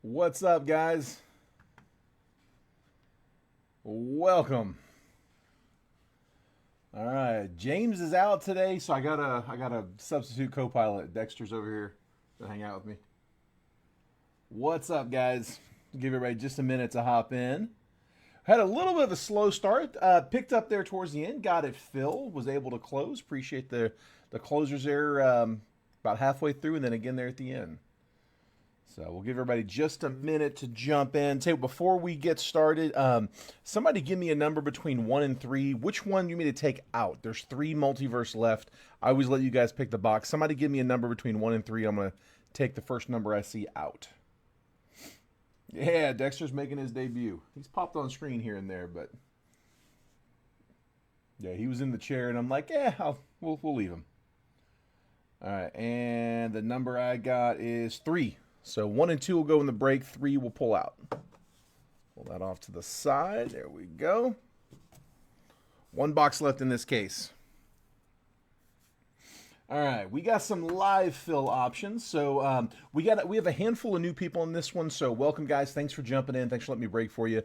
What's up, guys? Welcome. All right, James is out today, so I got a substitute co-pilot. Dexter's over here to hang out with me. What's up, guys? Give everybody just a minute to hop in. Had a little bit of a slow start. Picked up there towards the end. Got it filled. Was able to close. Appreciate the closers there about halfway through, and then again there at the end. So we'll give everybody just a minute to jump in. Say before we get started, somebody give me a number between 1 and 3. Which one you want me to take out? There's 3 multiverse left. I always let you guys pick the box. Somebody give me a number between 1 and 3. I'm gonna take the first number I see out. Yeah, Dexter's making his debut. He's popped on screen here and there, but yeah, he was in the chair, and I'm like, yeah, we'll leave him. All right, and the number I got is 3. So 1 and 2 will go in the break. 3 will pull out. Pull that off to the side. There we go. 1 box left in this case. All right, we got some live fill options. So we have a handful of new people in this one. So welcome, guys. Thanks for jumping in. Thanks for letting me break for you.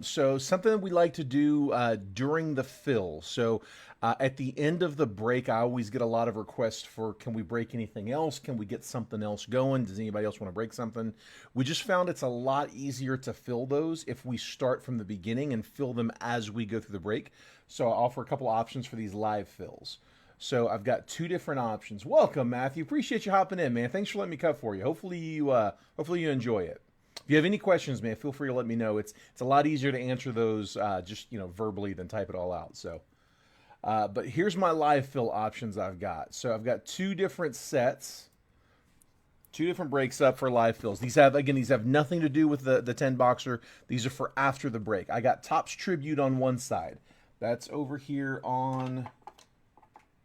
So something that we like to do during the fill. So at the end of the break, I always get a lot of requests for, can we break anything else? Can we get something else going? Does anybody else want to break something? We just found it's a lot easier to fill those if we start from the beginning and fill them as we go through the break. So I offer a couple options for these live fills. So I've got 2 different options. Welcome, Matthew. Appreciate you hopping in, man. Thanks for letting me cut for you. Hopefully you enjoy it. If you have any questions, man, feel free to let me know. It's a lot easier to answer those just verbally than type it all out. So, but here's my live fill options I've got. So I've got 2 different sets, 2 different breaks up for live fills. These have nothing to do with the 10 boxer. These are for after the break. I got Topps Tribute on one side. That's over here on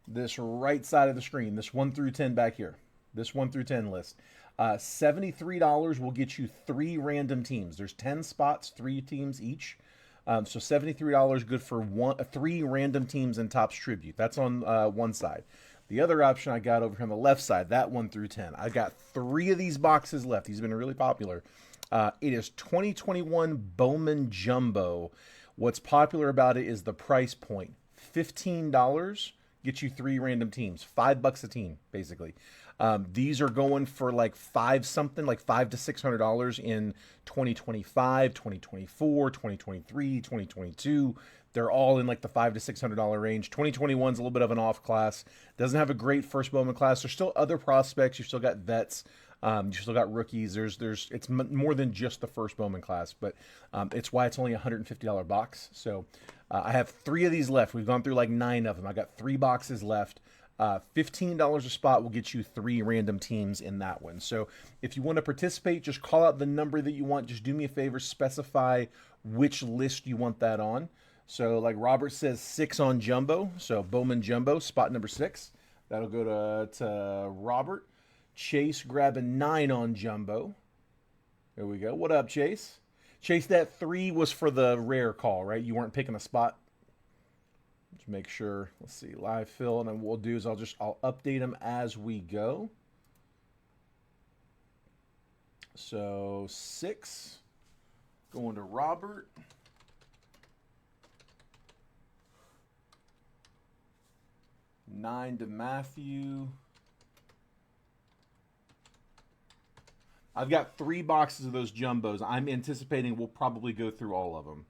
this right side of the screen, this 1 through 10 back here, this 1 through 10 list. $73 will get you 3 random teams. There's 10 spots, 3 teams each. So $73 good for 3 random teams in Topps Tribute. That's on one side. The other option I got over here on the left side, that 1 through 10. I got 3 of these boxes left. These have been really popular. It is 2021 Bowman Jumbo. What's popular about it is the price point. $15 get you 3 random teams, $5 a team, basically. These are going for like $500 to $600 in 2025, 2024, 2023, 2022. They're all in like the $500 to $600 range. 2021 is a little bit of an off class. Doesn't have a great first Bowman class. There's still other prospects. You've still got vets. You've still got rookies. It's more than just the first Bowman class, but it's why it's only a $150 box. So I have 3 of these left. We've gone through like 9 of them. I got 3 boxes left. $15 a spot will get you 3 random teams in that one. So if you want to participate, just call out the number that you want. Just do me a favor, specify which list you want that on. So like Robert says, 6 on Jumbo. So Bowman Jumbo, spot number 6. That'll go to Robert. Chase grabbing 9 on Jumbo. There we go. What up, Chase? Chase, that 3 was for the rare call, right? You weren't picking a spot. Just make sure. Let's see, live fill, and then what we'll do is I'll update them as we go. So 6 going to Robert. 9 to Matthew. I've got 3 boxes of those jumbos. I'm anticipating we'll probably go through all of them.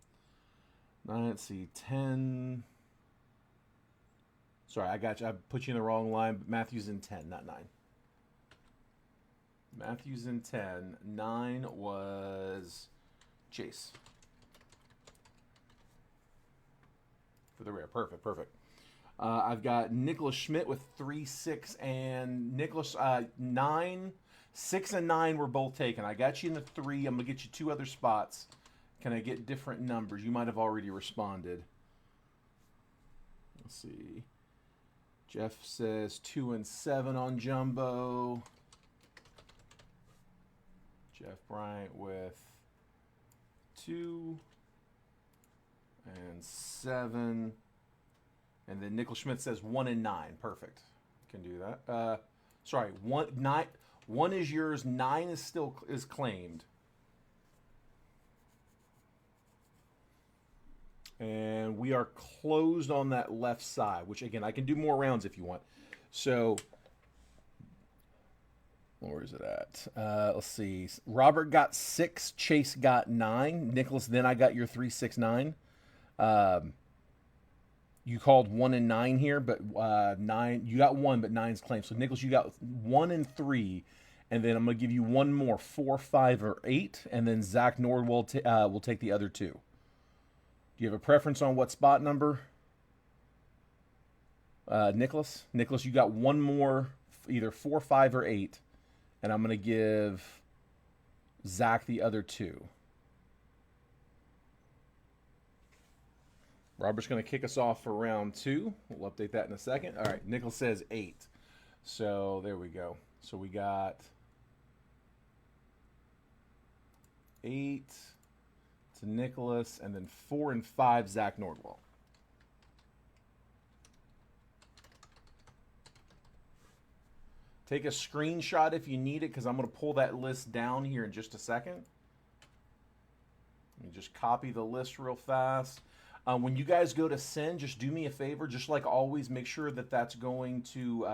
Let's see, 10. Sorry, I got you. I put you in the wrong line. But Matthew's in 10, not 9. Matthew's in 10. 9 was Chase. For the rare. Perfect, perfect. I've got Nicholas Schmidt with 3, 6, and Nicholas 9. 6 and 9 were both taken. I got you in the 3. I'm going to get you 2 other spots. Can I get different numbers? You might have already responded. Let's see. Jeff says 2 and 7 on Jumbo. Jeff Bryant with 2 and 7. And then Nickel Schmidt says 1 and 9. Perfect. Can do that. Sorry, 1 is yours. 9 is claimed. And we are closed on that left side, which again, I can do more rounds if you want. So, where is it at? Let's see. Robert got 6, Chase got 9. Nicholas, then I got your 3, 6, 9. You called 1 and 9 here, but 9, you got 1, but 9's claimed. So, Nicholas, you got 1 and 3. And then I'm going to give you one more, 4, 5, or 8. And then Zach Nord will take the other 2. Do you have a preference on what spot number? Nicholas? Nicholas, you got one more, either 4, 5, or 8. And I'm going to give Zach the other 2. Robert's going to kick us off for round 2. We'll update that in a second. All right, Nicholas says 8. So there we go. So we got 8 to Nicholas, and then 4 and 5, Zach Nordwall. Take a screenshot if you need it, because I'm going to pull that list down here in just a second. Let me just copy the list real fast. When you guys go to send, just do me a favor. Just like always, make sure that that's going to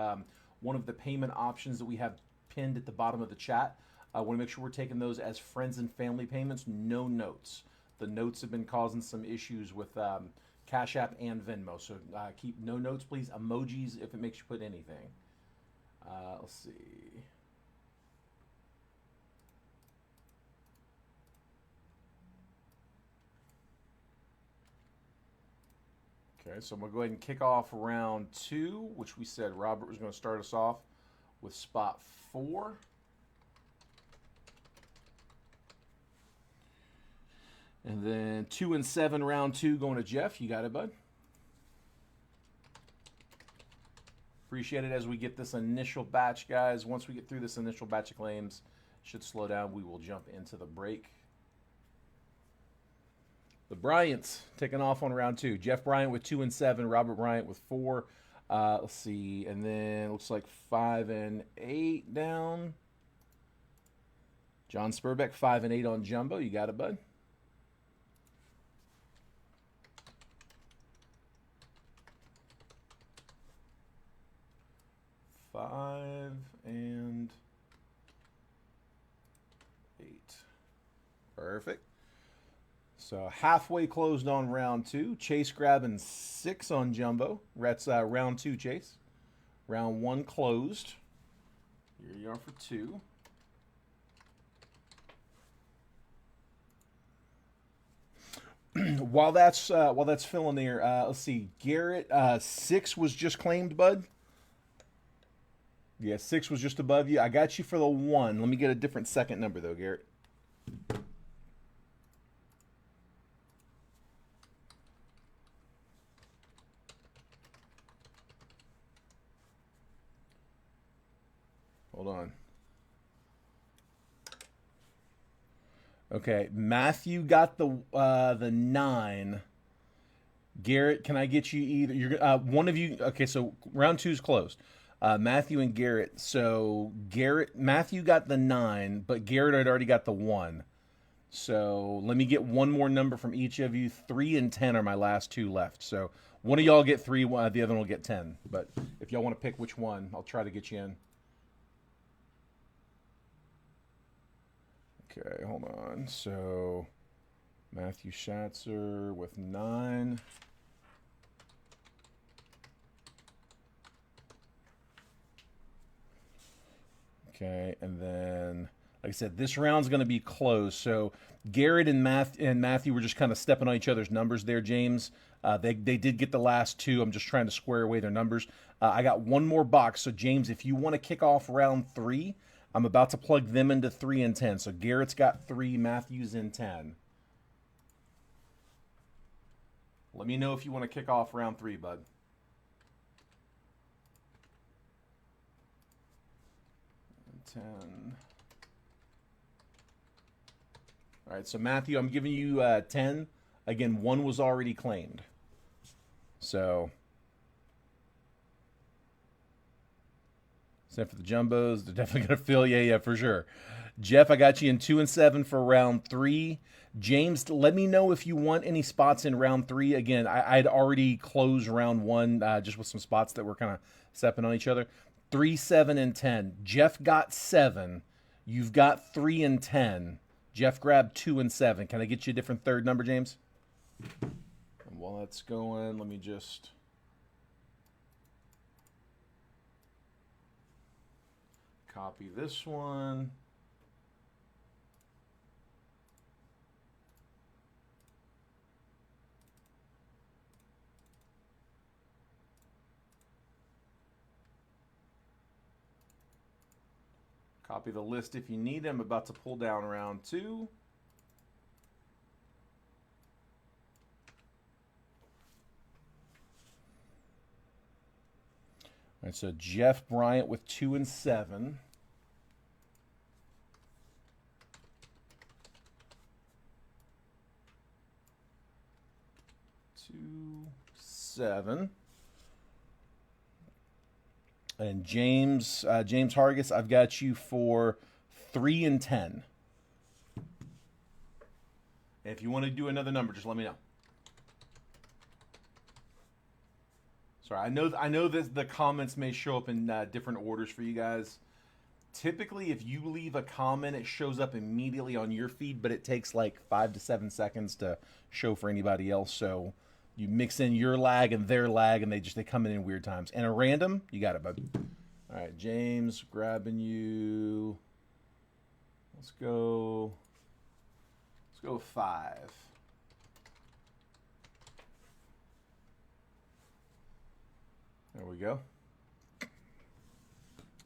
one of the payment options that we have pinned at the bottom of the chat. I want to make sure we're taking those as friends and family payments, no notes. The notes have been causing some issues with Cash App and Venmo. So keep no notes, please. Emojis if it makes you put anything. Let's see. Okay, so I'm going to go ahead and kick off round 2, which we said Robert was going to start us off with spot 4. And then 2 and 7, round 2, going to Jeff. You got it, bud? Appreciate it as we get this initial batch, guys. Once we get through this initial batch of claims, should slow down. We will jump into the break. The Bryants taking off on round 2. Jeff Bryant with 2 and 7. Robert Bryant with 4. Let's see. And then looks like 5 and 8 down. John Spurbeck, 5 and 8 on Jumbo. You got it, bud? Five and 8. Perfect. So halfway closed on round 2. Chase grabbing 6 on Jumbo. That's round 2, Chase. Round 1 closed. Here you are for 2. While that's filling there, let's see. Garrett, 6 was just claimed, bud. Yeah, 6 was just above you. I got you for the 1. Let me get a different second number, though, Garrett. Hold on. Okay, Matthew got the 9. Garrett, can I get you either? You're one of you. Okay, so round 2's closed. Matthew and Garrett. So Matthew got the 9, but Garrett had already got the 1. So let me get one more number from each of you. 3 and 10 are my last 2 left. So one of y'all get 3, the other one will get 10. But if y'all want to pick which one, I'll try to get you in. Okay, hold on. So Matthew Schatzer with 9. Okay, and then, like I said, this round's going to be closed. So Garrett and Matthew were just kind of stepping on each other's numbers there, James. They did get the last 2. I'm just trying to square away their numbers. I got one more box. So, James, if you want to kick off round 3, I'm about to plug them into 3 and 10. So Garrett's got 3, Matthew's in 10. Let me know if you want to kick off round 3, bud. 10. All right, so Matthew, I'm giving you 10. Again, 1 was already claimed. So, except for the Jumbos, they're definitely going to fill. Yeah, for sure. Jeff, I got you in 2 and 7 for round 3. James, let me know if you want any spots in round 3. Again, I'd already closed round 1 just with some spots that were kind of stepping on each other. 3, 7, and 10. Jeff got 7. You've got 3 and 10. Jeff grabbed 2 and 7. Can I get you a different third number, James? And while that's going, let me just... copy this one. Copy the list if you need them. About to pull down round 2. All right, so Jeff Bryant with 2 and 7. 2, 7. And James Hargis, I've got you for 3 and 10. And if you want to do another number, just let me know. Sorry, I know that the comments may show up in different orders for you guys. Typically, if you leave a comment, it shows up immediately on your feed, but it takes like 5 to 7 seconds to show for anybody else. So you mix in your lag and their lag, and they come in weird times. And a random, you got it, bud. All right, James, grabbing you. Let's go 5. There we go.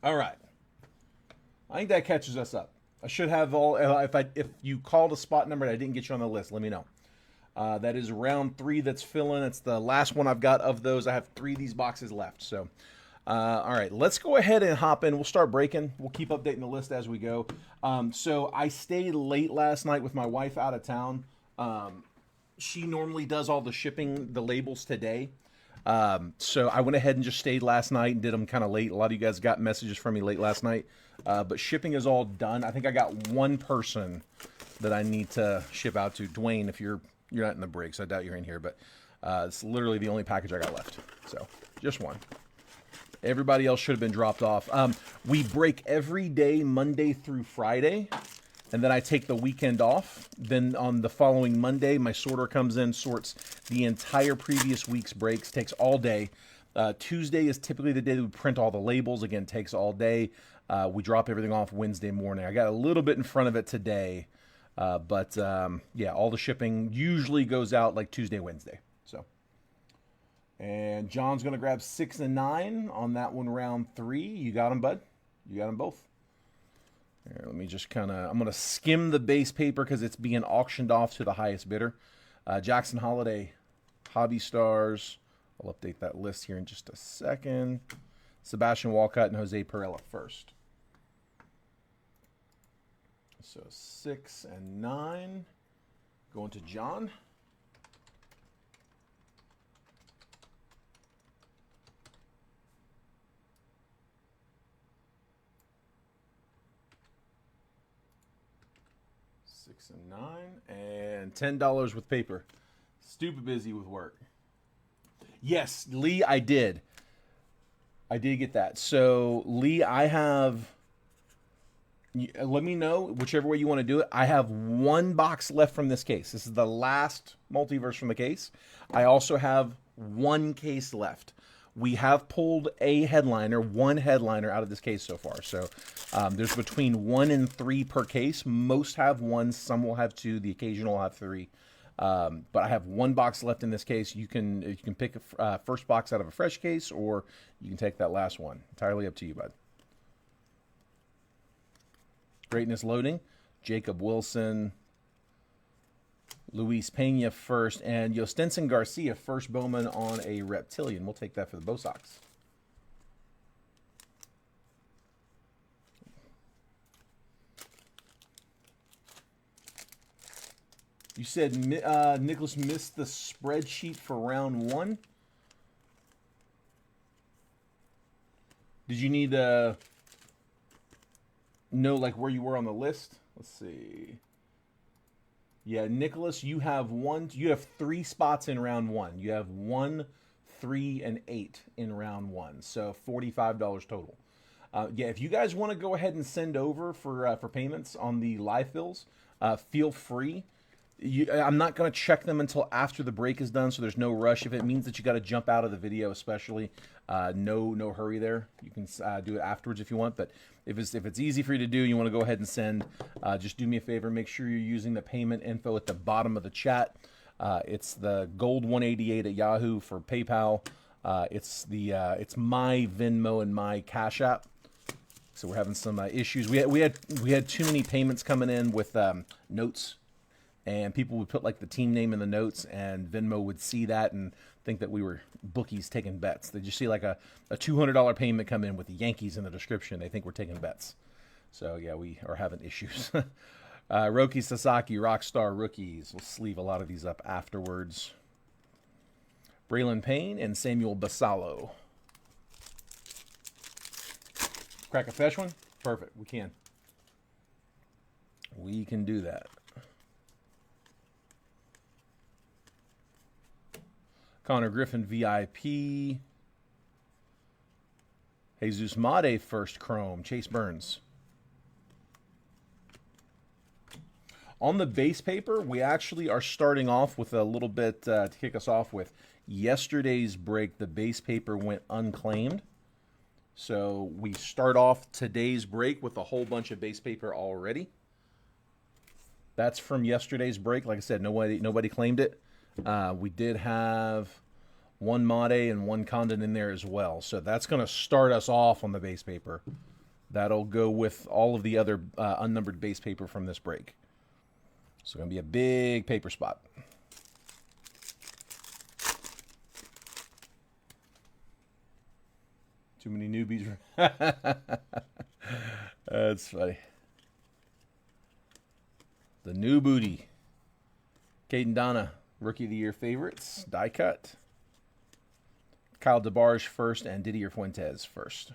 All right. I think that catches us up. I should have all. If you called a spot number and I didn't get you on the list, let me know. That is round 3 that's filling. It's the last one I've got of those. I have 3 of these boxes left. So, all right, let's go ahead and hop in. We'll start breaking. We'll keep updating the list as we go. So I stayed late last night with my wife out of town. She normally does all the shipping, the labels today. So I went ahead and just stayed last night and did them kind of late. A lot of you guys got messages from me late last night. But shipping is all done. I think I got one person that I need to ship out to. Dwayne, if you're not in the breaks, I doubt you're in here, but it's literally the only package I got left. So just one. Everybody else should have been dropped off. We break every day, Monday through Friday, and then I take the weekend off. Then on the following Monday, my sorter comes in, sorts the entire previous week's breaks, takes all day. Tuesday is typically the day that we print all the labels. Again, takes all day. We drop everything off Wednesday morning. I got a little bit in front of it today, but yeah, all the shipping usually goes out like Tuesday, Wednesday. So, and John's going to grab 6 and 9 on that one, round 3. You got them, bud? You got them both? Here, let me just I'm going to skim the base paper because it's being auctioned off to the highest bidder. Jackson Holiday, Hobby Stars. I'll update that list here in just a second. Sebastian Walcott and Jose Perella first. So 6 and 9 going to John. And 9 and $10 with paper. Stupid busy with work. Yes, Lee, I did get that. So Lee, I have, let me know whichever way you want to do it. I have 1 box left from this case. This is the last multiverse from the case. I also have 1 case left. We have pulled one headliner out of this case so far. So there's between 1 and 3 per case. Most have 1, some will have 2, the occasional will have 3. But I have 1 box left in this case. You can pick a first box out of a fresh case, or you can take that last one. Entirely up to you, bud. Greatness loading. Jacob Wilson, Luis Pena first, and Yostenson Garcia first Bowman on a Reptilian. We'll take that for the Bo Sox. You said Nicholas missed the spreadsheet for round 1. Did you need know like where you were on the list? Let's see. Yeah, Nicholas, you have 3 spots in round 1. You have 1, 3, and 8 in round 1. So $45 total. Yeah, if you guys want to go ahead and send over for payments on the live fills, feel free. I'm not going to check them until after the break is done, so there's no rush. If it means that you got to jump out of the video, especially, no hurry there. You can do it afterwards if you want. But if it's easy for you to do, you want to go ahead and send. Just do me a favor. Make sure you're using the payment info at the bottom of the chat. It's the gold 188 at Yahoo for PayPal. It's my Venmo and my Cash App. So we're having some issues. We had too many payments coming in with notes. And people would put like the team name in the notes, and Venmo would see that and think that we were bookies taking bets. They just see like a $200 payment come in with the Yankees in the description. They think we're taking bets. So yeah, we are having issues. Roki Sasaki, Rockstar Rookies. We'll sleeve a lot of these up afterwards. Braylon Payne and Samuel Basallo. Crack a fresh one? Perfect. We can. We can do that. Connor Griffin, VIP. Jesus Made, first Chrome. Chase Burns. On the base paper, we actually are starting off with a little bit to kick us off with. Yesterday's break, the base paper went unclaimed. So we start off today's break with a whole bunch of base paper already. That's from yesterday's break. Like I said, nobody claimed it. We did have 1 Made and 1 Condon in there as well. So that's going to start us off on the base paper. That'll go with all of the other unnumbered base paper from this break. So going to be a big paper spot. Too many newbies. That's funny. The new booty. Caden Donna, Rookie of the Year favorites. Die cut. Kyle DeBarge first and Didier Fuentes first.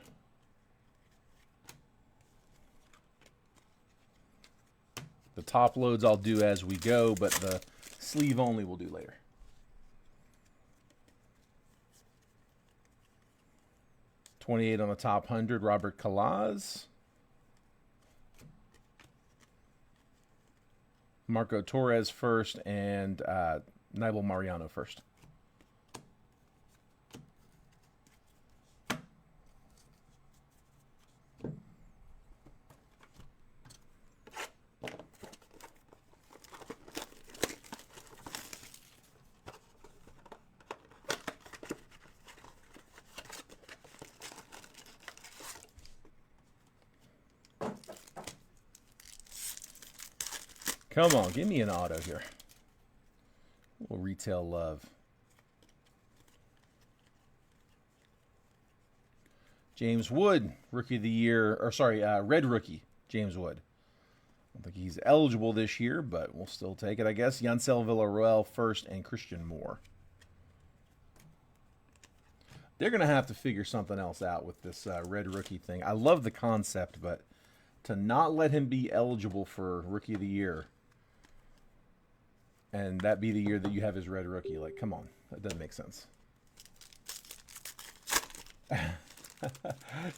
The top loads I'll do as we go, but the sleeve only we'll do later. $28 on the top 100, Robert Calaz. Marco Torres first and Nibel Mariano first. Come on, give me an auto here. A little retail love. James Wood, Rookie of the Year, or sorry, Red Rookie, James Wood. I don't think he's eligible this year, but we'll still take it, I guess. Yancel Villarreal first and Christian Moore. They're going to have to figure something else out with this Red Rookie thing. I love the concept, but to not let him be eligible for Rookie of the Year and that be the year that you have his Red Rookie, like, come on. That doesn't make sense.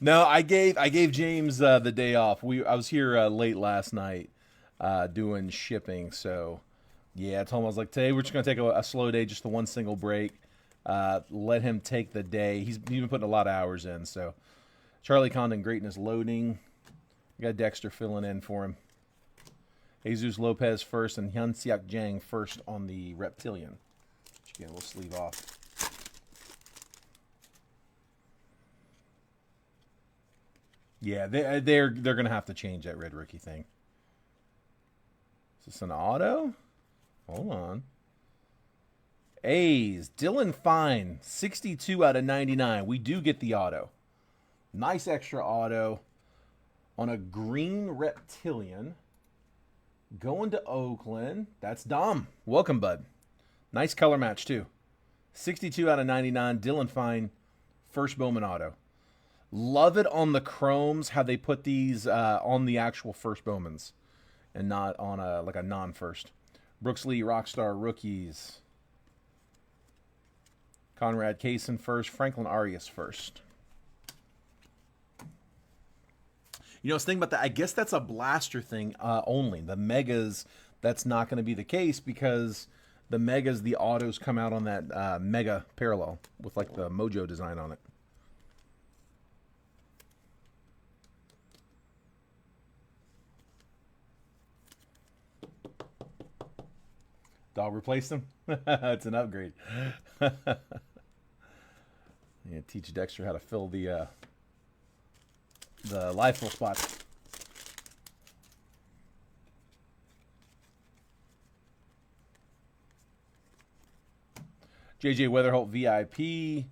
No, I gave James the day off. I was here late last night doing shipping, so yeah, I told him, I was like, today we're just gonna take a slow day, just the one single break. Let him take the day. He's been putting a lot of hours in. So Charlie Condon Greatness loading. We got Dexter filling in for him. Jesus Lopez first and Hyun Seok Jang first on the Reptilian. Which again, we'll sleeve off. Yeah, they're gonna have to change that Red Rookie thing. Is this an auto? Hold on. A's, Dylan Fine, 62 out of 99. We do get the auto. Nice extra auto on a green Reptilian. Going to Oakland. That's Dom. Welcome, bud. Nice color match, too. 62 out of 99. Dylan Fine, first Bowman auto. Love it on the chromes how they put these on the actual first Bowmans and not on a like a non-first. Brooks Lee Rockstar rookies. Conrad Kaysen first. Franklin Arias first. You know, I was thinking about that. I guess that's a blaster thing only. The megas, that's not going to be the case because the megas, the autos come out on that mega parallel with like the Mojo design on it. Dog replaced him? It's an upgrade. Yeah, teach Dexter how to fill the live fill spots. JJ Weatherholt VIP.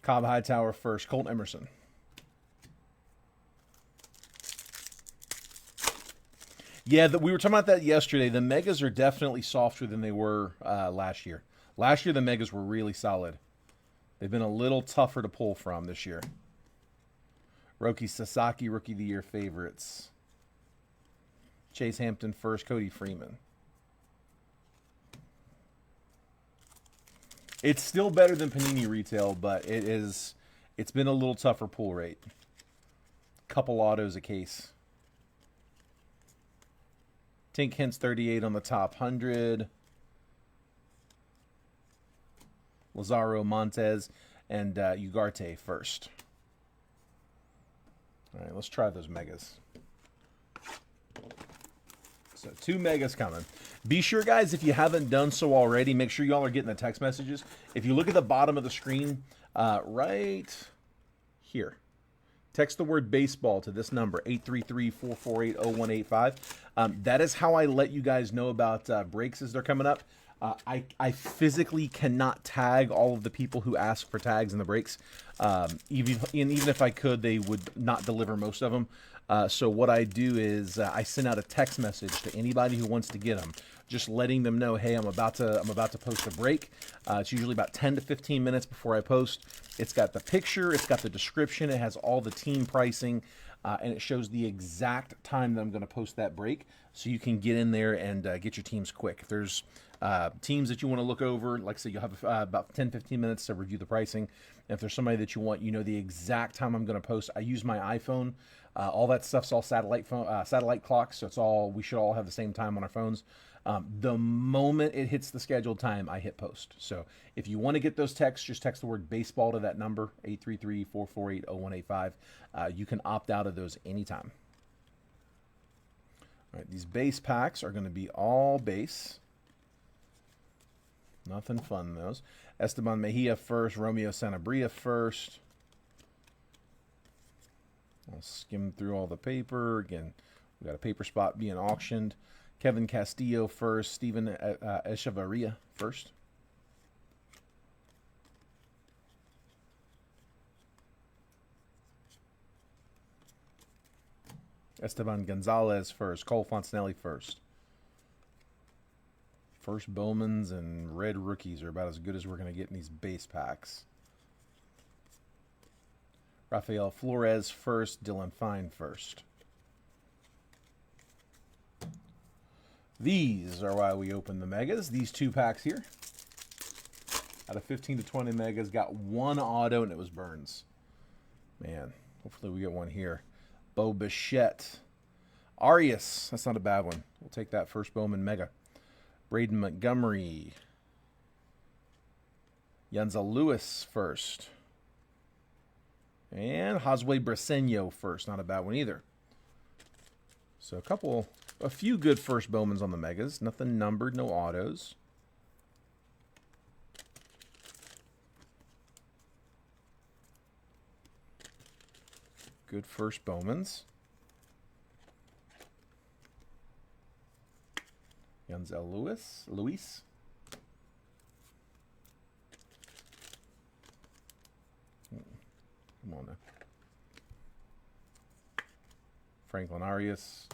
Cobb Hightower first. Colt Emerson. Yeah, we were talking about that yesterday. The megas are definitely softer than they were last year. Last year, the megas were really solid. They've been a little tougher to pull from this year. Roki Sasaki, Rookie of the Year favorites. Chase Hampton first, Cody Freeman. It's still better than Panini Retail, but it's been a little tougher pull rate. Couple autos a case. Tink Hintz 38 on the top 100. Lazaro Montez and Ugarte first. All right, let's try those megas. So 2 megas coming. Be sure, guys, if you haven't done so already, make sure y'all are getting the text messages. If you look at the bottom of the screen, right here, text the word baseball to this number, 833-448-0185. That is how I let you guys know about breaks as they're coming up. I physically cannot tag all of the people who ask for tags in the breaks. Even if I could, they would not deliver most of them. So what I do is I send out a text message to anybody who wants to get them, just letting them know, hey, I'm about to post a break. It's usually about 10 to 15 minutes before I post. It's got the picture, it's got the description, it has all the team pricing, and it shows the exact time that I'm going to post that break, so you can get in there and get your teams quick. If there's teams that you want to look over, like I said, you'll have about 10-15 minutes to review the pricing. And if there's somebody that you want, you know the exact time I'm going to post. I use my iPhone. All that stuff's all satellite clocks, so it's all, we should all have the same time on our phones. The moment it hits the scheduled time, I hit post. So if you want to get those texts, just text the word baseball to that number, 833-448-0185. You can opt out of those anytime. All right, these base packs are going to be all base. Nothing fun, those. Esteban Mejia first, Romeo Sanabria first. I'll skim through all the paper. Again, we got a paper spot being auctioned. Kevin Castillo first, Steven Echevarria first. Esteban Gonzalez first, Cole Fontanelli first. First Bowmans and red rookies are about as good as we're going to get in these base packs. Rafael Flores first, Dylan Fine first. These are why we open the megas. These 2 packs here. Out of 15 to 20 megas, got 1 auto, and it was Burns. Man, hopefully we get one here. Bo Bichette. Arias, that's not a bad one. We'll take that first Bowman mega. Braden Montgomery. Yanza Lewis first. And Josue Briseño first. Not a bad one either. So a few good first Bowmans on the megas. Nothing numbered, no autos. Good first Bowmans. Yanzel Luis. Come on now. Franklin Arias.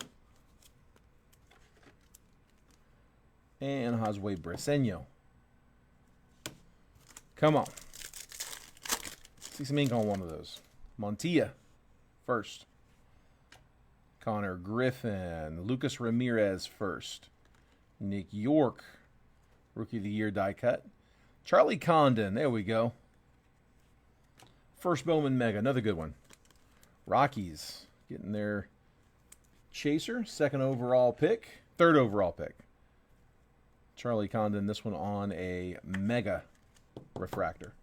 And Josue Briseño. Come on. See some ink on one of those. Montilla, first. Connor Griffin. Lucas Ramirez, first. Nick York, Rookie of the Year die cut. Charlie Condon, there we go. First Bowman Mega, another good one. Rockies, getting their chaser, second overall pick, third overall pick. Charlie Condon, this one on a Mega refractor.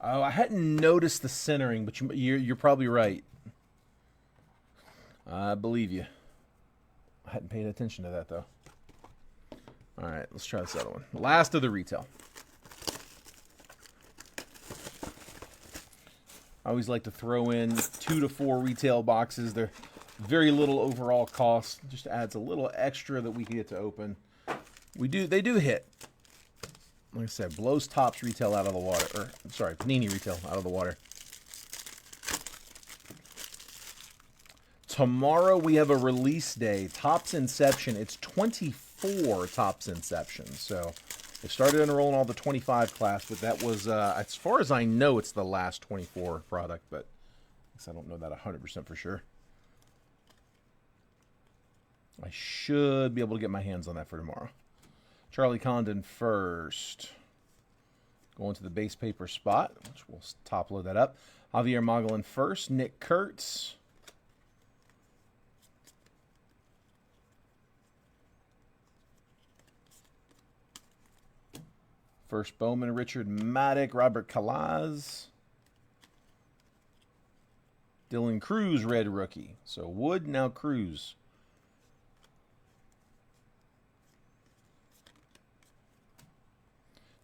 Oh, I hadn't noticed the centering, but you're probably right. I believe you. I hadn't paid attention to that, though. All right, let's try this other one. Last of the retail. I always like to throw in 2 to 4 retail boxes. They're very little overall cost. Just adds a little extra that we can get to open. They do hit. Like I said, blows Topps retail out of the water. Or, I'm sorry, Panini retail out of the water. Tomorrow we have a release day. Topps Inception. It's 24 Topps Inception. So they started enrolling all the 25 class, but that was, as far as I know, it's the last 24 product, but I guess I don't know that 100% for sure. I should be able to get my hands on that for tomorrow. Charlie Condon first. Going to the base paper spot, which we'll top load that up. Javier Mogollon first. Nick Kurtz. First Bowman, Richard Maddock, Robert Calaz. Dylan Cruz, red rookie. So Wood, now Cruz.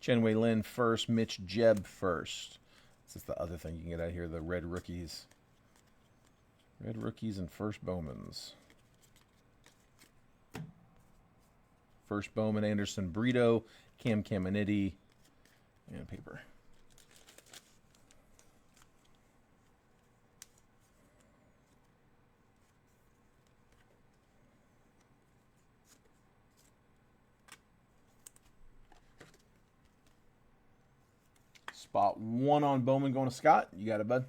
Chen-Wei Lin first, Mitch Jeb first. This is the other thing you can get out here, the red rookies. Red rookies and first Bowmans. First Bowman, Anderson Brito, Cam Caminiti, and paper. Spot 1 on Bowman going to Scott. You got it, bud.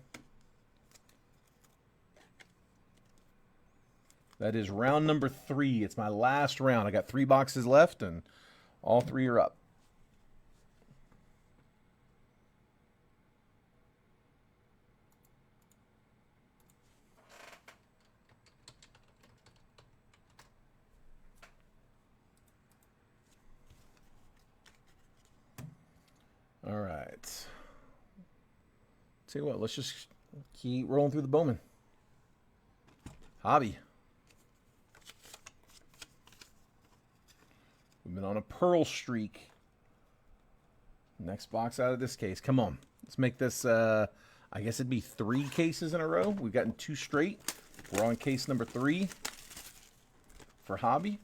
That is round number 3. It's my last round. I got 3 boxes left, and all 3 are up. All right. Tell you what, let's just keep rolling through the Bowman. Hobby. We've been on a pearl streak. Next box out of this case. Come on. Let's make this, I guess it'd be 3 cases in a row. We've gotten 2 straight. We're on case number 3 for Hobby.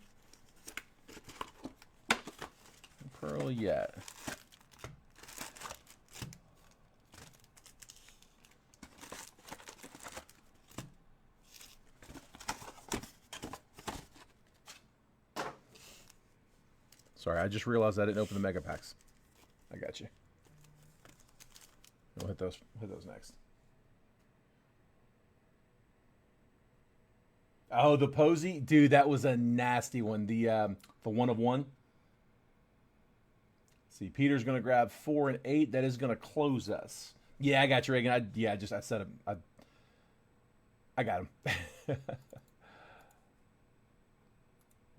No pearl yet. Sorry, I just realized I didn't open the mega packs. I got you. We'll hit those next. Oh, the Posey, dude, that was a nasty one. The 1 of 1. See, Peter's gonna grab 4 and 8. That is gonna close us. Yeah, I got you, Reagan. I said him. I got him. I've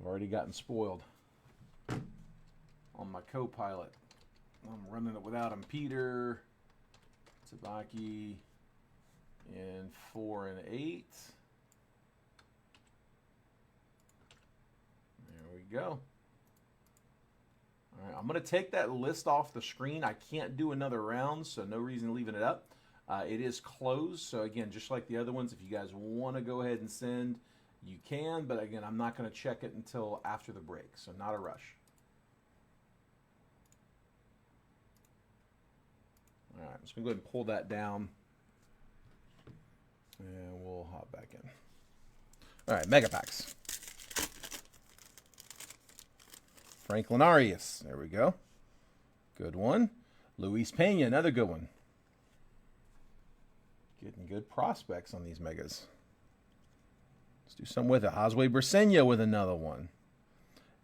already gotten spoiled on my co-pilot. I'm running it without him. Peter, Tabaki, and 4 and 8. There we go. All right, I'm going to take that list off the screen. I can't do another round, so no reason leaving it up. It is closed, so again, just like the other ones, if you guys want to go ahead and send, you can, but again, I'm not going to check it until after the break, so not a rush. All right, I'm just going to go ahead and pull that down, and we'll hop back in. All right, mega packs. Franklin Arias. There we go. Good one. Luis Pena, another good one. Getting good prospects on these megas. Let's do some with it. Josue Briseño with another one.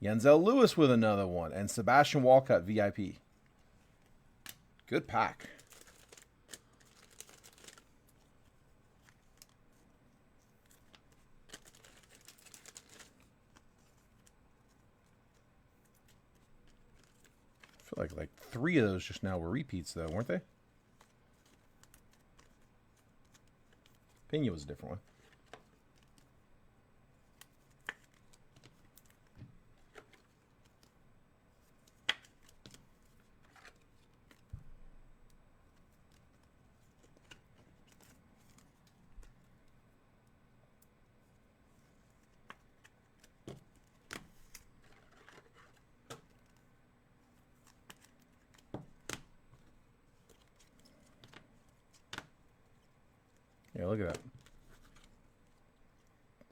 Yenzel Lewis with another one. And Sebastian Walcott, VIP. Good pack. I feel like 3 of those just now were repeats, though, weren't they? Pena was a different one. Yeah, look at that.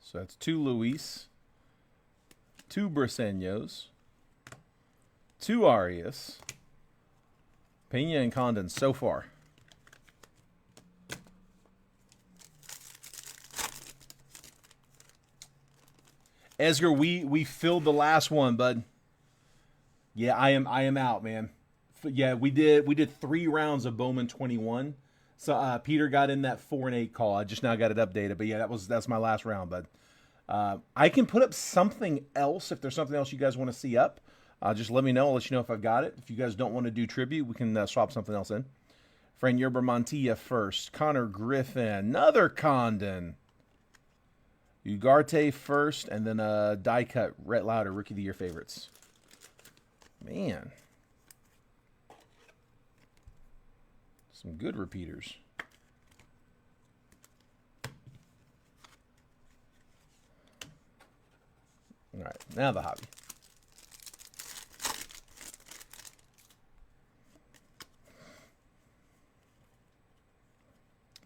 So that's 2 Luis, 2 Briseños, 2 Arias, Pena and Condon so far. Edgar, we filled the last one, bud. Yeah, I am out, man. Yeah, we did 3 rounds of Bowman 21. So Peter got in that 4 and 8 call. I just now got it updated, but yeah, that's my last round, bud. I can put up something else if there's something else you guys want to see up. Just let me know. I'll let you know if I've got it. If you guys don't want to do tribute, we can swap something else in. Fran Yerber Montilla first. Connor Griffin. Another Condon. Ugarte first, and then die cut Rhett Lauder, Rookie of the Year favorites. Man. Some good repeaters. All right, now the hobby.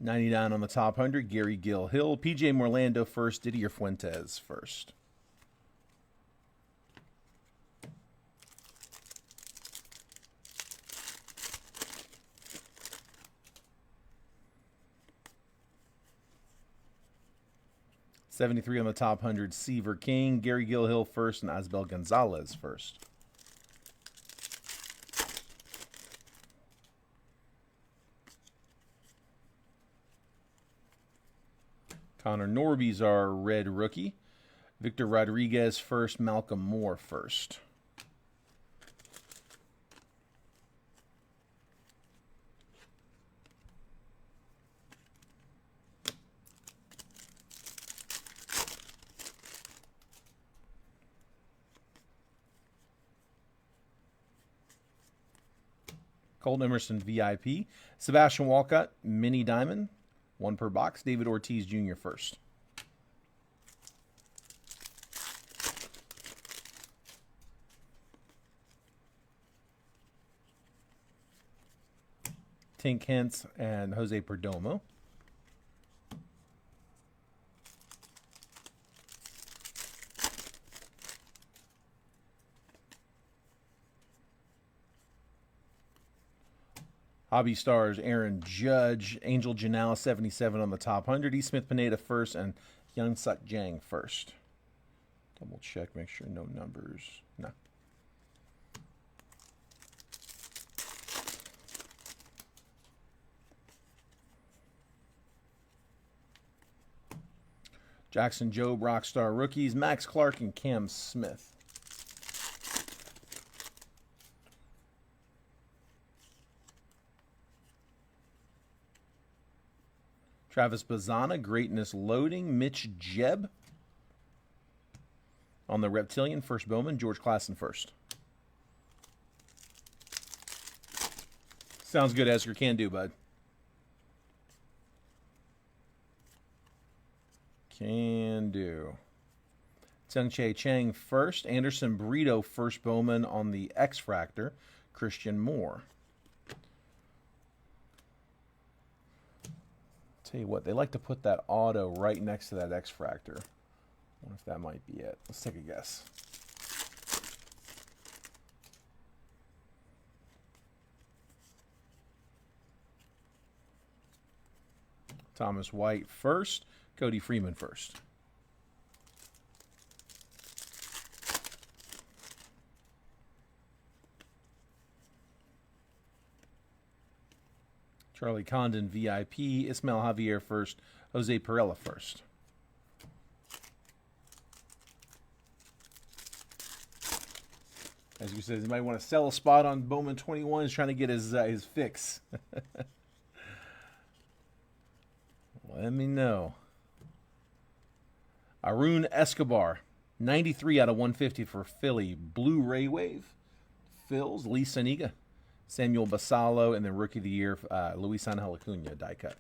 $99 on the top 100, Gary Gill Hill. PJ Morlando first, Didier Fuentes first. $73 on the top 100, Seaver King, Gary Gill Hill first, and Asbel Gonzalez first. Connor Norby's our red rookie. Victor Rodriguez first, Malcolm Moore first. Colton Emerson VIP. Sebastian Walcott, Mini Diamond. 1 per box. David Ortiz Jr. first. Tink Hentz and Jose Perdomo. Hobby Stars, Aaron Judge, Angel Janela, 77 on the top 100. E. Smith Pineda first, and Young Suk Jang first. Double check, make sure no numbers. No. Jackson Jobe, Rockstar Rookies, Max Clark, and Cam Smith. Travis Bazana, Greatness Loading. Mitch Jeb on the Reptilian, first Bowman. George Klassen first. Sounds good, Esker. Can do, bud. Can do. Tsung Che Chang first. Anderson Brito, first Bowman on the X-Fractor. Christian Moore. Tell you what, they like to put that auto right next to that X-Fractor. I wonder if that might be it. Let's take a guess. Thomas White first. Cody Freeman first. Charlie Condon VIP. Ismael Javier first. Jose Perella first. As you said, you might want to sell a spot on Bowman 21. He's trying to get his fix. Let me know. Arun Escobar, 93 out of 150 for Philly. Blu-ray Wave. Phils, Lee Saniga. Samuel Basalo, and then Rookie of the Year, Luis Angel Acuna, die cut.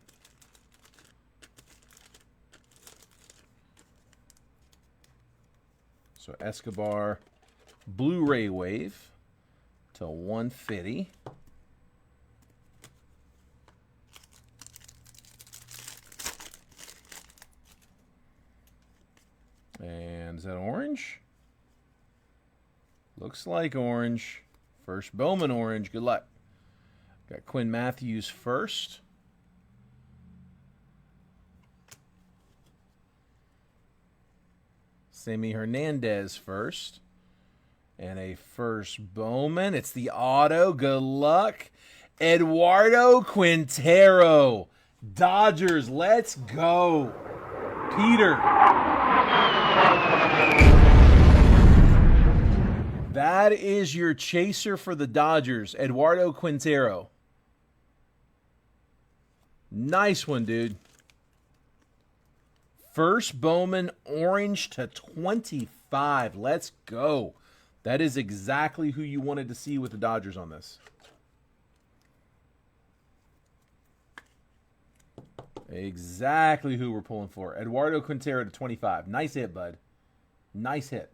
So Escobar, Blu-ray Wave to 150. And is that orange? Looks like orange. First Bowman orange. Good luck. Got Quinn Matthews first. Sammy Hernandez first. And a first Bowman. It's the auto. Good luck. Eduardo Quintero. Dodgers. Let's go. Peter. That is your chaser for the Dodgers, Eduardo Quintero. Nice one, dude. First Bowman orange to 25. Let's go. That is exactly who you wanted to see with the Dodgers on this. Exactly who we're pulling for. Eduardo Quintero to 25. Nice hit, bud. Nice hit.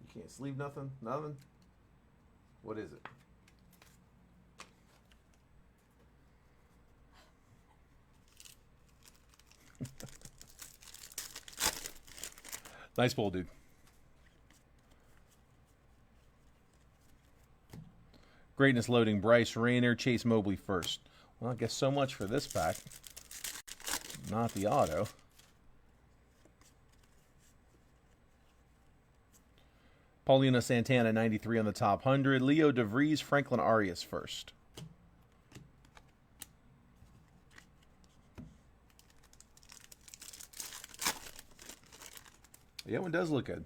You can't sleeve nothing? Nothing? What is it? Nice pull, dude. Greatness loading. Bryce Rayner, Chase Mobley first. Well, I guess so much for this pack. Not the auto. Paulino Santana, 93 on the top 100. Leo DeVries, Franklin Arias first. Yeah, one does look good.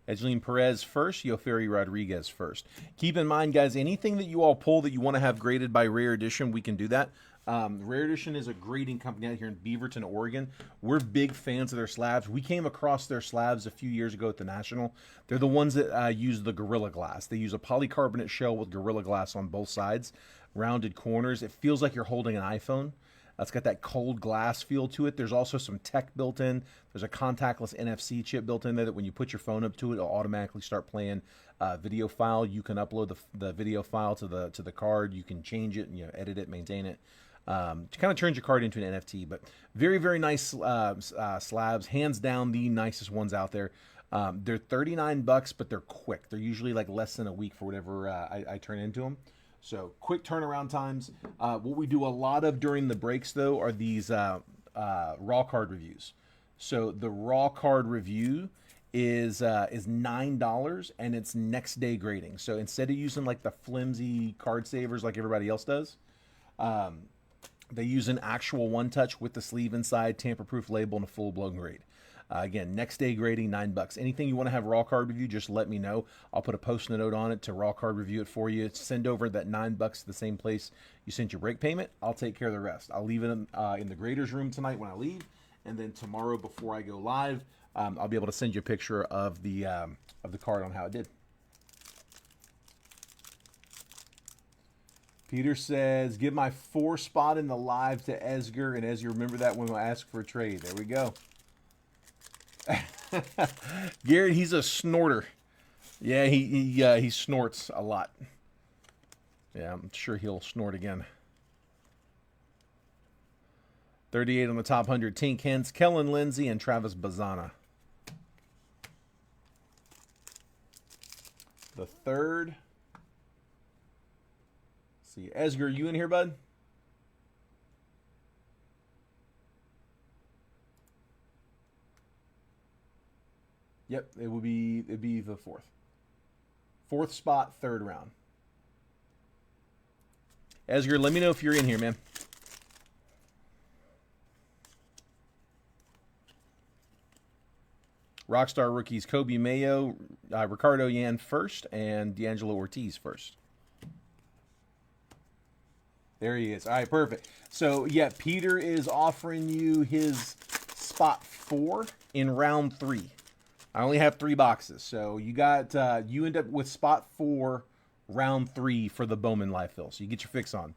Edgeline Perez first, Yoferi Rodriguez first. Keep in mind, guys, anything that you all pull that you want to have graded by Rare Edition, we can do that. Rare Edition is a grading company out here in Beaverton, Oregon. We're big fans of their slabs. We came across their slabs a few years ago at the National. They're the ones that use the Gorilla Glass. They use a polycarbonate shell with Gorilla Glass on both sides, rounded corners. It feels like you're holding an iPhone. It's got that cold glass feel to it. There's also some tech built in. There's a contactless NFC chip built in there that when you put your phone up to it, it'll automatically start playing video file. You can upload the video file to the card. You can change it and edit it, maintain it. It kind of turns your card into an NFT. But very, very nice slabs. Hands down, the nicest ones out there. They're $39, but they're quick. They're usually like less than a week for whatever I turn into them. So quick turnaround times. What we do a lot of during the breaks, though, are these raw card reviews. So the raw card review is $9, and it's next day grading. So instead of using like the flimsy card savers like everybody else does, they use an actual one touch with the sleeve inside, tamper-proof label, and a full-blown grade. Again, next day grading, $9. Anything you want to have raw card review, just let me know. I'll put a post-it note on it to raw card review it for you. Send over that $9 to the same place you sent your break payment. I'll take care of the rest. I'll leave it in the graders room tonight when I leave, and then tomorrow before I go live, I'll be able to send you a picture of the card on how it did. Peter says, give my 4 spot in the live to Esger, and Esger, remember that when I ask for a trade. There we go. Garrett, he's a snorter. Yeah, he snorts a lot. Yeah, I'm sure he'll snort again. 38 on the top 100, Tink Hens, Kellen Lindsay, and Travis Bazana. The third. Let's see, Esger, you in here, bud? Yep, it'd be the fourth. Fourth spot, third round. Esger, let me know if you're in here, man. Rockstar rookies Kobe Mayo, Ricardo Yan first, and D'Angelo Ortiz first. There he is. All right, perfect. So, yeah, Peter is offering you his spot 4 in round 3. I only have 3 boxes. So, you got you end up with spot 4, round 3 for the Bowman live fill. So, you get your fix on.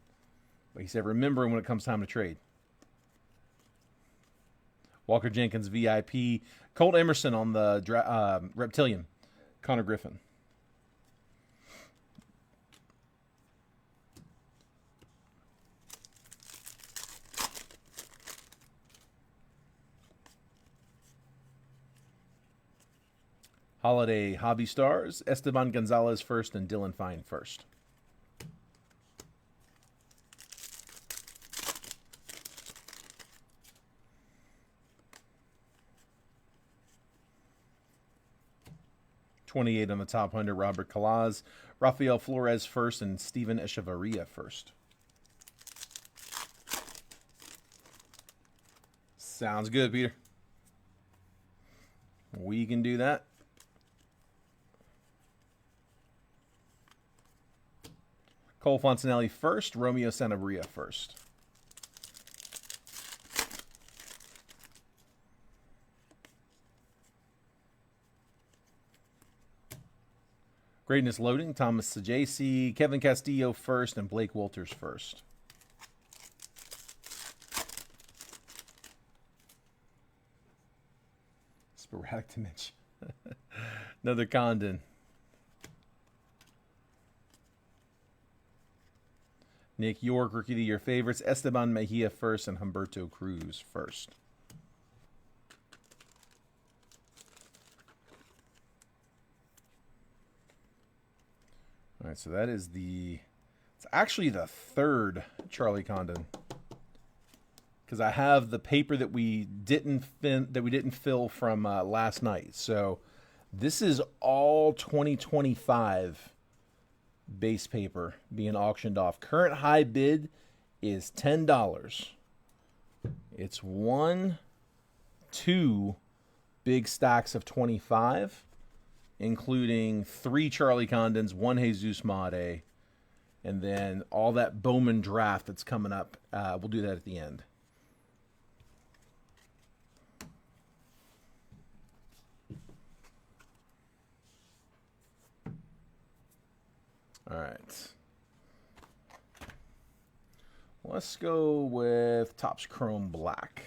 Like he said, remember when it comes time to trade. Walker Jenkins, VIP. Colt Emerson on the Reptilian. Connor Griffin. Holiday Hobby Stars. Esteban Gonzalez first and Dylan Fine first. .28 on the top 100, Robert Calaz. Rafael Flores first and Steven Echevarria first. Sounds good, Peter. We can do that. Cole Fontanelli first, Romeo Sanabria first. Greatness Loading, Thomas Sajasi, Kevin Castillo first, and Blake Walters first. Sporadic Dimension. Another Condon. Nick York, Rookie of the Year favorites, Esteban Mejia first, and Humberto Cruz first. All right, so that is it's actually the third Charlie Condon, because I have the paper that we didn't fill from last night. So this is all 2025 base paper being auctioned off. Current high bid is $10. It's 2 big stacks of 25. Including 3 Charlie Condons, 1 Jesus Made, and then all that Bowman draft that's coming up. We'll do that at the end. All right. Let's go with Topps Chrome Black.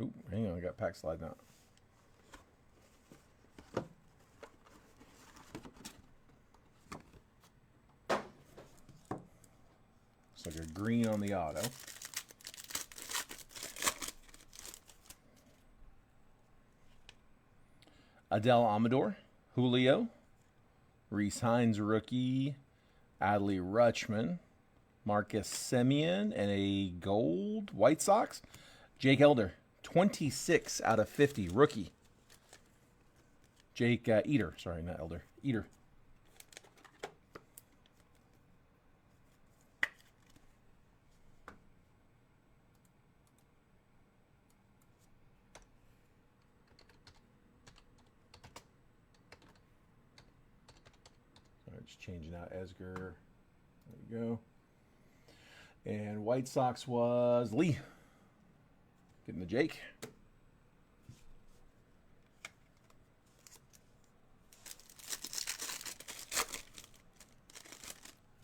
Ooh, hang on, I got pack sliding out. Looks like a green on the auto. Adele Amador, Julio, Reese Hines rookie, Adley Rutschman, Marcus Semien, and a gold White Sox, Jake Elder. 26 out of 50, rookie. Jake Eater. Sorry, not Elder. Eater. Sorry, just changing out Esger. There we go. And White Sox was Lee. Getting the Jake.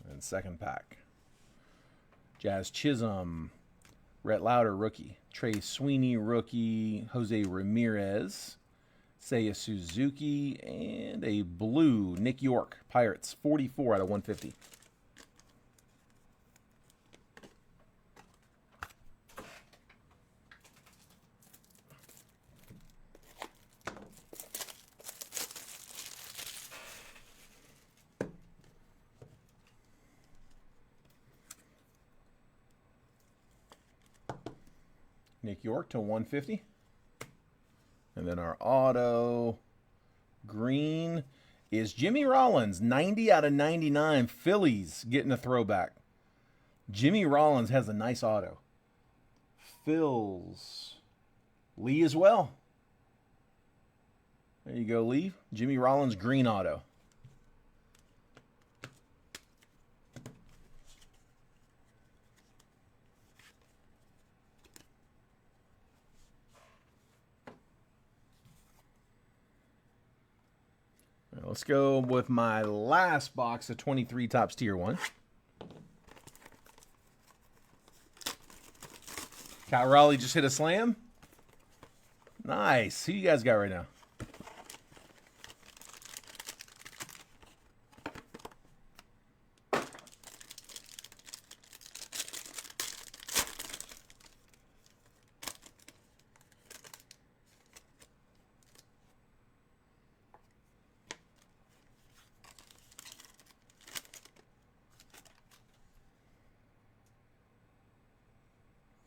And second pack. Jazz Chisholm, Rhett Lauder, rookie. Trey Sweeney, rookie. Jose Ramirez, Seiya Suzuki, and a blue Nick York, Pirates, 44 out of 150. Nick York to 150. And then our auto green is Jimmy Rollins, 90 out of 99. Phillies getting a throwback. Jimmy Rollins has a nice auto. Phils. Lee as well. There you go, Lee. Jimmy Rollins green auto. Let's go with my last box of 23 Topps Tier 1. Kyle Raleigh just hit a slam. Nice. Who you guys got right now?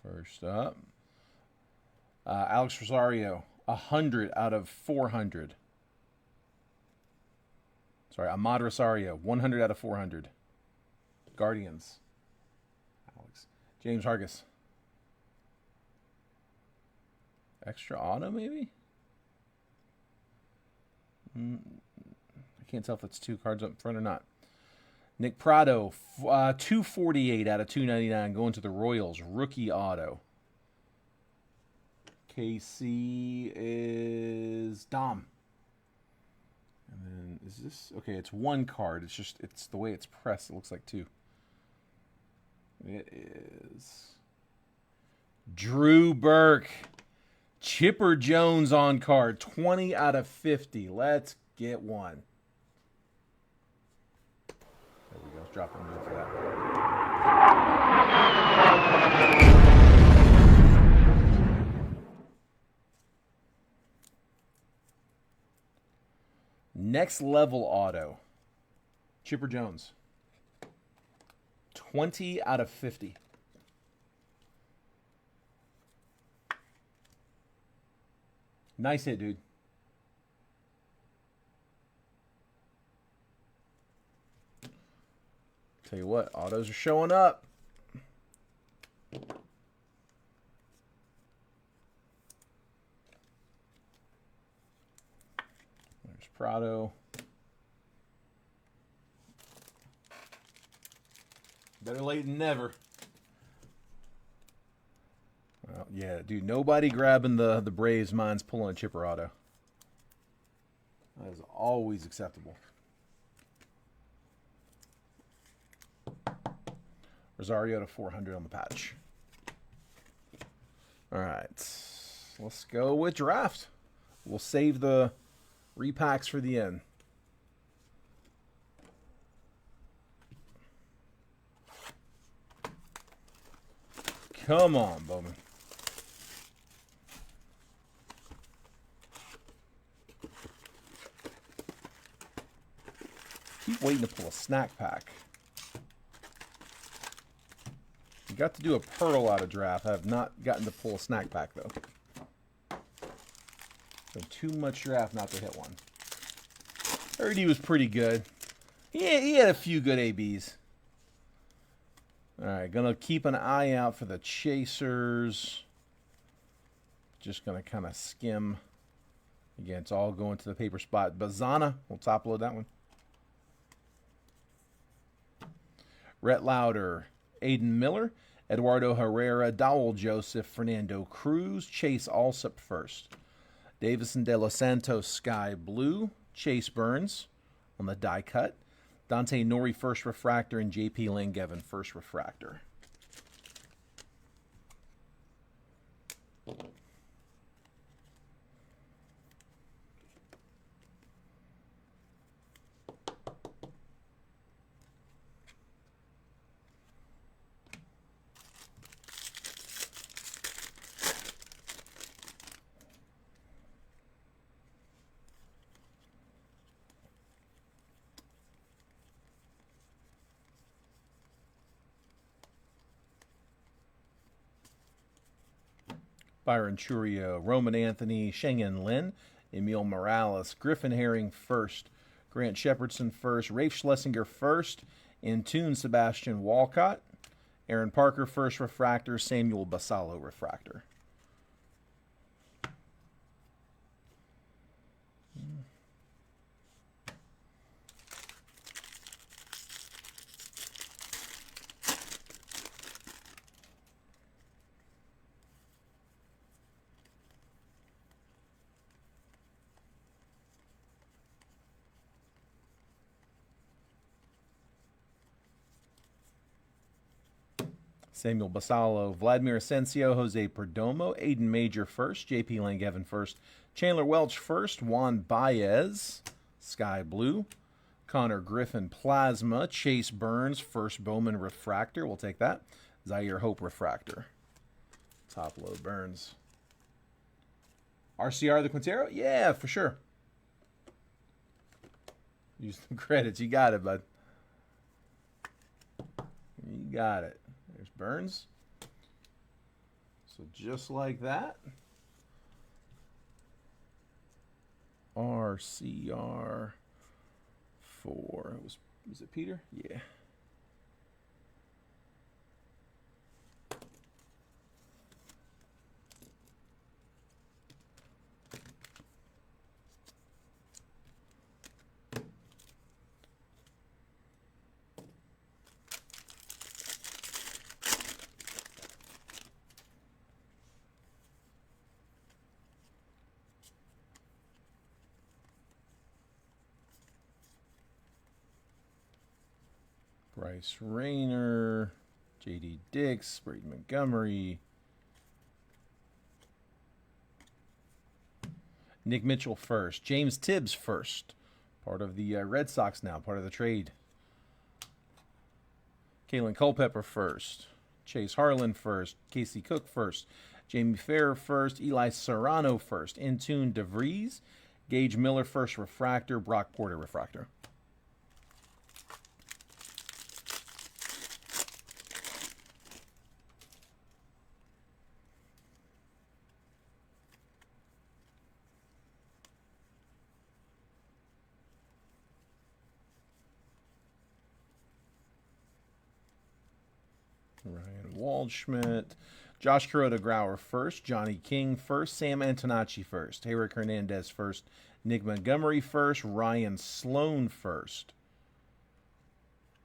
First up, Alex Rosario, 100 out of 400. Sorry, Ahmad Rosario, 100 out of 400. Guardians. Alex. James Hargis. Extra auto, maybe? I can't tell if it's two cards up front or not. Nick Prado, 248 out of 299, going to the Royals. Rookie auto. KC is Dom. And then is this... Okay, it's one card. It's the way it's pressed. It looks like two. It is Drew Burke. Chipper Jones on card. 20 out of 50. Let's get one. There we go. Drop one for that. Next level auto. Chipper Jones. 20 out of 50. Nice hit, dude. Tell you what, autos are showing up. There's Prado. Better late than never. Well, yeah, dude, nobody grabbing the Braves. Mine's pulling a Chipper auto. That is always acceptable. Rosario to 400 on the patch. All right, let's go with draft. We'll save the repacks for the end. Come on, Bowman. Keep waiting to pull a snack pack. You got to do a Pearl out of draft. I have not gotten to pull a snack pack, though. So too much draft not to hit one. Heard he was pretty good. He had a few good ABs. All right, gonna keep an eye out for the chasers. Just gonna kind of skim. Again, it's all going to the paper spot. Bazana, we'll top load that one. Rhett Lauder, Aiden Miller, Eduardo Herrera, Dowell Joseph, Fernando Cruz, Chase Alsop first. Davison De Los Santos, Sky Blue, Chase Burns on the die cut. Dante Nori first refractor, and JP Langevin first refractor. Byron Churio, Roman Anthony, Shengen Lin, Emil Morales, Griffin Herring first, Grant Shepardson first, Rafe Schlesinger first, Intune Sebastian Walcott, Aaron Parker first refractor, Samuel Basallo refractor. Samuel Basallo, Vladimir Asensio, Jose Perdomo, Aiden Major first, JP Langevin first, Chandler Welch first, Juan Baez, Sky Blue, Connor Griffin Plasma, Chase Burns, first Bowman Refractor, we'll take that, Zaire Hope Refractor. Top load Burns. RCR the Quintero? Yeah, for sure. Use some credits. You got it, bud. You got it. There's Burns. So just like that. RCR 4. Was it Peter? Yeah. Bryce Rayner, J.D. Dix, Brady Montgomery, Nick Mitchell first, James Tibbs first, part of the Red Sox now, part of the trade. Kalen Culpepper first, Chase Harlan first, Casey Cook first, Jamie Farrer first, Eli Serrano first, Intune DeVries, Gage Miller first refractor, Brock Porter refractor. Ryan Waldschmidt, Josh Kuroda Grauer first, Johnny King first, Sam Antonacci first, Eric Hernandez first, Nick Montgomery first, Ryan Sloan first.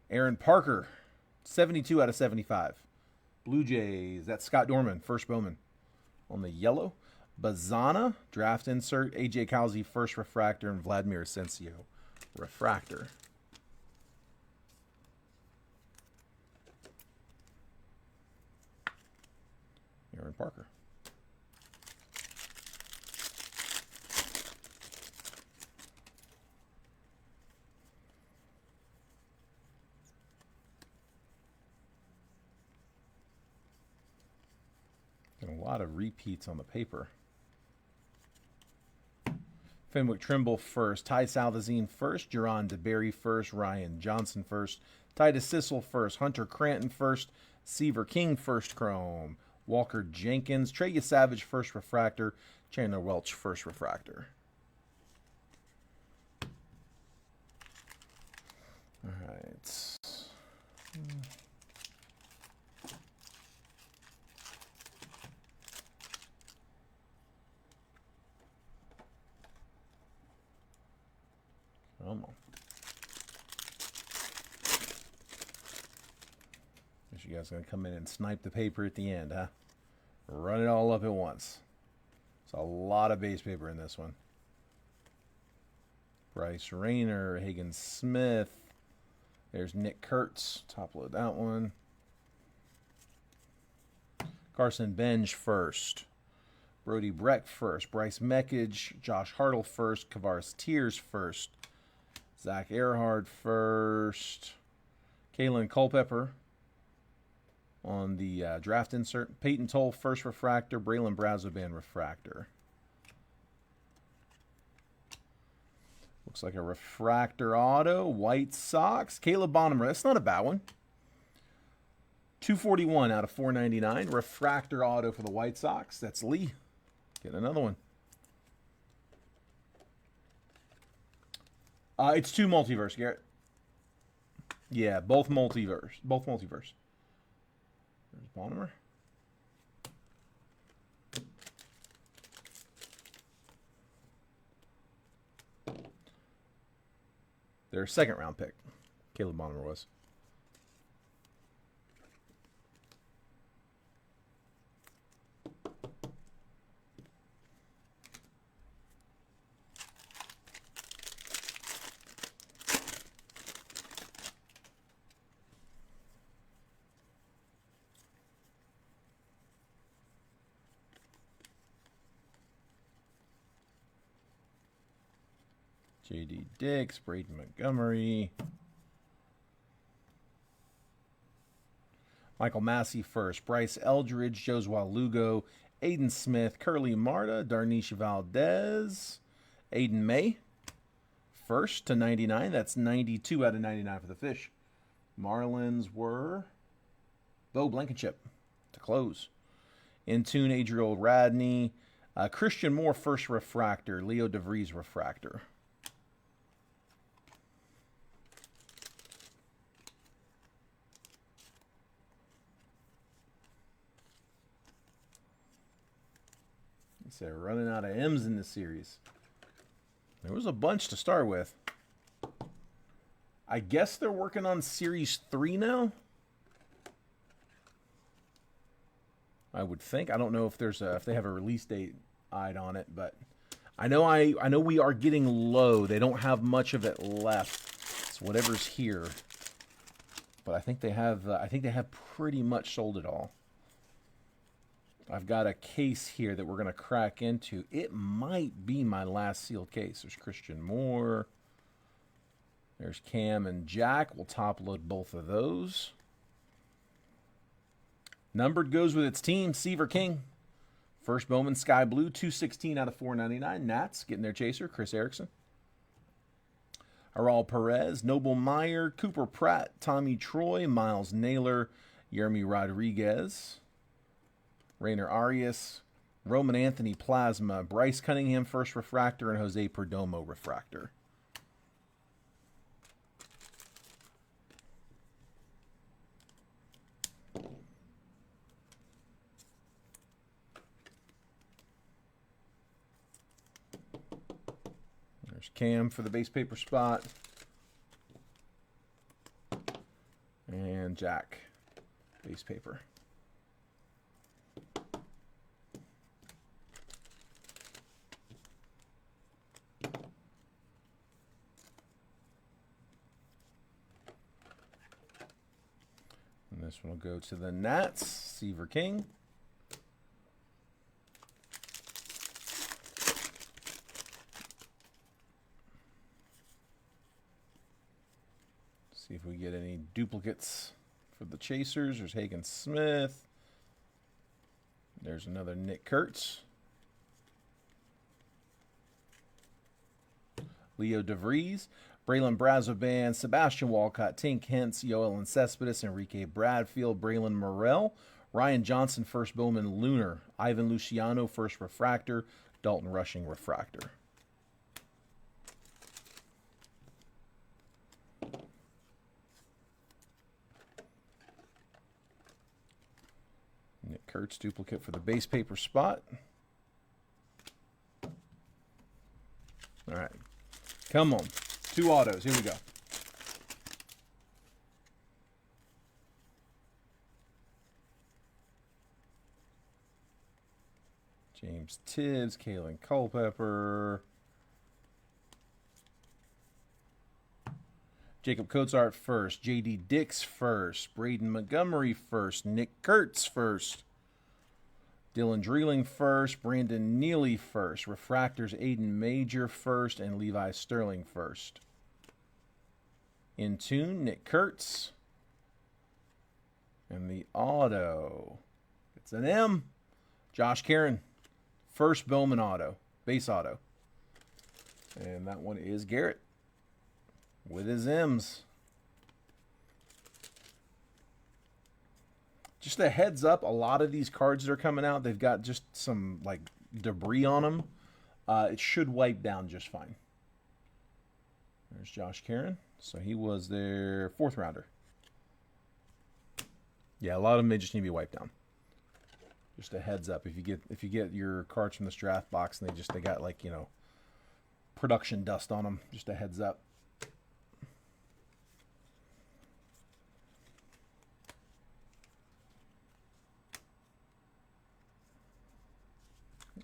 Aaron Parker, 72 out of 75. Blue Jays, that's Scott Dorman, first Bowman on the yellow. Bazana, draft insert, AJ Calzi first refractor, and Vladimir Asensio refractor. Aaron Parker. And a lot of repeats on the paper. Fenwick Trimble first, Ty Salvazine first, Jerron DeBerry first, Ryan Johnson first, Titus Sissel first, Hunter Cranton first, Seaver King first chrome, Walker Jenkins, Trey Savage first refractor, Chandler Welch first refractor. All right. Come on. Guess you guys are going to come in and snipe the paper at the end, huh? Run it all up at once. It's a lot of base paper in this one. Bryce Rayner, Hagen Smith, There's Nick Kurtz. Top load that one. Carson Benj first. Brody Breck first. Bryce Meckage. Josh Hartle first. Kavaris Tears first. Zach Earhart first. Kalen Culpepper on the draft insert. Peyton Toll first refractor. Braylon Brazoban refractor. Looks like a refractor auto. White Sox. Caleb Bonham. That's not a bad one. 241 out of 499. Refractor auto for the White Sox. That's Lee. Get another one. It's 2 multiverse, Garrett. Yeah, both multiverse. Both multiverse. There's Bonham. Their second round pick. Caleb Bonham was. J.D. Dix, Braden Montgomery. Michael Massey first. Bryce Eldridge, Josua Lugo, Aiden Smith, Curly Marta, Darniche Valdez, Aiden May. First to 99. That's 92 out of 99 for the Fish. Marlins were Bo Blankenship to close. In tune, Adriel Radney. Christian Moore, first refractor. Leo DeVries, refractor. They're running out of M's in this series. There was a bunch to start with. I guess they're working on Series 3 now. I would think. I don't know if there's if they have a release date eyed on it, but I know we are getting low. They don't have much of it left. It's whatever's here. But I think they have pretty much sold it all. I've got a case here that we're going to crack into. It might be my last sealed case. There's Christian Moore. There's Cam and Jack. We'll top load both of those. Numbered goes with its team. Seaver King. First Bowman Sky Blue. 216 out of 499. Nats getting their chaser. Chris Erickson. Aral Perez. Noble Meyer. Cooper Pratt. Tommy Troy. Miles Naylor. Yermy Rodriguez. Rainer Arias, Roman Anthony Plasma, Bryce Cunningham first refractor, and Jose Perdomo refractor. There's Cam for the base paper spot. And Jack, base paper. This one will go to the Nats. Seaver King. See if we get any duplicates for the Chasers. There's Hagen Smith. There's another Nick Kurtz. Leo DeVries. Braylon Brazoban, Sebastian Walcott, Tink Hentz, Yoel Cespedes, Enrique Bradfield, Braylon Morrell, Ryan Johnson, first Bowman Lunar, Ivan Luciano, first refractor, Dalton Rushing refractor. Nick Kurtz duplicate for the base paper spot. All right, come on. 2 autos. Here we go. James Tibbs, Kalen Culpepper. Jacob Cozart first. J.D. Dix first. Braden Montgomery first. Nick Kurtz first. Dylan Dreeling first. Brandon Neely first. Refractors Aiden Major first. And Levi Sterling first. In tune, Nick Kurtz. And the auto. It's an M. Josh Karen. First Bowman auto. Base auto. And that one is Garrett. With his M's. Just a heads up, a lot of these cards that are coming out, they've got just some like debris on them. It should wipe down just fine. There's Josh Karen. So he was their 4th rounder. Yeah, a lot of them, they just need to be wiped down. Just a heads up, if you get your cards from this draft box and they got like, you know, production dust on them, just a heads up.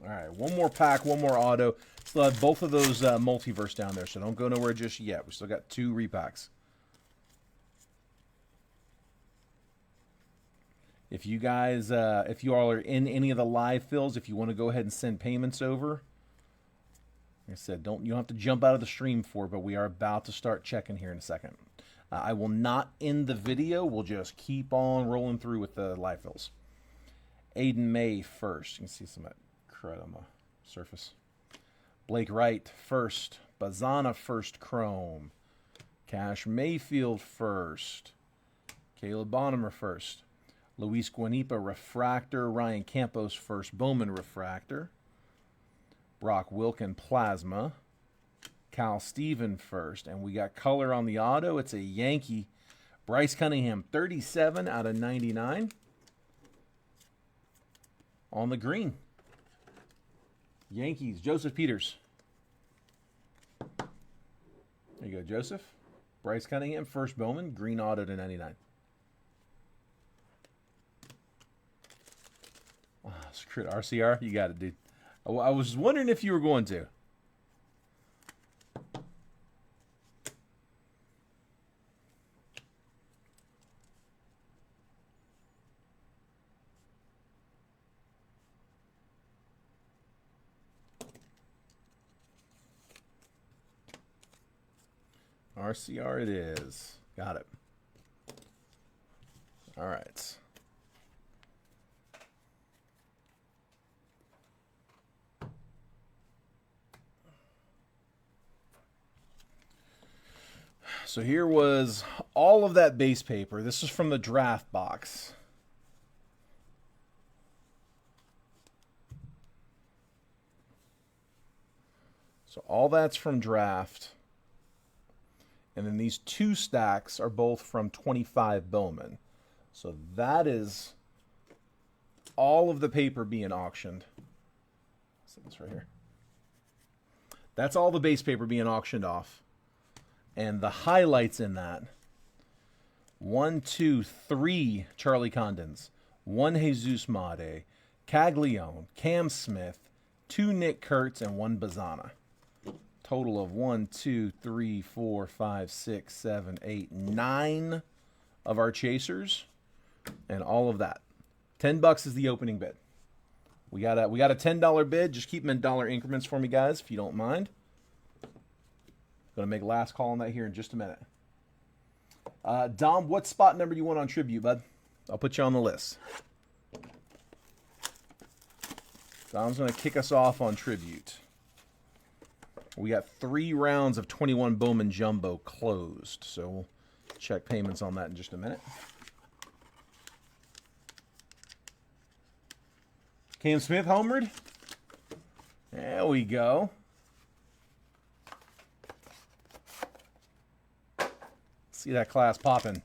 All right, one more pack, one more auto. Still have both of those multiverse down there, so don't go nowhere just yet. We still got 2 repacks. If you guys, if you all are in any of the live fills, if you want to go ahead and send payments over, like I said, you don't have to jump out of the stream for it, but we are about to start checking here in a second. I will not end the video. We'll just keep on rolling through with the live fills. Aiden May first. You can see some of that crud on the surface. Blake Wright first. Bazana first chrome. Cash Mayfield first. Caleb Bonham first. Luis Guanipa refractor. Ryan Campos first Bowman refractor. Brock Wilken plasma. Cal Steven first. And we got color on the auto. It's a Yankee. Bryce Cunningham 37 out of 99. On the green. Yankees, Joseph Peters. There you go, Joseph. Bryce Cunningham, first Bowman, green auto to 99. Oh, screw it. RCR, you got it, dude. I was wondering if you were going to. RCR it is. Got it. All right. So here was all of that base paper. This is from the draft box. So all that's from draft. And then these 2 stacks are both from 25 Bowman. So that is all of the paper being auctioned. Let's see this right here. That's all the base paper being auctioned off. And the highlights in that: 1, 2, 3 Charlie Condons, 1 Jesus Made, Caglione, Cam Smith, 2 Nick Kurtz, and 1 Bazana. Total of 1, 2, 3, 4, 5, 6, 7, 8, 9 of our chasers, and all of that. $10 is the opening bid. We got a $10 bid. Just keep them in dollar increments for me, guys, if you don't mind. Gonna make a last call on that here in just a minute. Dom, what spot number do you want on Tribute, bud? I'll put you on the list. Dom's gonna kick us off on Tribute. We got 3 rounds of 21 Bowman Jumbo closed, so we'll check payments on that in just a minute. Cam Smith homered. There we go. See that class popping.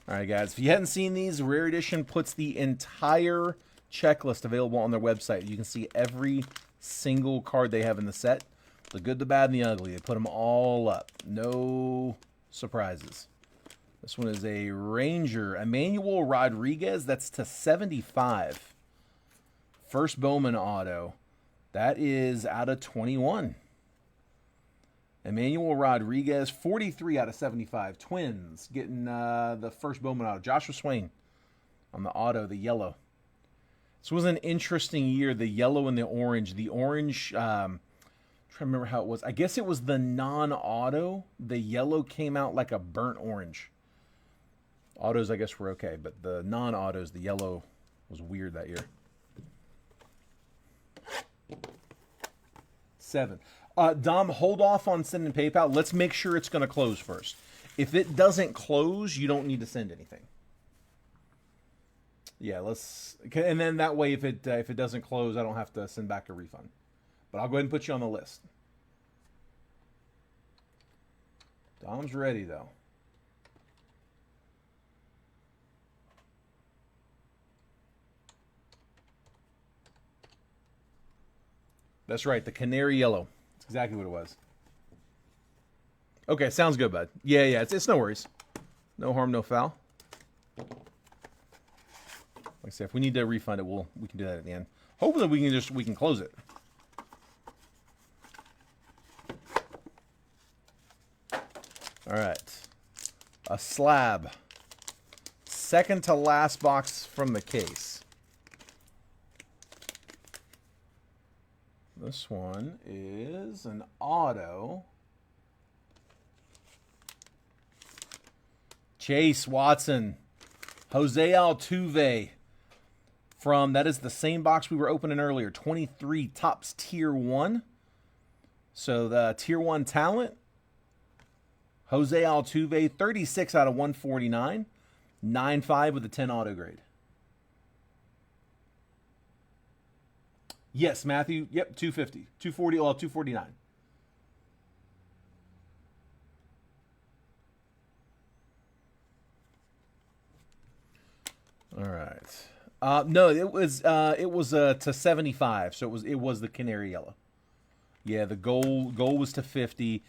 All right, guys. If you hadn't seen these, Rare Edition puts the entire checklist available on their website. You can see every single card they have in the set. The good, the bad, and the ugly. They put them all up. No surprises. This one is a Ranger. Emmanuel Rodriguez. That's to 75. First Bowman auto. That is out of 21. Emmanuel Rodriguez, 43 out of 75. Twins getting the first Bowman auto. Joshua Swain on the auto, the yellow. This was an interesting year, the yellow and the orange. The orange, trying to remember how it was. I guess it was the non-auto. The yellow came out like a burnt orange. Autos, I guess, were okay, but the non-autos, the yellow was weird that year. 7. Dom, hold off on sending PayPal. Let's make sure it's going to close first. If it doesn't close, you don't need to send anything. Yeah, let's, and then that way, if it doesn't close, I don't have to send back a refund. But I'll go ahead and put you on the list. Dom's ready though. That's right, the canary yellow. That's exactly what it was. Okay, sounds good, bud. Yeah, it's no worries. No harm, no foul. Like I said, if we need to refund it, we can do that at the end. Hopefully we can close it. All right. A slab. Second to last box from the case. This one is an auto. Chase Watson. Jose Altuve. From, that is the same box we were opening earlier. 23 Topps Tier 1. So the Tier 1 talent. Jose Altuve, 36 out of 149. 9.5 with a 10 auto grade. Yes, Matthew. Yep, 250. 240, well, 249. All right. No, it was to 75, so it was the canary yellow. Yeah, the goal was to 50.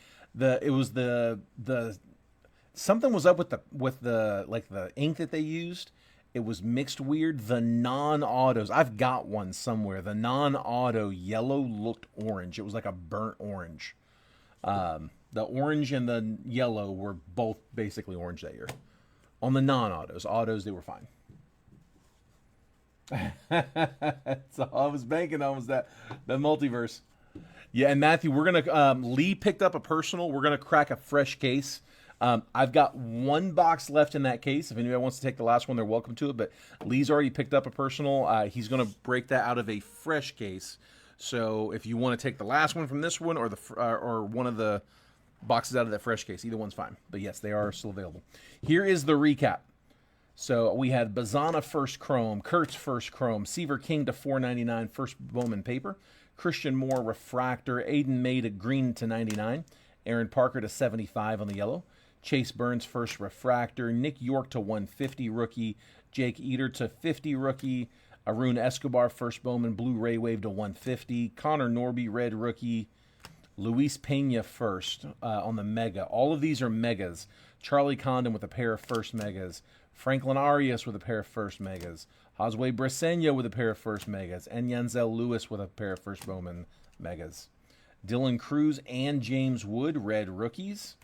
Something was up with the like the ink that they used. It was mixed weird. The non-autos, I've got one somewhere. The non-auto yellow looked orange. It was like a burnt orange. The orange and the yellow were both basically orange that year. On the non-autos, autos they were fine. So I was banking on the multiverse. Yeah, and Matthew, we're gonna Lee picked up a personal. We're gonna crack a fresh case. I've got one box left in that case. If anybody wants to take the last one, they're welcome to it. But Lee's already picked up a personal. He's going to break that out of a fresh case. So if you want to take the last one from this one or or one of the boxes out of that fresh case, either one's fine. But yes, they are still available. Here is the recap. So we had Bazana first chrome, Kurtz first chrome, Seaver King to $4.99 first Bowman paper, Christian Moore refractor, Aiden May to green to 99, Aaron Parker to 75 on the yellow. Chase Burns first refractor, Nick York to 150 rookie, Jake Eater to 50 rookie, Arun Escobar first Bowman Blu-ray wave to 150, Connor Norby red rookie, Luis Pena first on the mega. All of these are megas. Charlie Condon with a pair of first megas, Franklin Arias with a pair of first megas, Josue Briseño with a pair of first megas, and Yanzel Lewis with a pair of first Bowman megas. Dylan Cruz and James Wood red rookies.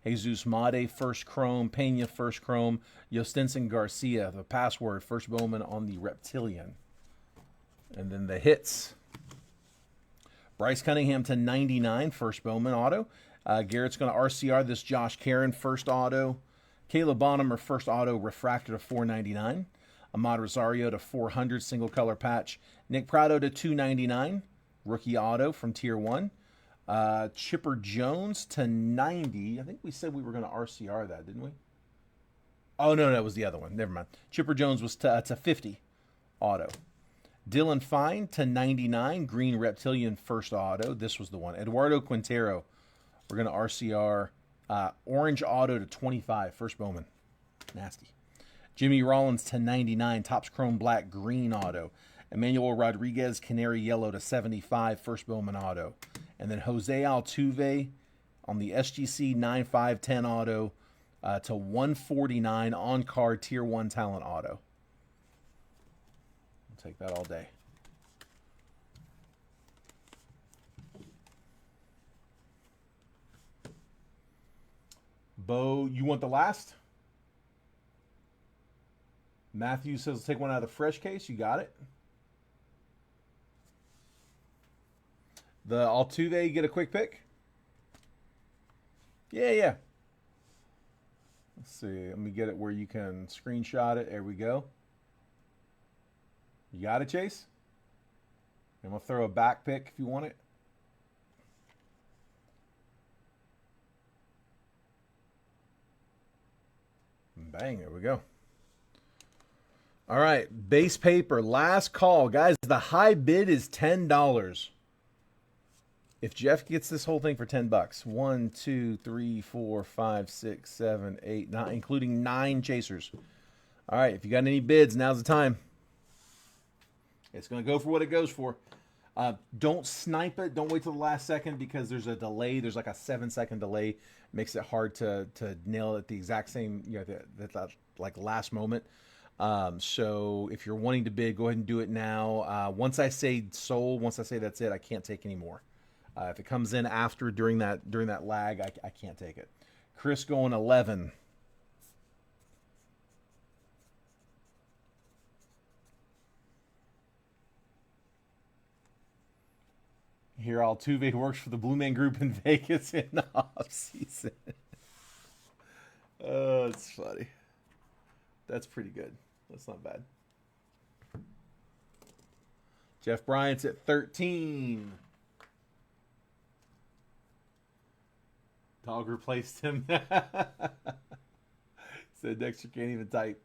Jesus Made, first chrome. Pena, first chrome. Yostinson Garcia, the password, first Bowman on the Reptilian. And then the hits. Bryce Cunningham to 99, first Bowman auto. Garrett's going to RCR this Josh Karen, first auto. Caleb Bonham, first auto, refractor to $4.99. Ahmad Rosario to 400, single color patch. Nick Prado to $2.99, rookie auto from Tier 1. Chipper Jones to 90. I think we said we were going to RCR that, didn't we? Oh, no, that was the other one. Never mind. Chipper Jones was to 50 auto. Dylan Fine to 99, green Reptilian first auto. This was the one. Eduardo Quintero, we're going to RCR. Orange auto to 25, first Bowman. Nasty. Jimmy Rollins to 99, Topps Chrome Black green auto. Emmanuel Rodriguez, Canary Yellow to 75, first Bowman auto. And then Jose Altuve on the SGC 9510 auto to 149 on card Tier 1 talent auto. I'll take that all day. Bo, you want the last? Matthew says take one out of the fresh case. You got it. The Altuve, get a quick pick. Yeah. Let's see. Let me get it where you can screenshot it. There we go. You got it, Chase? I'm going to throw a back pick if you want it. Bang, there we go. All right, base paper, last call. Guys, the high bid is $10. If Jeff gets this whole thing for $10, 1, 2, 3, 4, 5, 6, 7, 8, 9, including 9 chasers. All right, if you got any bids, now's the time. It's going to go for what it goes for. Don't snipe it. Don't wait till the last second because there's a delay. There's like a 7-second delay. It makes it hard to nail it at the exact same, that like last moment. So if you're wanting to bid, go ahead and do it now. Once I say sold, once I say that's it, I can't take any more. If it comes in after during that lag, I can't take it. Chris going 11. Here, Altuve works for the Blue Man Group in Vegas in the offseason. Oh, it's funny. That's pretty good. That's not bad. Jeff Bryant's at 13. Dog replaced him. Said Dexter can't even type.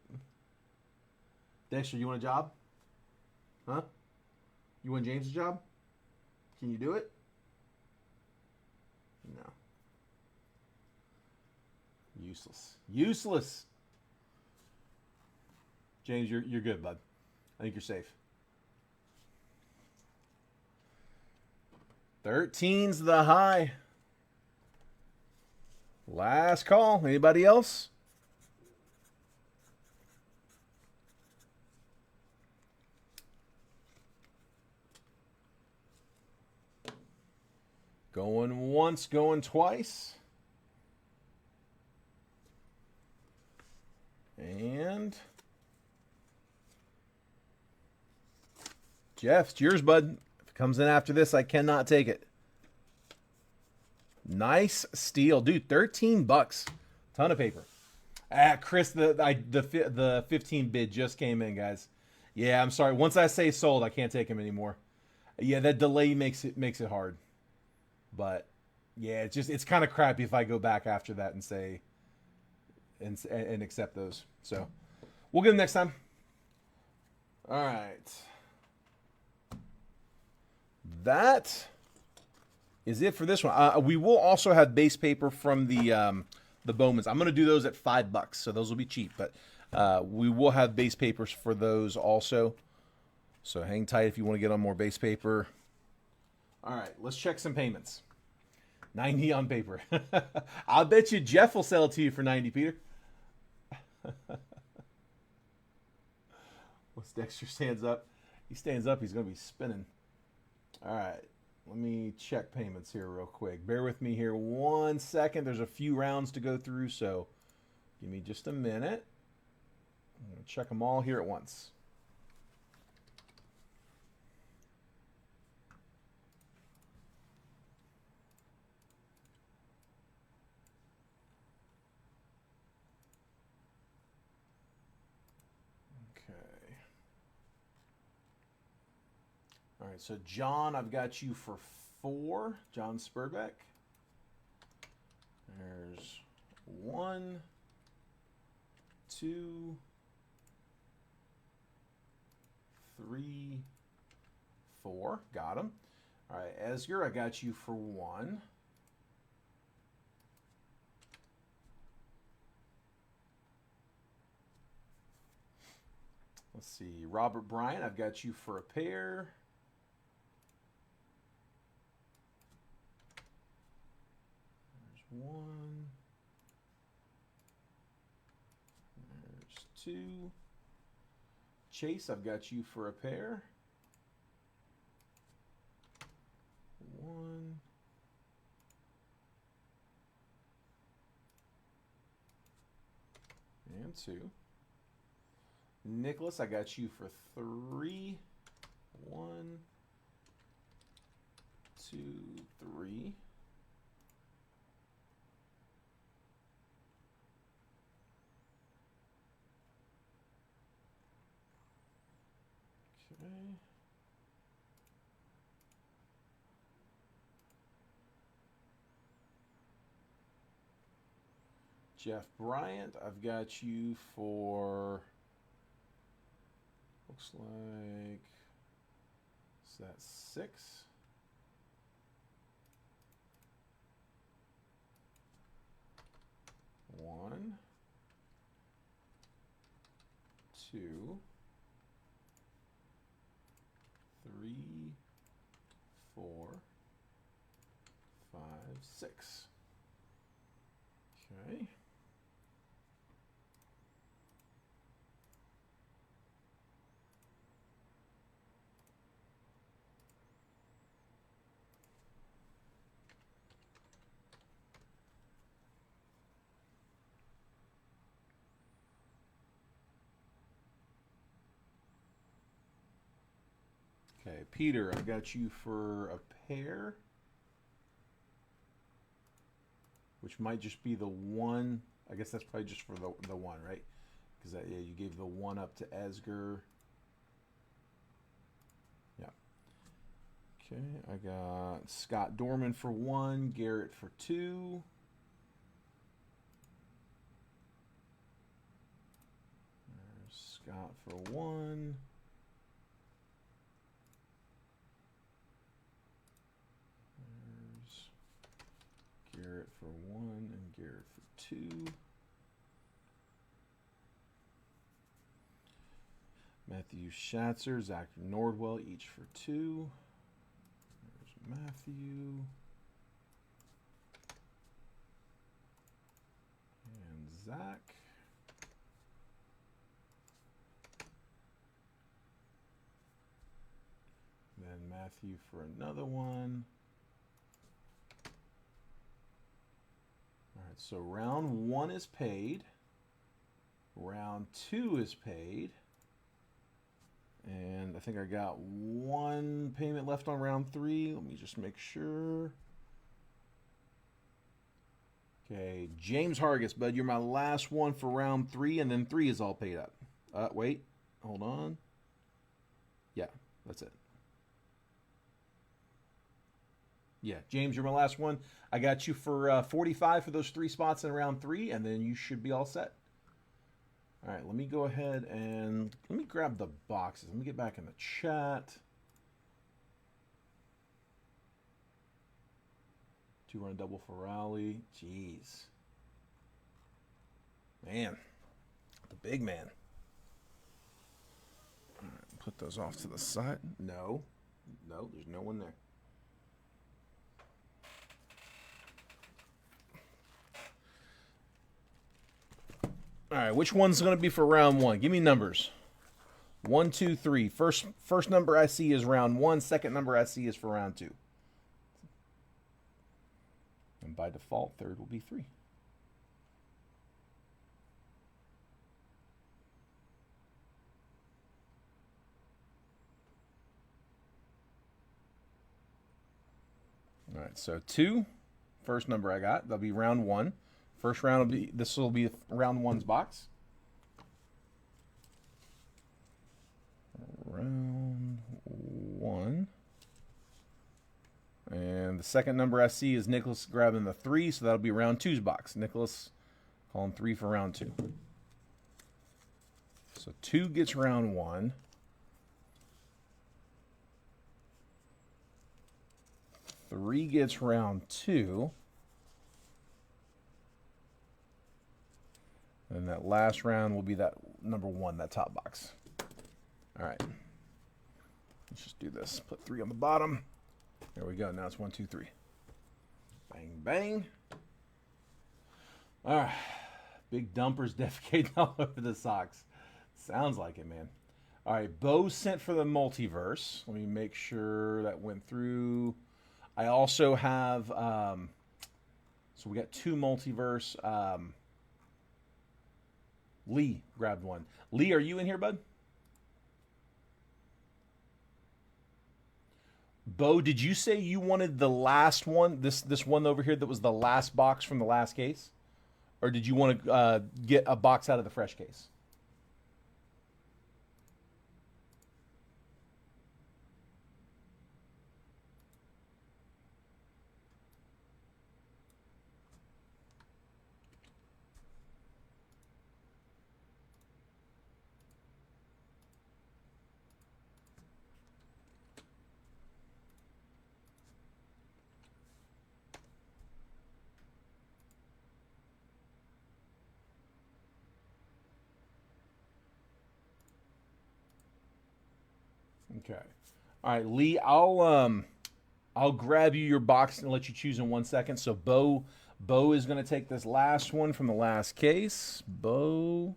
Dexter, you want a job? Huh? You want James' job? Can you do it? No. Useless. James, you're good, bud. I think you're safe. 13's the high. Last call. Anybody else? Going once, going twice. And Jeff, it's yours, bud. If it comes in after this, I cannot take it. Nice steal. Dude, $13. Ton of paper. Chris, the 15 bid just came in, guys. Yeah, I'm sorry. Once I say sold, I can't take him anymore. Yeah, that delay makes it hard. But yeah, it's kind of crappy if I go back after that and say and accept those. So we'll get them next time. All right. That is it for this one. We will also have base paper from the Bowmans. I'm going to do those at $5, so those will be cheap. But we will have base papers for those also. So hang tight if you want to get on more base paper. All right, let's check some payments. 90 on paper. I'll bet you Jeff will sell it to you for 90, Peter. Once Dexter stands up, he's going to be spinning. All right, let me check payments here real quick. Bear with me here 1 second. There's a few rounds to go through, so give me just a minute. I'm going to check them all here at once. All right, so John, I've got you for 4. John Spurbeck. There's 1, 2, 3, 4. Got him. All right, Esger, I got you for 1. Let's see, Robert Bryant, I've got you for a pair. There's 1. There's 2. Chase, I've got you for a pair. 1. And 2. Nicholas, I got you for 3. 1, 2, 3. Okay. Jeff Bryant, I've got you for, looks like, is that 6? One, 2, 3, 4, 5, 6. Okay. Okay, Peter, I got you for a pair, which might just be the 1. I guess that's probably just for the 1, right? Because yeah, you gave the 1 up to Esger. Yeah. Okay, I got Scott Dorman for 1, Garrett for 2. There's Scott for 1. Garrett for 1 and Garrett for 2. Matthew Schatzer, Zach Nordwell, each for 2. There's Matthew. And Zach. Then Matthew for another one. All right, so round 1 is paid. Round 2 is paid. And I think I got 1 payment left on round 3. Let me just make sure. Okay, James Hargis, bud, you're my last one for round 3, and then 3 is all paid up. Wait, hold on. Yeah, that's it. Yeah, James, you're my last one. I got you for 45 for those 3 spots in round 3, and then you should be all set. All right, let me go ahead and let me grab the boxes. Let me get back in the chat. 2-run double for Raleigh. Jeez. Man, the big man. All right, put those off to the side. No, there's no one there. All right, which one's going to be for round 1? Give me numbers. 1, 2, 3. First number I see is round 1. Second number I see is for round 2. And by default, third will be 3. All right, so 2, first number I got. That'll be round 1. First round will be, this will be round 1's box. Round 1. And the second number I see is Nicholas grabbing the 3, so that'll be round 2's box. Nicholas calling 3 for round 2. So 2 gets round 1. 3 gets round 2. And that last round will be that number 1, that top box. All right. Let's just do this. Put 3 on the bottom. There we go. Now it's 1, 2, 3. Bang, bang. All right. Big dumpers defecating all over the socks. Sounds like it, man. All right. Bo sent for the multiverse. Let me make sure that went through. I also have, so we got 2 multiverse. Lee grabbed one. Lee, are you in here, bud? Bo, did you say you wanted the last one? This one over here that was the last box from the last case, or did you want to get a box out of the fresh case? Okay. All right, Lee. I'll grab you your box and let you choose in 1 second. So Bo is going to take this last one from the last case. Bo.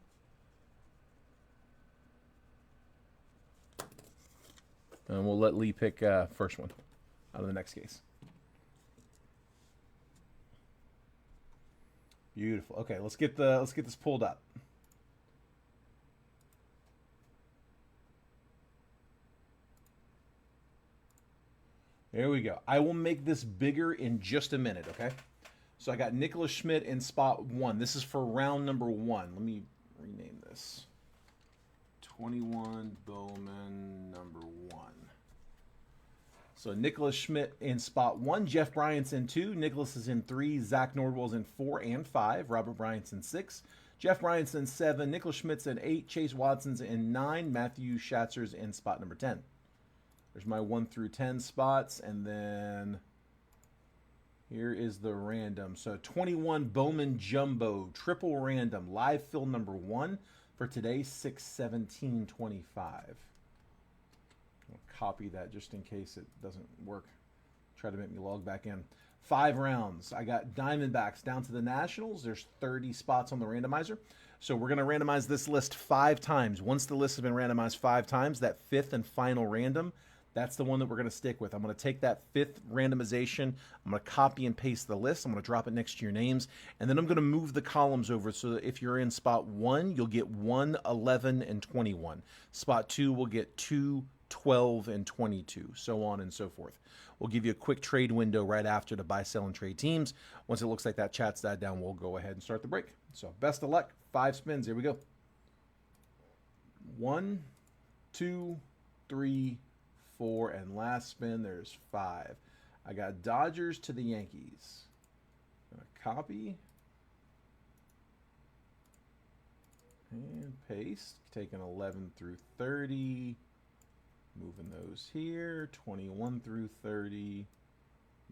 And we'll let Lee pick first one out of the next case. Beautiful. Okay, let's get this pulled up. There we go. I will make this bigger in just a minute, okay? So I got Nicholas Schmidt in spot 1. This is for round number 1. Let me rename this. 21 Bowman number 1. So Nicholas Schmidt in spot 1. Jeff Bryant's in 2. Nicholas is in 3. Zach Nordwell's in 4 and 5. Robert Bryant's in 6. Jeff Bryant's in 7. Nicholas Schmidt's in 8. Chase Watson's in 9. Matthew Schatzer's in spot number 10. There's my 1 through 10 spots, and then here is the random. So 21 Bowman Jumbo, triple random, live fill number 1 for today, 6/17/25. I'll copy that just in case it doesn't work. Try to make me log back in. 5 rounds. I got Diamondbacks down to the Nationals. There's 30 spots on the randomizer. So we're going to randomize this list 5 times. Once the list has been randomized 5 times, that 5th and final random, that's the one that we're going to stick with. I'm going to take that 5th randomization. I'm going to copy and paste the list. I'm going to drop it next to your names. And then I'm going to move the columns over so that if you're in spot 1, you'll get 1, 11, and 21. Spot 2 will get 2, 12, and 22, so on and so forth. We'll give you a quick trade window right after to buy, sell, and trade teams. Once it looks like that chat's died down, we'll go ahead and start the break. So best of luck. 5 spins. Here we go. 1, 2, 3, 4, and last spin, there's 5. I got Dodgers to the Yankees. I'm going to copy and paste. Taking 11 through 30. Moving those here. 21 through 30.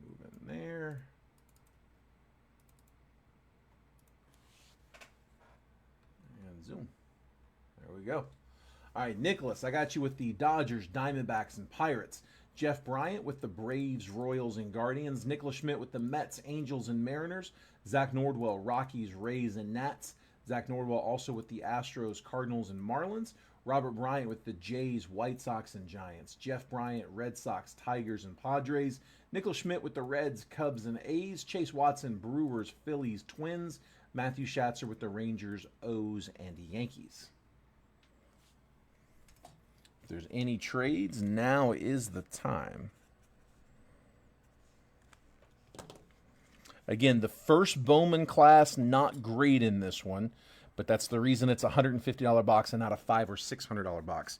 Moving there. And zoom. There we go. All right, Nicholas, I got you with the Dodgers, Diamondbacks, and Pirates. Jeff Bryant with the Braves, Royals, and Guardians. Nicholas Schmidt with the Mets, Angels, and Mariners. Zach Nordwell, Rockies, Rays, and Nats. Zach Nordwell also with the Astros, Cardinals, and Marlins. Robert Bryant with the Jays, White Sox, and Giants. Jeff Bryant, Red Sox, Tigers, and Padres. Nicholas Schmidt with the Reds, Cubs, and A's. Chase Watson, Brewers, Phillies, Twins. Matthew Schatzer with the Rangers, O's, and Yankees. If there's any trades, now is the time. Again, the first Bowman class, not great in this one, but that's the reason it's a $150 box and not a $500 or $600 box.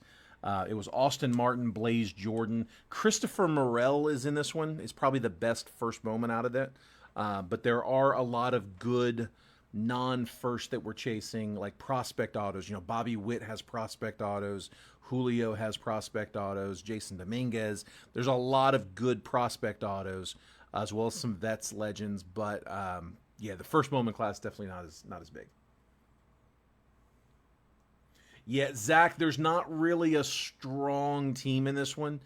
It was Austin Martin, Blaze Jordan. Christopher Morel is in this one. It's probably the best first Bowman out of that. But there are a lot of good non-first that we're chasing, like prospect autos. You know, Bobby Witt has prospect autos. Julio has prospect autos. Jason Dominguez. There's a lot of good prospect autos, as well as some vets, legends. But yeah, the first Bowman class definitely not as big. Yeah, Zach, there's not really a strong team in this one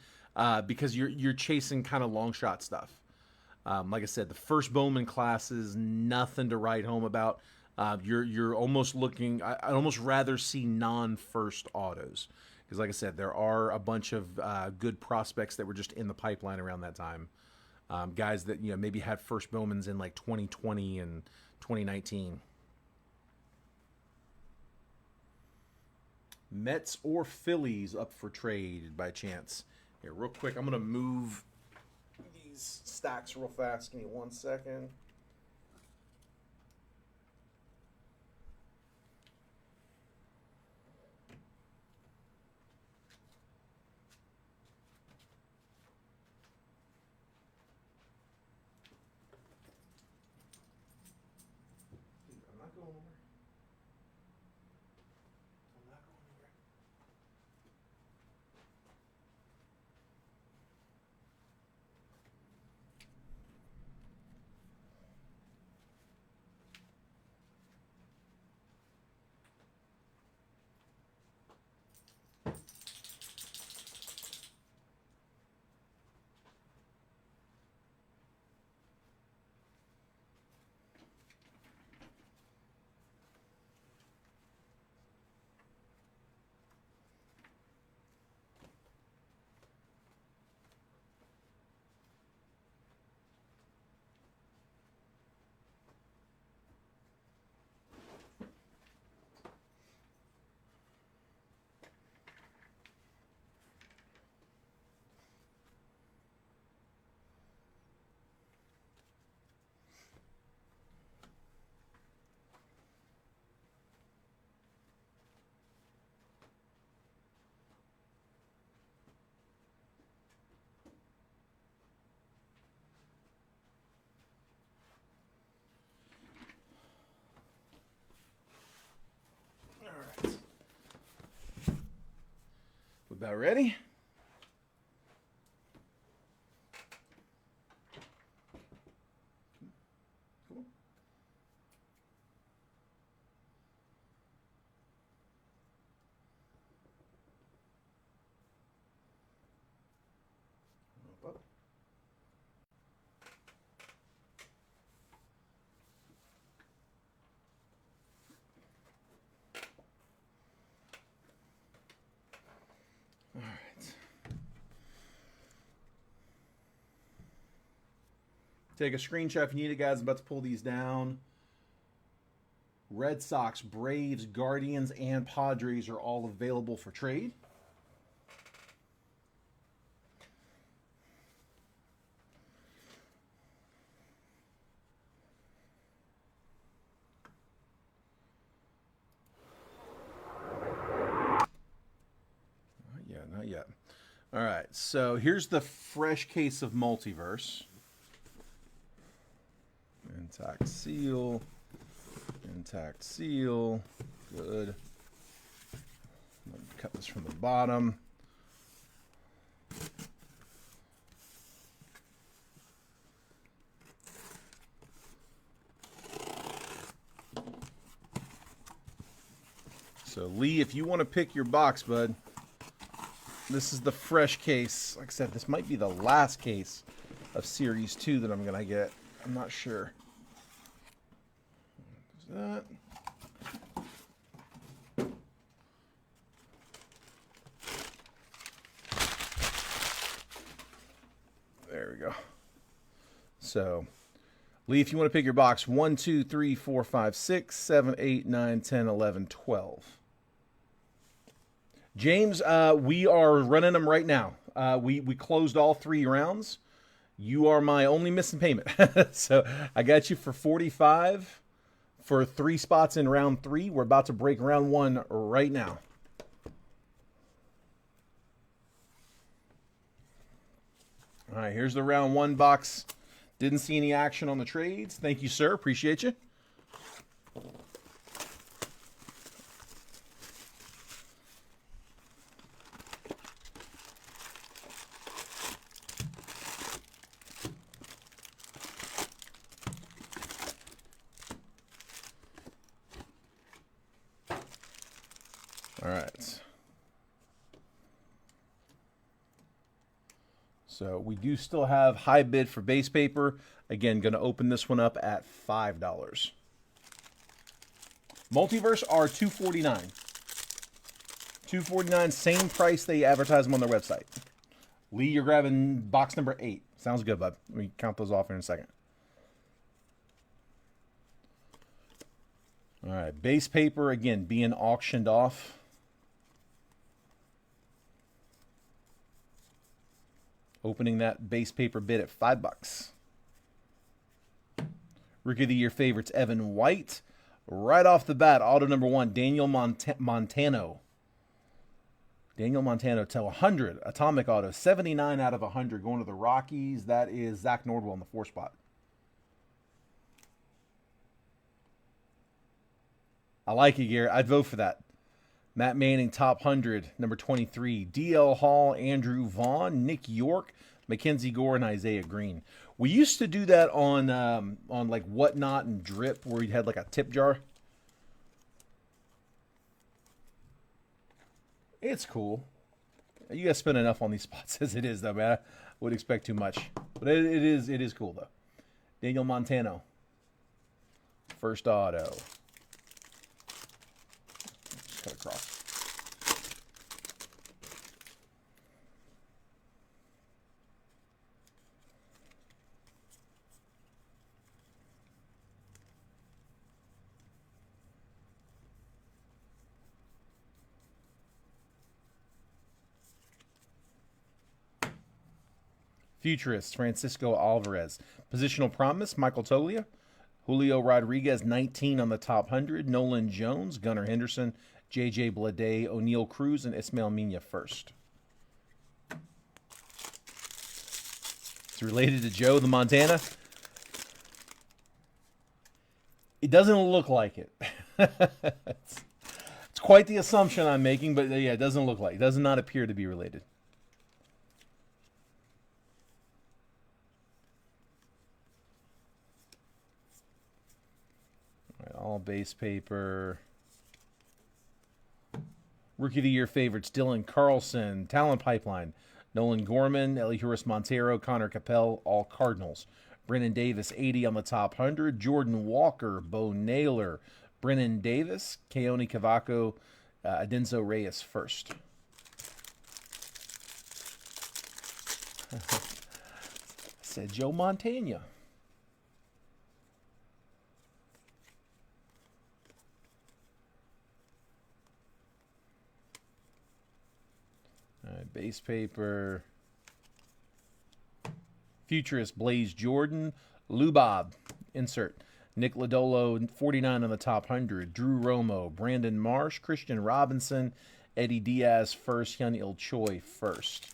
because you're chasing kind of long shot stuff. Like I said, the first Bowman class is nothing to write home about. You're almost looking. I'd almost rather see non-first autos because, like I said, there are a bunch of good prospects that were just in the pipeline around that time. Guys that maybe had first Bowmans in like 2020 and 2019. Mets or Phillies up for trade by chance? Here, real quick, I'm going to move these stacks real fast. Give me 1 second. I'm not going nowhere. I'm not going nowhere. All right. We about ready? Cool. Up. All right. Take a screenshot if you need it, guys. I'm about to pull these down. Red Sox, Braves, Guardians, and Padres are all available for trade. Not yet. All right, so here's the fresh case of Multiverse. Intact seal. Intact seal. Good. Let me cut this from the bottom. So, Lee, if you want to pick your box, bud, this is the fresh case. Like I said, this might be the last case of Series 2 that I'm going to get. I'm not sure. There's that. There we go. So, Lee, if you want to pick your box, 1, 2, 3, 4, 5, 6, 7, 8, 9, 10, 11, 12. James, we are running them right now. We closed all 3 rounds. You are my only missing payment. So I got you for 45 for 3 spots in round 3. We're about to break round 1 right now. All right, here's the round 1 box. Didn't see any action on the trades. Thank you, sir. Appreciate you. All right. So we do still have high bid for base paper. Again, going to open this one up at $5. Multiverse are $249. $249, same price they advertise them on their website. Lee, you're grabbing box number 8. Sounds good, bud. Let me count those off in a second. All right, base paper, again, being auctioned off. Opening that base paper bid at $5. Rookie of the Year favorites, Evan White. Right off the bat, auto number 1, Daniel Montano. Daniel Montano to 100. Atomic auto, 79 out of 100. Going to the Rockies. That is Zach Nordwell in the 4 spot. I like it, Garrett. I'd vote for that. Matt Manning, top 100, number 23. DL Hall, Andrew Vaughn, Nick York, Mackenzie Gore, and Isaiah Green. We used to do that on like Whatnot and Drip, where you had like a tip jar. It's cool. You guys spend enough on these spots as it is, though, man. I would expect too much, but it is cool though. Daniel Montano, first auto. Just cut across. Futurists, Francisco Alvarez. Positional Promise, Michael Toglia. Julio Rodriguez, 19 on the top 100. Nolan Jones, Gunnar Henderson, J.J. Bleday, O'Neal Cruz, and Ismael Mina first. It's related to Joe the Montana. It doesn't look like it. It's quite the assumption I'm making, but yeah, it doesn't look like it. It does not appear to be related. All base paper. Rookie of the Year favorites, Dylan Carlson, Talent Pipeline, Nolan Gorman, Elihuris Montero, Connor Capel, all Cardinals. Brennan Davis, 80 on the top 100. Jordan Walker, Bo Naylor, Brennan Davis, Keone Cavaco, Adenzo Reyes first. Said Joe Montana. All right, base paper. Futurist, Blaze Jordan. Lubob, insert. Nick Lodolo, 49 on the top 100. Drew Romo, Brandon Marsh, Christian Robinson, Eddie Diaz first, Hyun Il Choi first.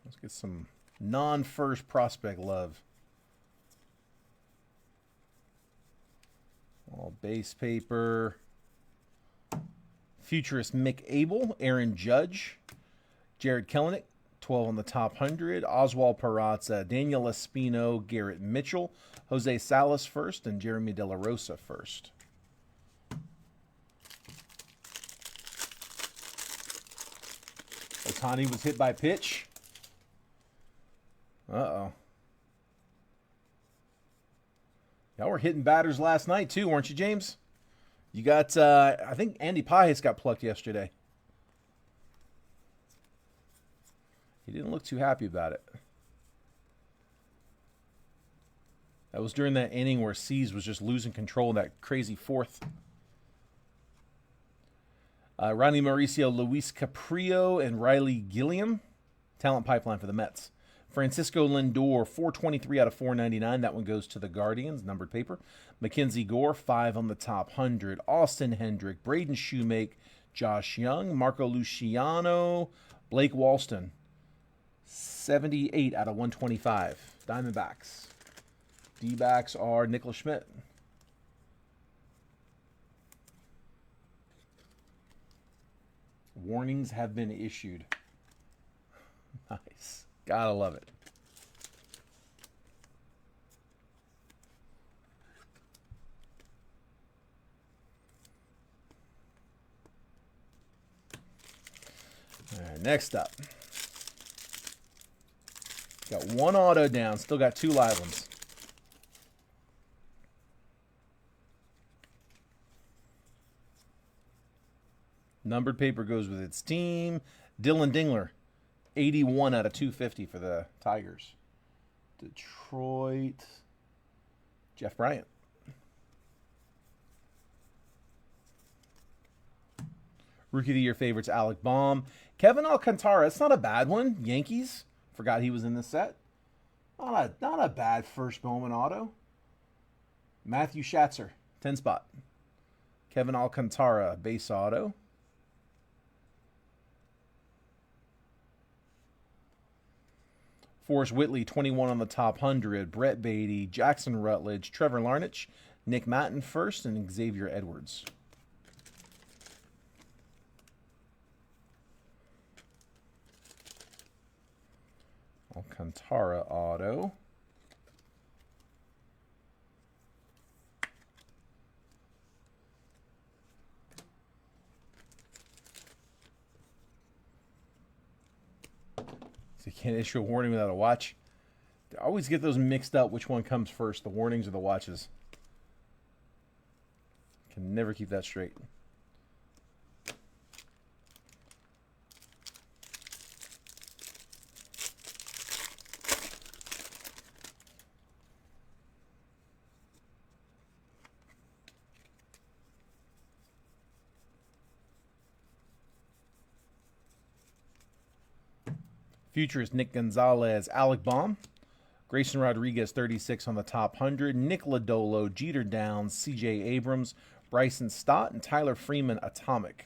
Let's get some non-first prospect love. All base paper. Futurist Mick Abel, Aaron Judge, Jared Kelenic, 12 on the top 100. Oswald Peraza, Daniel Espino, Garrett Mitchell, Jose Salas first, and Jeremy De La Rosa first. Ohtani was hit by pitch. Uh-oh. Y'all were hitting batters last night, too, weren't you, James? You got, I think Andy Pajes got plucked yesterday. He didn't look too happy about it. That was during that inning where Cease was just losing control in that crazy fourth. Ronnie Mauricio, Luis Caprio, and Riley Gilliam. Talent pipeline for the Mets. Francisco Lindor, 423 out of 499. That one goes to the Guardians, numbered paper. Mackenzie Gore, 5 on the top 100. Austin Hendrick, Braden Shoemake, Josh Young, Marco Luciano, Blake Walston, 78 out of 125. Diamondbacks. D-backs are Nicholas Schmidt. Warnings have been issued. Nice. Gotta love it. All right, next up. Got one auto down. Still got 2 live ones. Numbered paper goes with its team. Dylan Dingler, 81 out of 250 for the Tigers. Detroit, Jeff Bryant. Rookie of the Year favorites, Alec Baum. Kevin Alcantara, it's not a bad one. Yankees. Forgot he was in this set. Not a bad first Bowman auto. Matthew Schatzer, 10 spot. Kevin Alcantara, base auto. Forrest Whitley, 21 on the top 100. Brett Beatty, Jackson Rutledge, Trevor Larnach, Nick Matten first, and Xavier Edwards. Alcantara auto. So you can't issue a warning without a watch. I always get those mixed up, which one comes first, the warnings or the watches. Can never keep that straight. Futurist Nick Gonzalez, Alec Baum, Grayson Rodriguez, 36 on the top 100, Nick Lodolo, Jeter Downs, C.J. Abrams, Bryson Stott, and Tyler Freeman, Atomic.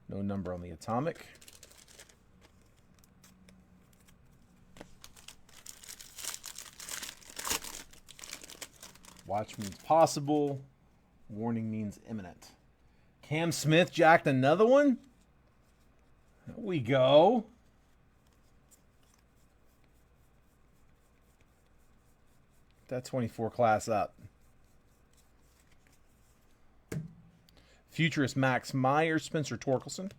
No number on the Atomic. Watch means possible. Warning means imminent. Cam Smith jacked another one. There we go. That 24 class up. Futurist Max Meyer, Spencer Torkelson,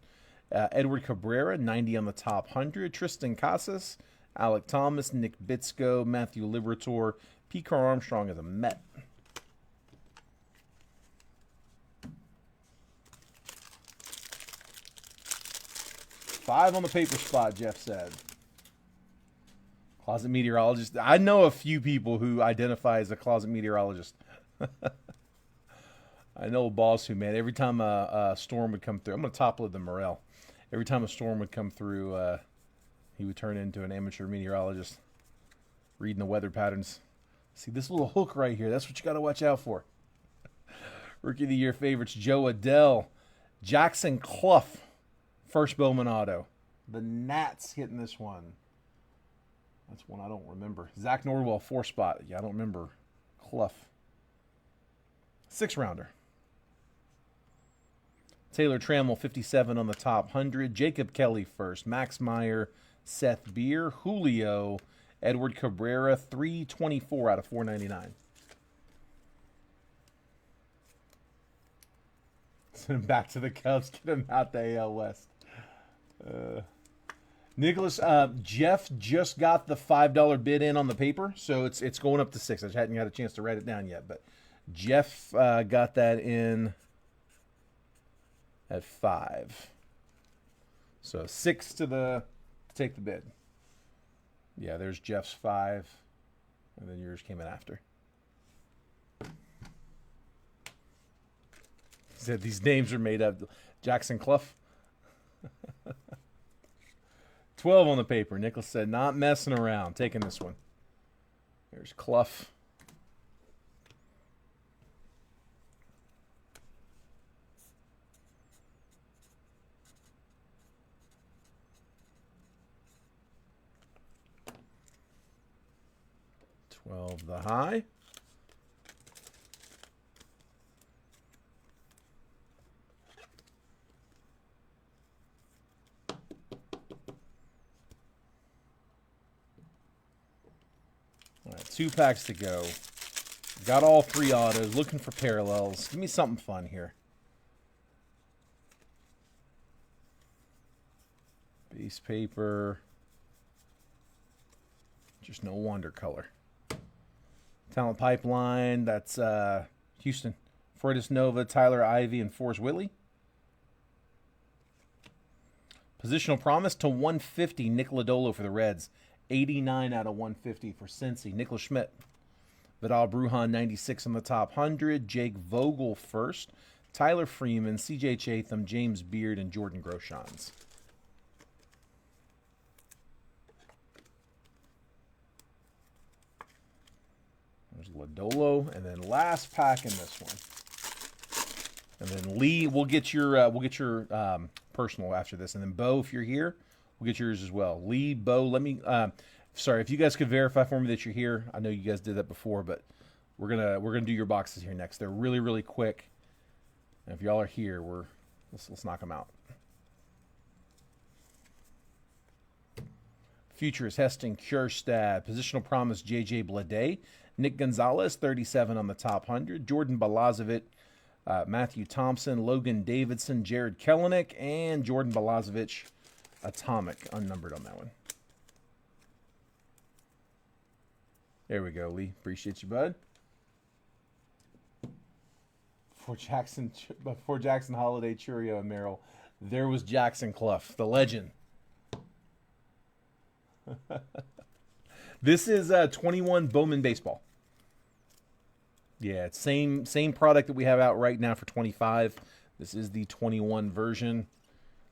Edward Cabrera, 90 on the top 100, Tristan Casas, Alec Thomas, Nick Bitsko, Matthew Liberatore, P. Carl Armstrong as a Met. Five on the paper spot, Jeff said. Closet meteorologist. I know a few people who identify as a closet meteorologist. I know a boss who, man, every time a storm would come through, I'm going to top load the Morel. Every time a storm would come through, he would turn into an amateur meteorologist, reading the weather patterns. See this little hook right here? That's what you got to watch out for. Rookie of the Year favorites, Joe Adell, Jackson Clough, first Bowman auto. The Nats hitting this one. That's one I don't remember. Zach Norwell, 4 spot. Yeah, I don't remember. Clough. 6-rounder. Taylor Trammell, 57 on the top 100. Jacob Kelly first. Max Meyer, Seth Beer, Julio, Edward Cabrera, 324 out of 499. Send him back to the Cubs. Get him out the AL West. Nicholas, Jeff just got the $5 bid in on the paper, so it's going up to 6. I hadn't had a chance to write it down yet, but Jeff got that in at 5. So 6 to take the bid. Yeah, there's Jeff's 5, and then yours came in after. He said these names are made up. Jackson Clough. 12 on the paper. Nicholas said, not messing around. Taking this one. There's Clough. The high. All right, 2 packs to go. Got all 3 autos. Looking for parallels. Give me something fun here. Base paper. Just no wonder color. Talent Pipeline, that's Houston. Freudis Nova, Tyler Ivey, and Forrest Whitley. Positional Promise to 150, Nick Lodolo for the Reds. 89 out of 150 for Cincy. Nicholas Schmidt. Vidal Brujan, 96 on the top 100. Jake Vogel first. Tyler Freeman, C.J. Chatham, James Beard, and Jordan Groshans. There's Lodolo, and then last pack in this one. And then Lee, we'll get your personal after this, and then Bo, if you're here, we'll get yours as well. Lee, Bo, let me. Sorry, if you guys could verify for me that you're here. I know you guys did that before, but we're gonna do your boxes here next. They're really, really quick. And if y'all are here, let's knock them out. Futures Heston Kjerstad, Positional Promise J.J. Bleday, Nick Gonzalez 37 on the top 100, Jordan Balazovic, Matthew Thompson, Logan Davidson, Jared Kelenic, and Jordan Balazovic, Atomic, unnumbered on that one. There we go, Lee. Appreciate you, bud. Before Jackson Holiday, Churio, and Merrill, there was Jackson Clough, the legend. This is 21 Bowman Baseball. Yeah, it's same product that we have out right now for 25. This is the 21 version.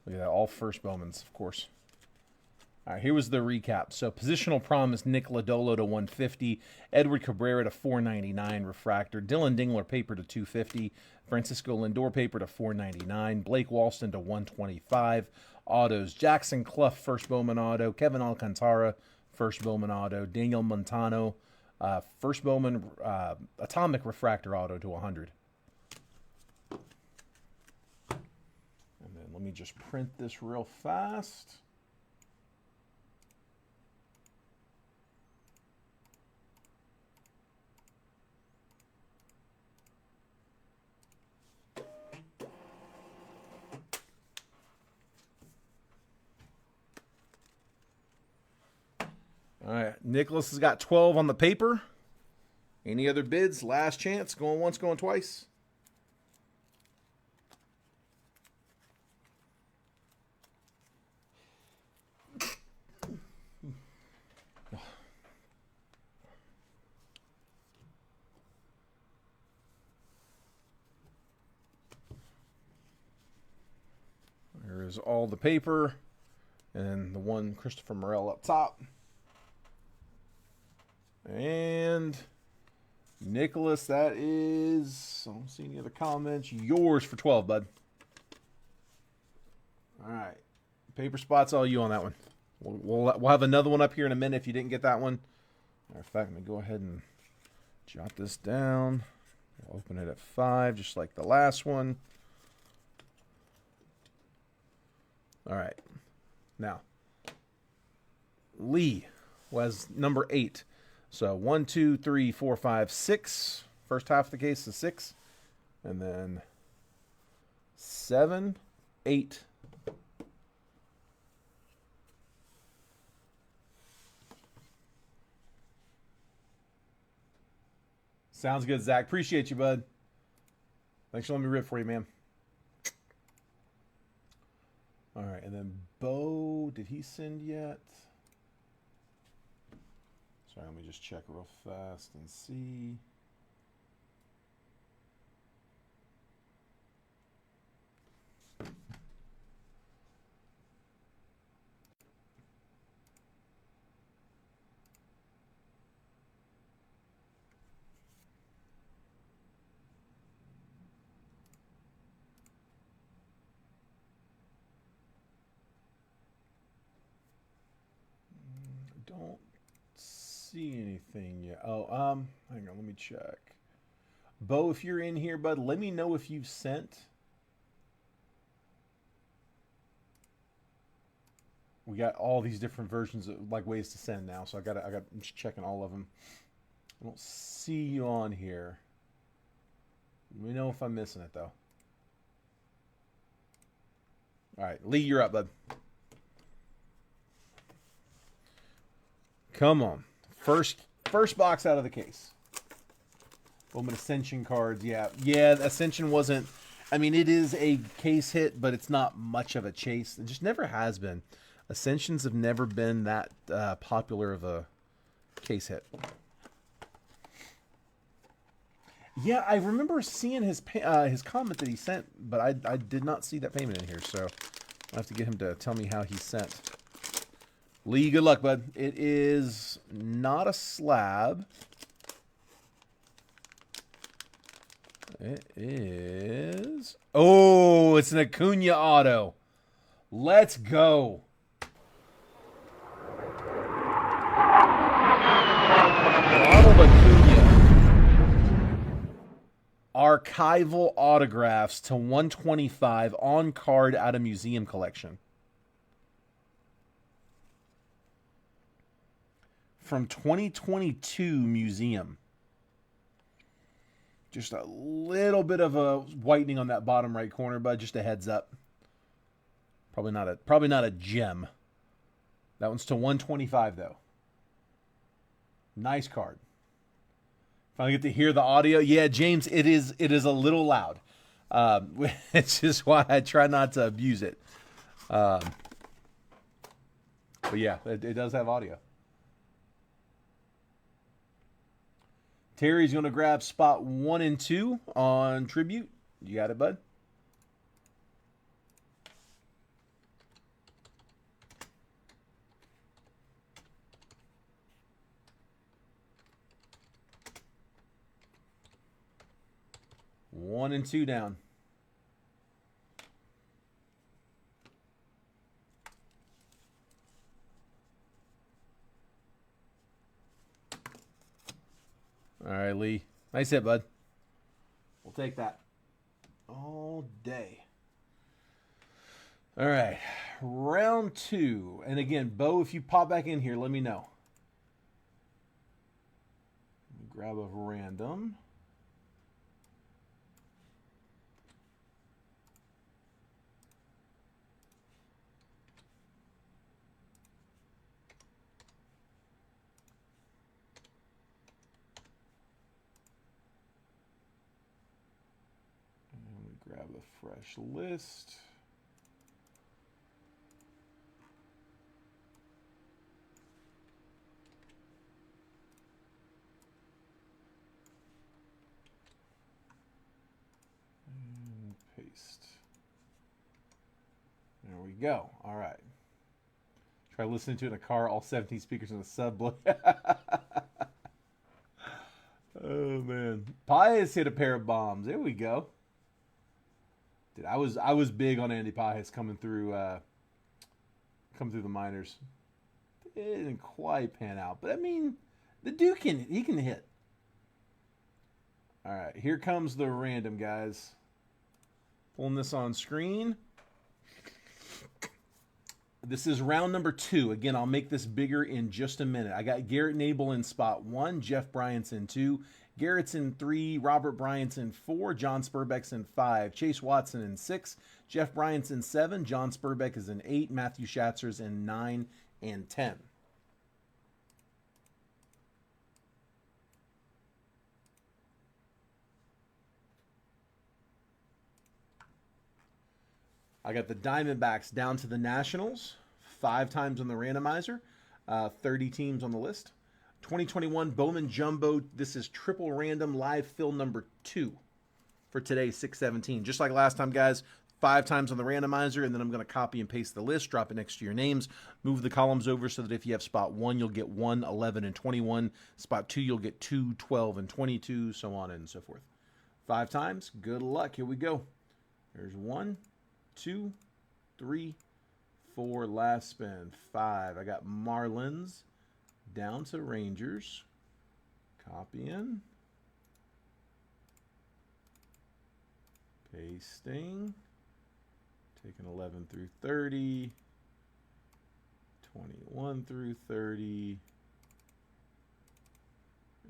Look at that, all first Bowmans, of course. All right, here was the recap. So Positional Promise, Nick Lodolo to 150, Edward Cabrera to 499 refractor, Dylan Dingler paper to 250, Francisco Lindor paper to 499, Blake Walston to 125. Autos, Jackson Clough first Bowman auto, Kevin Alcantara first Bowman auto, Daniel Montano first Bowman Atomic refractor auto to 100. And then let me just print this real fast. All right, Nicholas has got 12 on the paper. Any other bids? Last chance. Going once, going twice. There is all the paper, and the one Christopher Morel up top. And Nicholas, that is, I don't see any other comments. Yours for 12, bud. All right. Paper spots, all you on that one. We'll have another one up here in a minute if you didn't get that one. Matter of fact, let me go ahead and jot this down. We'll open it at 5, just like the last one. All right. Now, Lee was number 8. So 1, 2, 3, 4, 5, 6. First half of the case is 6. And then 7, 8. Sounds good, Zach. Appreciate you, bud. Thanks for letting me rip for you, man. All right, and then Bo, did he send yet? Sorry, let me just check real fast and see. Don't see anything yet. Oh, hang on, let me check. Bo, if you're in here, bud, let me know if you've sent. We got all these different versions of like ways to send now, so I'm just checking all of them. I don't see you on here. Let me know if I'm missing it though. All right, Lee, you're up, bud. Come on. First box out of the case. Bowman Ascension cards. Yeah, Ascension wasn't... I mean, it is a case hit, but it's not much of a chase. It just never has been. Ascensions have never been that popular of a case hit. Yeah, I remember seeing his comment that he sent, but I did not see that payment in here, so I'll have to get him to tell me how he sent. Lee, good luck, bud. It is not a slab. It is... Oh, it's an Acuna auto. Let's go. Ronald Acuna. Archival autographs to 125 on card out of museum collection. From 2022 museum. Just a little bit of a whitening on that bottom right corner, bud. Just a heads up. Probably not a gem. That one's to 125 though. Nice card. Finally get to hear the audio. Yeah, James, it is a little loud. It's just why I try not to abuse it. But yeah, it does have audio. Terry's going to grab spot 1 and 2 on Tribute. You got it, bud? One and 2 down. All right, Lee. Nice hit, bud. We'll take that all day. All right. Round 2. And again, Bo, if you pop back in here, let me know. Let me grab a random. Grab a fresh list. And paste. There we go. All right. Try listening to it in a car, all 17 speakers in the subway. Oh, man. Pius hit a pair of bombs. There we go. Dude, I was big on Andy Pius coming through the minors. It didn't quite pan out, but I mean, the dude can hit. All right, here comes the random, guys. Pulling this on screen. This is round number 2. Again, I'll make this bigger in just a minute. I got Garrett Nabel in spot 1, Jeff Bryant's in 2, Garrett's in 3, Robert Bryant's in 4, John Spurbeck's in 5, Chase Watson in 6, Jeff Bryant's in 7, John Spurbeck is in 8, Matthew Schatzer's in 9 and 10. I got the Diamondbacks down to the Nationals, 5 times on the randomizer, 30 teams on the list. 2021 Bowman Jumbo. This is triple random live fill number 2 for today, 6/17. Just like last time, guys, 5 times on the randomizer, and then I'm going to copy and paste the list, drop it next to your names, move the columns over so that if you have spot 1, you'll get 1, 11, and 21. Spot 2, you'll get 2, 12, and 22, so on and so forth. 5 times. Good luck. Here we go. There's 1, 2, 3, 4. Last spin. 5. I got Marlins down to Rangers. Copying. Pasting. Taking 11 through 30. 21 through 30.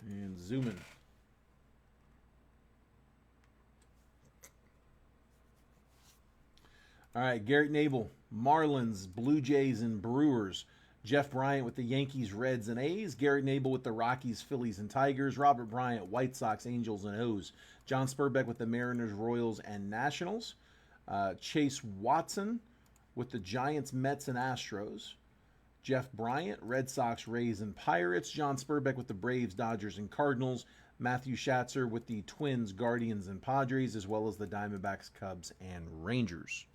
And zooming. All right, Garrett Nabel, Marlins, Blue Jays, and Brewers. Jeff Bryant with the Yankees, Reds, and A's. Garrett Nabel with the Rockies, Phillies, and Tigers. Robert Bryant, White Sox, Angels, and O's. John Spurbeck with the Mariners, Royals, and Nationals. Chase Watson with the Giants, Mets, and Astros. Jeff Bryant, Red Sox, Rays, and Pirates. John Spurbeck with the Braves, Dodgers, and Cardinals. Matthew Schatzer with the Twins, Guardians, and Padres, as well as the Diamondbacks, Cubs, and Rangers.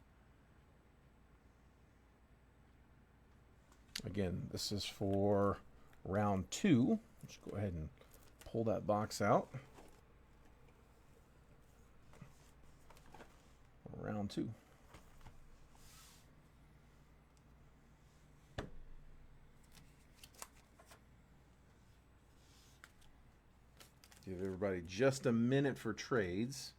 Again, this is for round 2. Let's go ahead and pull that box out. Round 2. Give everybody just a minute for trades.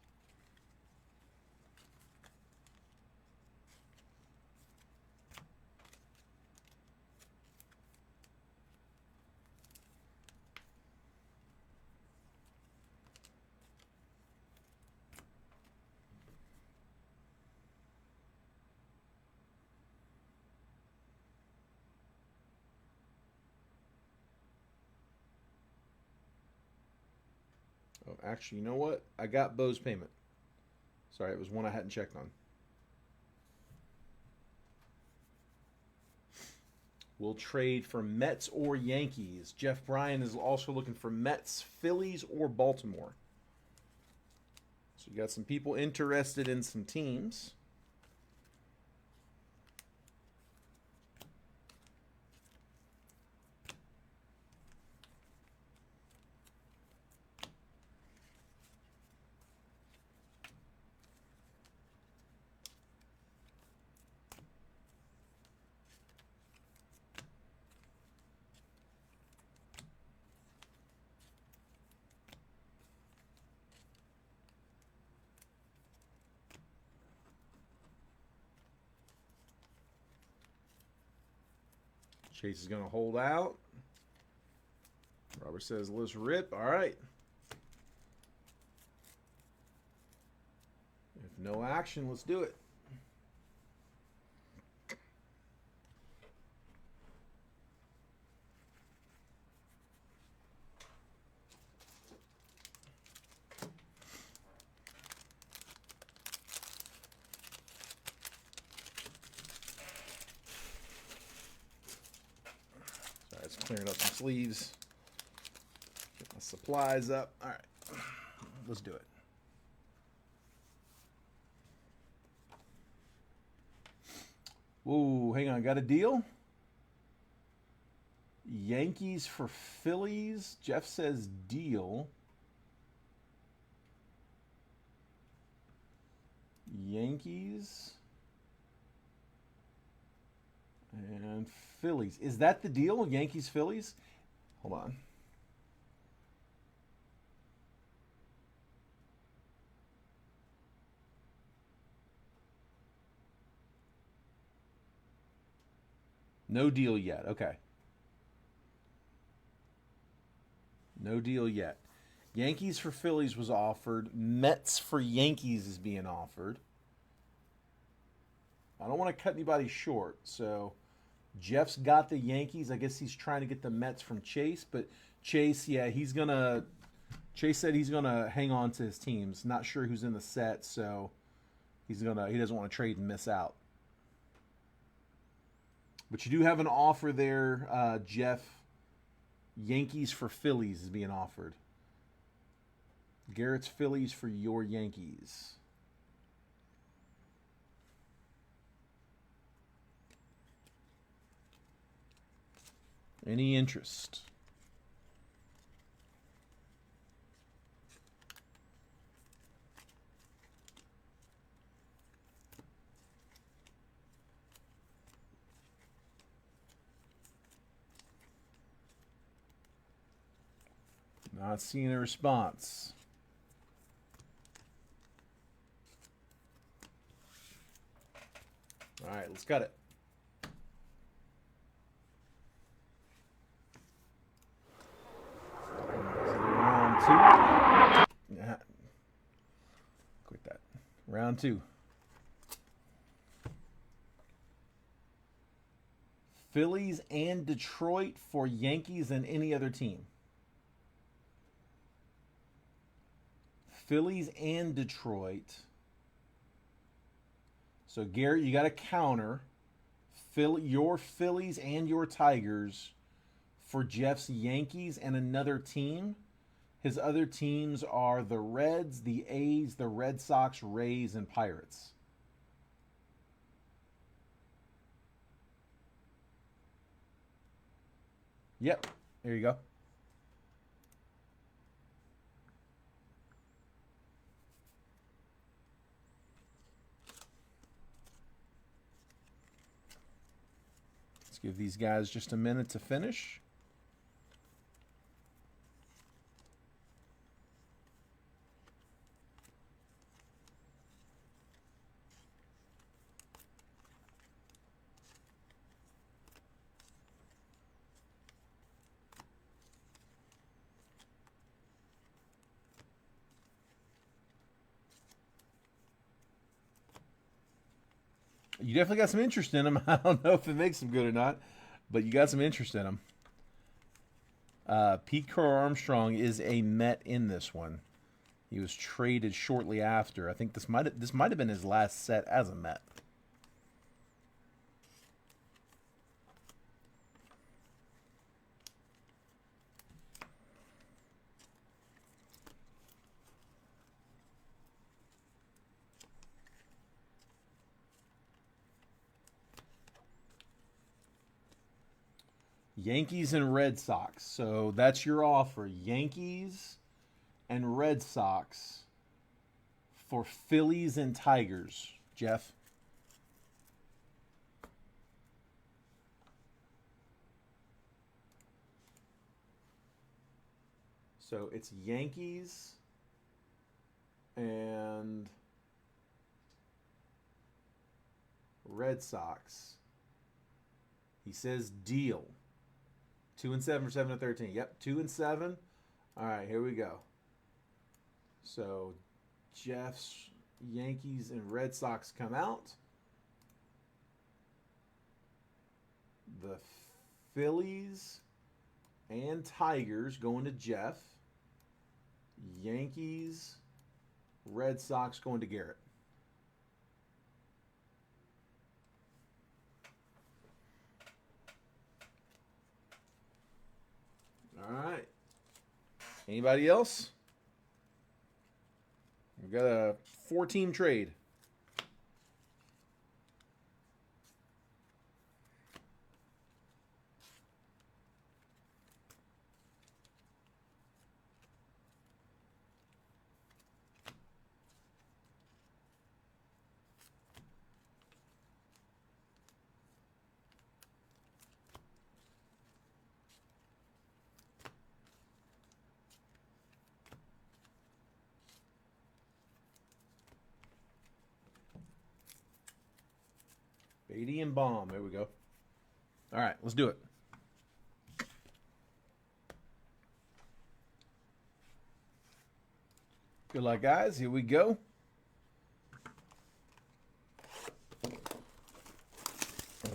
Oh, actually, you know what? I got Bo's payment. Sorry, it was one I hadn't checked on. We'll trade for Mets or Yankees. Jeff Bryan is also looking for Mets, Phillies, or Baltimore. So you got some people interested in some teams. Chase is going to hold out. Robert says, let's rip. All right. If no action, let's do it. Clearing up some sleeves. Get my supplies up. All right. Let's do it. Whoa, hang on. Got a deal? Yankees for Phillies. Jeff says deal. Yankees and Phillies. Is that the deal? Yankees, Phillies? Hold on. No deal yet. Okay. No deal yet. Yankees for Phillies was offered. Mets for Yankees is being offered. I don't want to cut anybody short, so Jeff's got the Yankees. I guess he's trying to get the Mets from Chase, but Chase, yeah, Chase said he's gonna hang on to his teams. Not sure who's in the set, so he doesn't want to trade and miss out. But you do have an offer there, Jeff. Yankees for Phillies is being offered. Garrett's Phillies for your Yankees. Any interest? Not seeing a response. All right, let's cut it. Round 2. Yeah. Quit that. Round 2. Phillies and Detroit for Yankees and any other team. Phillies and Detroit. So, Garrett, you got a counter. Your Phillies and your Tigers for Jeff's Yankees and another team. His other teams are the Reds, the A's, the Red Sox, Rays, and Pirates. Yep, there you go. Let's give these guys just a minute to finish. You definitely got some interest in him. I don't know if it makes him good or not, but you got some interest in him. Pete Crow Armstrong is a Met in this one. He was traded shortly after. I think this might have been his last set as a Met. Yankees and Red Sox. So that's your offer. Yankees and Red Sox for Phillies and Tigers. Jeff? So it's Yankees and Red Sox. He says deal. 2 and 7 for 7 and 13. Yep, 2 and 7. All right, here we go. So Jeff's Yankees and Red Sox come out. The Phillies and Tigers going to Jeff. Yankees, Red Sox going to Garrett. All right. Anybody else? We've got a 4-team trade. Beatty and Baum. There we go. All right, let's do it. Good luck, guys. Here we go.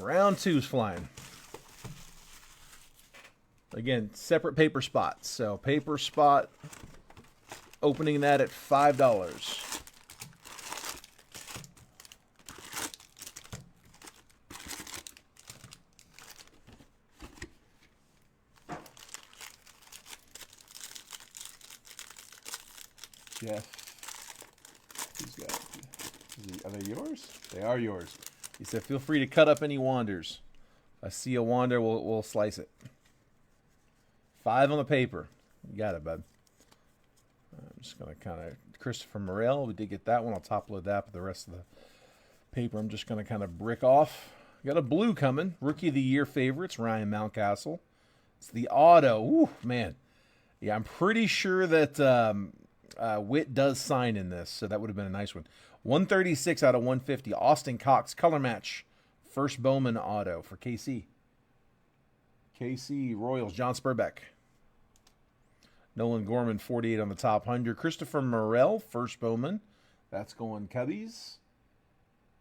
Round 2's flying. Again, separate paper spots. So paper spot, opening that at $5. Jeff, are they yours? They are yours. He said, feel free to cut up any wanders. If I see a wander, we'll slice it. 5 on the paper. You got it, bud. I'm just going to kind of, Christopher Morel, we did get that one. I'll top load that, but the rest of the paper I'm just going to kind of brick off. Got a blue coming. Rookie of the Year favorites, Ryan Mountcastle. It's the auto. Ooh, man. Yeah, I'm pretty sure that Witt does sign in this, so that would have been a nice one. 136 out of 150. Austin Cox, color match. First Bowman auto for KC. KC Royals, John Spurbeck. Nolan Gorman, 48 on the top 100. Christopher Morel, first Bowman. That's going Cubbies.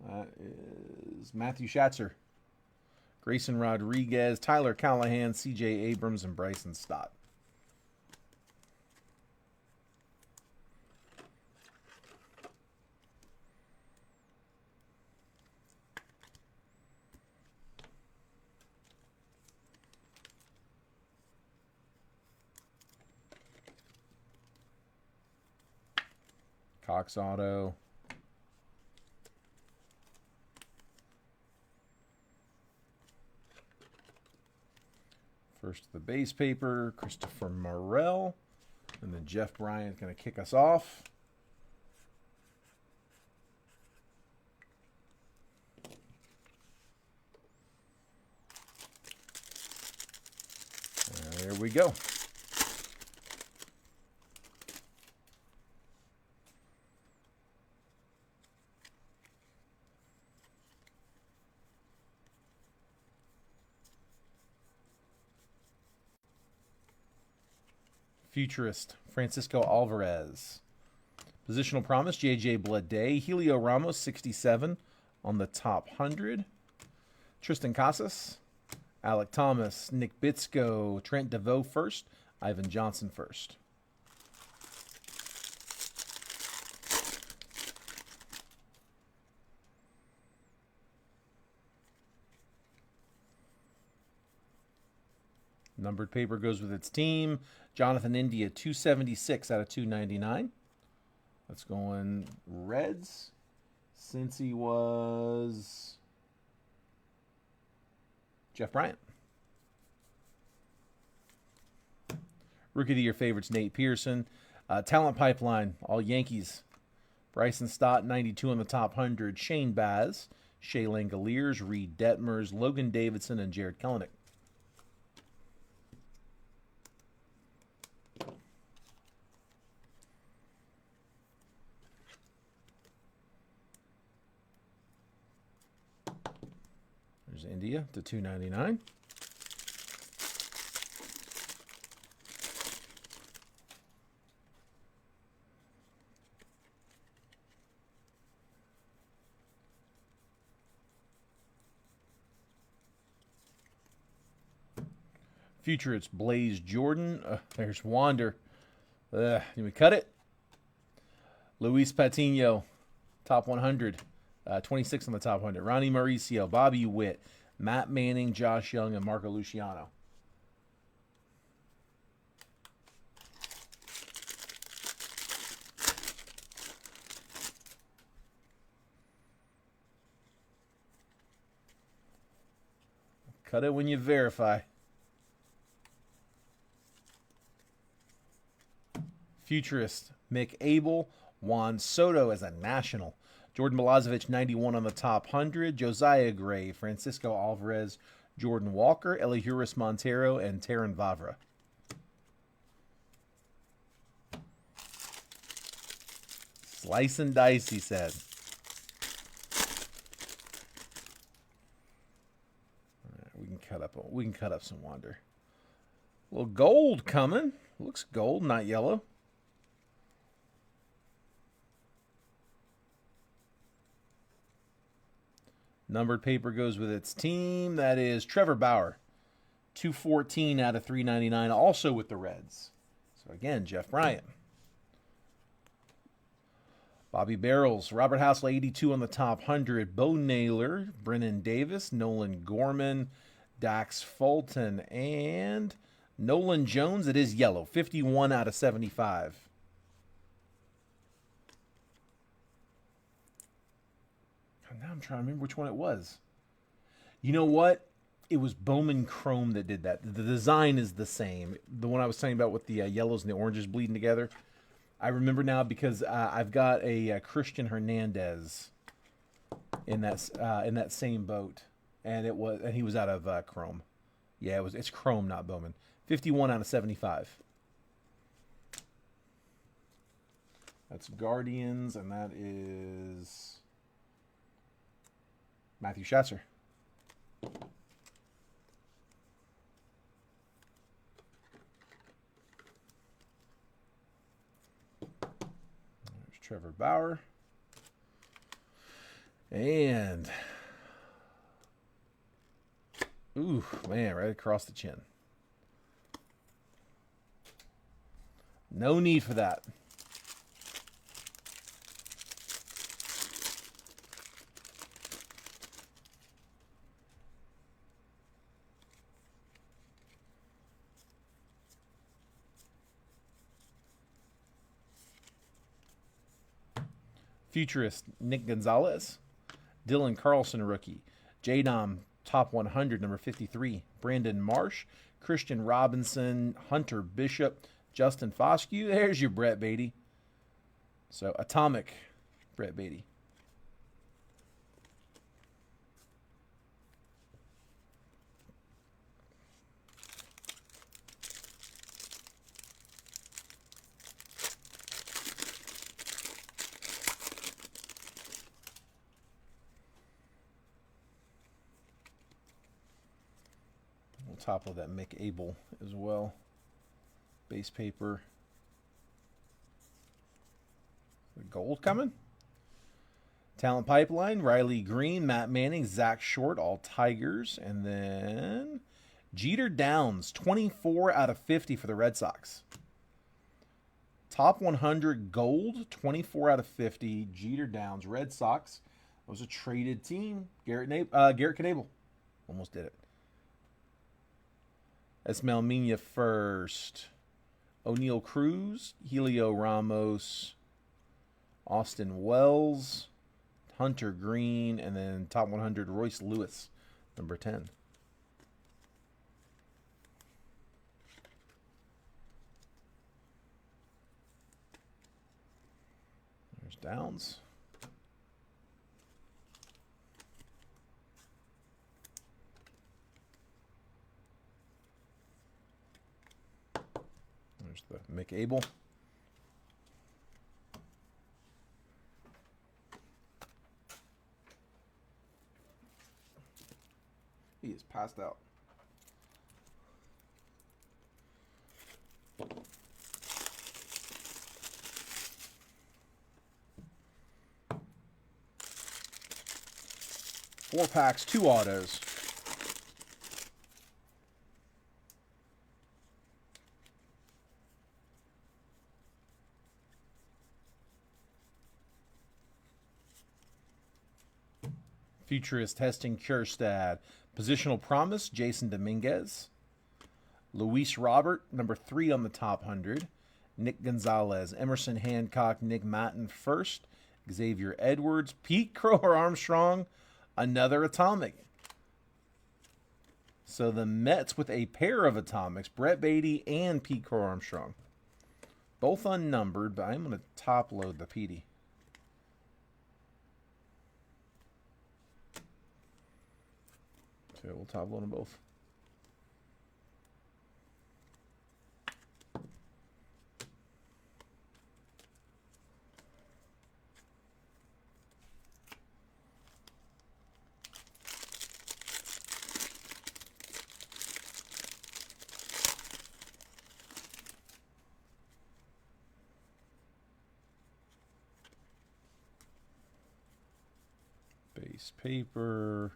That is Matthew Schatzer. Grayson Rodriguez, Tyler Callahan, CJ Abrams, and Bryson Stott. Cox Auto. First the base paper, Christopher Morel. And then Jeff Bryant going to kick us off. There we go. Futurist, Francisco Alvarez. Positional Promise, J.J. Bleday. Helio Ramos, 67 on the top 100. Tristan Casas, Alec Thomas, Nick Bitsko, Trent DeVoe first, Ivan Johnson first. Numbered paper goes with its team. Jonathan India, 276 out of 299. That's going Reds, since he was Jeff Bryant. Rookie of the Year favorites, Nate Pearson. Talent Pipeline, all Yankees. Bryson Stott, 92 on the top 100. Shane Baz, Shea Langoliers, Reed Detmers, Logan Davidson, and Jared Kelenic. There's India to 299. Future, it's Blaze Jordan. There's Wander. Can we cut it? Luis Patino, top 100. 26 on the top 100. Ronnie Mauricio, Bobby Witt, Matt Manning, Josh Young, and Marco Luciano. Cut it when you verify. Futurist, Mick Abel, Juan Soto as a national. Jordan Milojevic, 91 on the top 100. Josiah Gray, Francisco Alvarez, Jordan Walker, Elihuris Montero, and Terran Vavra. Slice and dice, he said. All right, we can cut up some Wander. A little gold coming. Looks gold, not yellow. Numbered paper goes with its team. That is Trevor Bauer, 214 out of 399, also with the Reds. So again, Jeff Bryant. Bobby Barrels, Robert Hassel, 82 on the top 100. Bo Naylor, Brennan Davis, Nolan Gorman, Dax Fulton, and Nolan Jones. It is yellow, 51 out of 75. Now I'm trying to remember which one it was. You know what? It was Bowman Chrome that did that. The design is the same. The one I was talking about with the yellows and the oranges bleeding together. I remember now because I've got a Christian Hernandez in that same boat, and he was out of Chrome. Yeah, it's Chrome, not Bowman. 51 out of 75. That's Guardians, and that is Matthew Schatzer. There's Trevor Bauer. And, ooh, man, right across the chin. No need for that. Futurist, Nick Gonzalez. Dylan Carlson, rookie. J-Dom, top 100, number 53. Brandon Marsh. Christian Robinson. Hunter Bishop. Justin Foscue. There's your Brett Beatty. So, Atomic, Brett Beatty. We'll top of that Mick Abel as well. Base paper. The gold coming. Talent Pipeline, Riley Green, Matt Manning, Zach Short, all Tigers. And then Jeter Downs, 24 out of 50 for the Red Sox. Top 100 gold, 24 out of 50. Jeter Downs, Red Sox. That was a traded team. Garrett Knable. Almost did it. Esmelmina first. O'Neal Cruz, Helio Ramos, Austin Wells, Hunter Green, and then top 100, Royce Lewis, number 10. There's Downs. There's the Mick Abel. He is passed out. Four packs, 2 autos. Futurist Heston Kjerstad. Positional Promise, Jason Dominguez. Luis Robert, number 3 on the top 100. Nick Gonzalez. Emerson Hancock, Nick Matten first. Xavier Edwards. Pete Crow Armstrong. Another Atomic. So the Mets with a pair of Atomics. Brett Beatty and Pete Crow Armstrong. Both unnumbered, but I'm going to top load the Petey. So we'll top load them both. Base paper.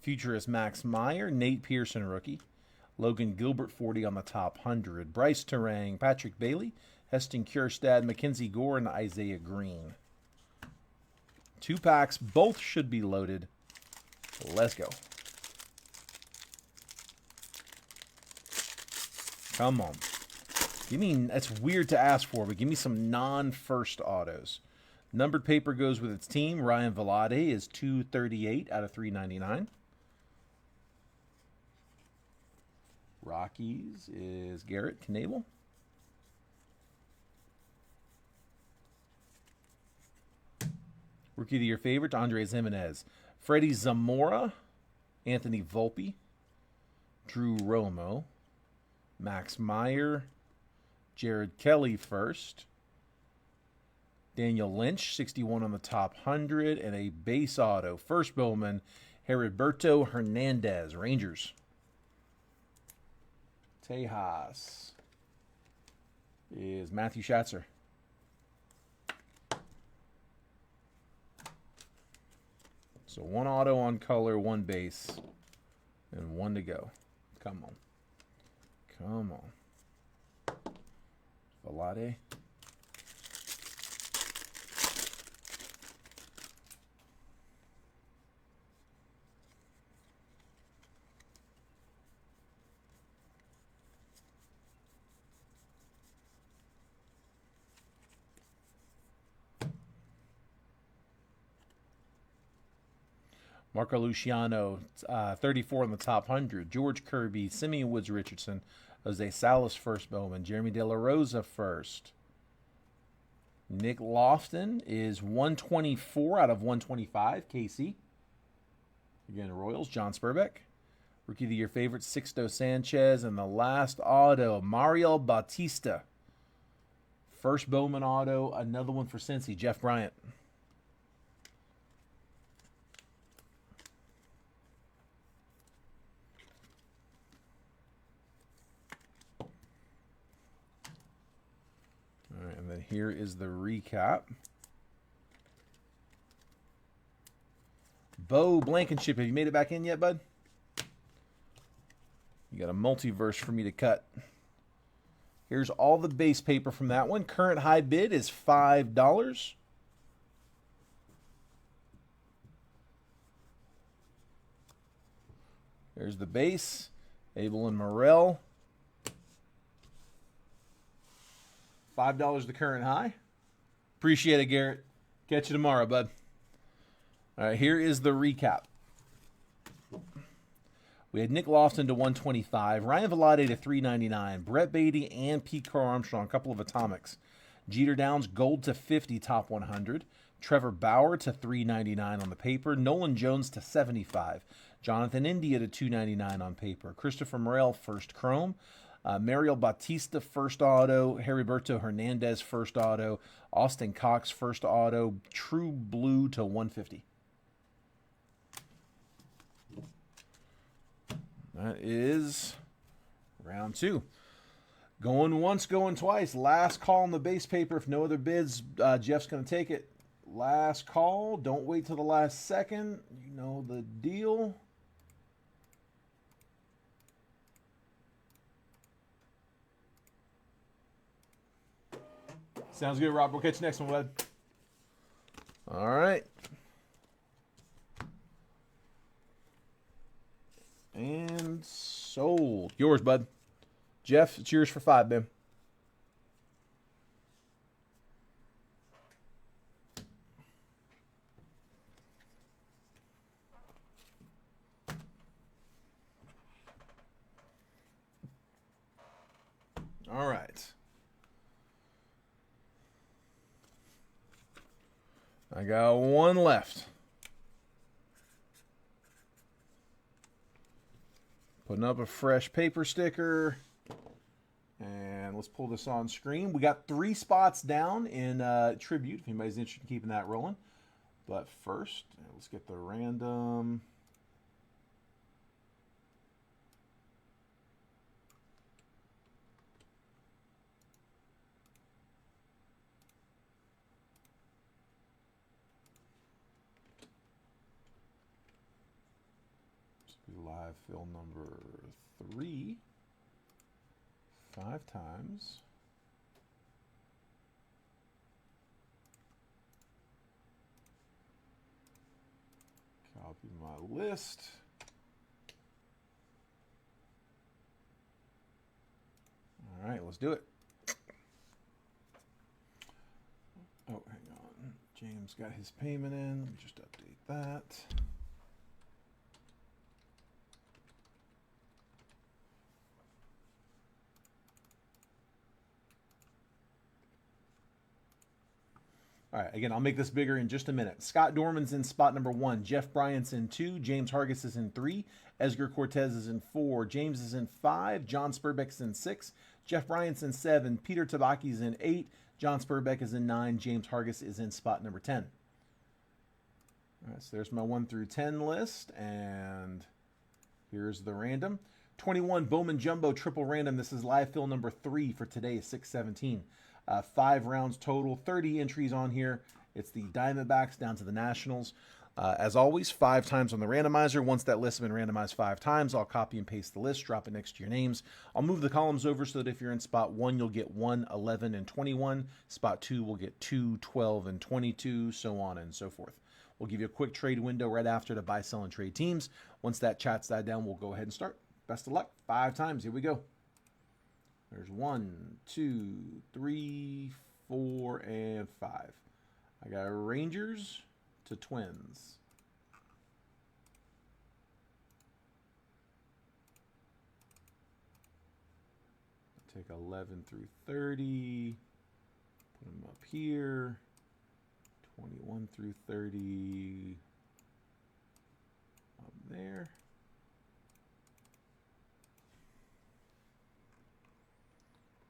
Futurist Max Meyer, Nate Pearson rookie. Logan Gilbert 40 on the top 100. Bryce Terang, Patrick Bailey, Heston Kjerstad, Mackenzie Gore, and Isaiah Green. 2 packs, both should be loaded. Let's go. Come on. Give me, that's weird to ask for, but give me some non-first autos. Numbered paper goes with its team. Ryan Velade is 238 out of 399. Rockies is Garrett Knable. Rookie of the Year favorite, Andres Jimenez. Freddie Zamora, Anthony Volpe, Drew Romo, Max Meyer, Jared Kelly first, Daniel Lynch, 61 on the top 100, and a base auto. First Bowman, Heriberto Hernandez, Rangers. Tejas is Matthew Schatzer. So 1 auto on color, 1 base, and 1 to go. Come on. Come on. Velade. Marco Luciano, 34 on the top 100. George Kirby, Simeon Woods Richardson, Jose Salas first Bowman, Jeremy De La Rosa first. Nick Lofton is 124 out of 125. KC. Again, Royals, John Spurbeck. Rookie of the Year favorite, Sixto Sanchez. And the last auto, Mariel Bautista. First Bowman auto, another one for Cincy, Jeff Bryant. All right, and then here is the recap. Bo Blankenship, have you made it back in yet, bud? You got a multiverse for me to cut. Here's all the base paper from that one. Current high bid is $5. There's the base. Abel and Morel. $5 the current high. Appreciate it, Garrett. Catch you tomorrow, bud. All right, here is the recap. We had Nick Lofton to 125, Ryan Velarde to 399, Brett Beatty and Pete Carl Armstrong, a couple of atomics. Jeter Downs, gold to 50, top 100. Trevor Bauer to 399 on the paper. Nolan Jones to 75. Jonathan India to 299 on paper. Christopher Morel, first chrome. Mariel Bautista, first auto. Heriberto Hernandez, first auto. Austin Cox, first auto. True blue to 150. That is round 2. Going once, going twice. Last call on the base paper. If no other bids, Jeff's going to take it. Last call. Don't wait till the last second. You know the deal. Sounds good, Rob. We'll catch you next one, bud. All right. And sold. Yours, bud. Jeff, it's yours for $5, man. All right. I got one left. Putting up a fresh paper sticker. And let's pull this on screen. We got 3 spots down in tribute, if anybody's interested in keeping that rolling. But first, let's get the random. Live fill number 3 5 times. Copy my list. All right, let's do it. Oh, hang on. James got his payment in. Let me just update that. All right, again, I'll make this bigger in just a minute. Scott Dorman's in spot number 1. Jeff Bryant's in 2. James Hargis is in 3. Edgar Cortez is in 4. James is in 5. John Spurbeck's in 6. Jeff Bryant's in 7. Peter Tabaki's in 8. John Spurbeck is in 9. James Hargis is in spot number 10. All right, so there's my 1 through 10 list. And here's the random. 21 Bowman Jumbo Triple Random. This is live fill number 3 for today, 6/17. 5 rounds total, 30 entries on here. It's the Diamondbacks down to the Nationals. As always, 5 times on the randomizer. Once that list has been randomized 5 times, I'll copy and paste the list, drop it next to your names. I'll move the columns over so that if you're in spot 1, you'll get 1, 11, and 21. Spot 2 will get 2, 12, and 22, so on and so forth. We'll give you a quick trade window right after to buy, sell, and trade teams. Once that chat's died down, we'll go ahead and start. Best of luck. 5 times. Here we go. There's 1, 2, 3, 4, and 5. I got Rangers to Twins. take 11 through 30. Put them up here. 21 through 30. Up there.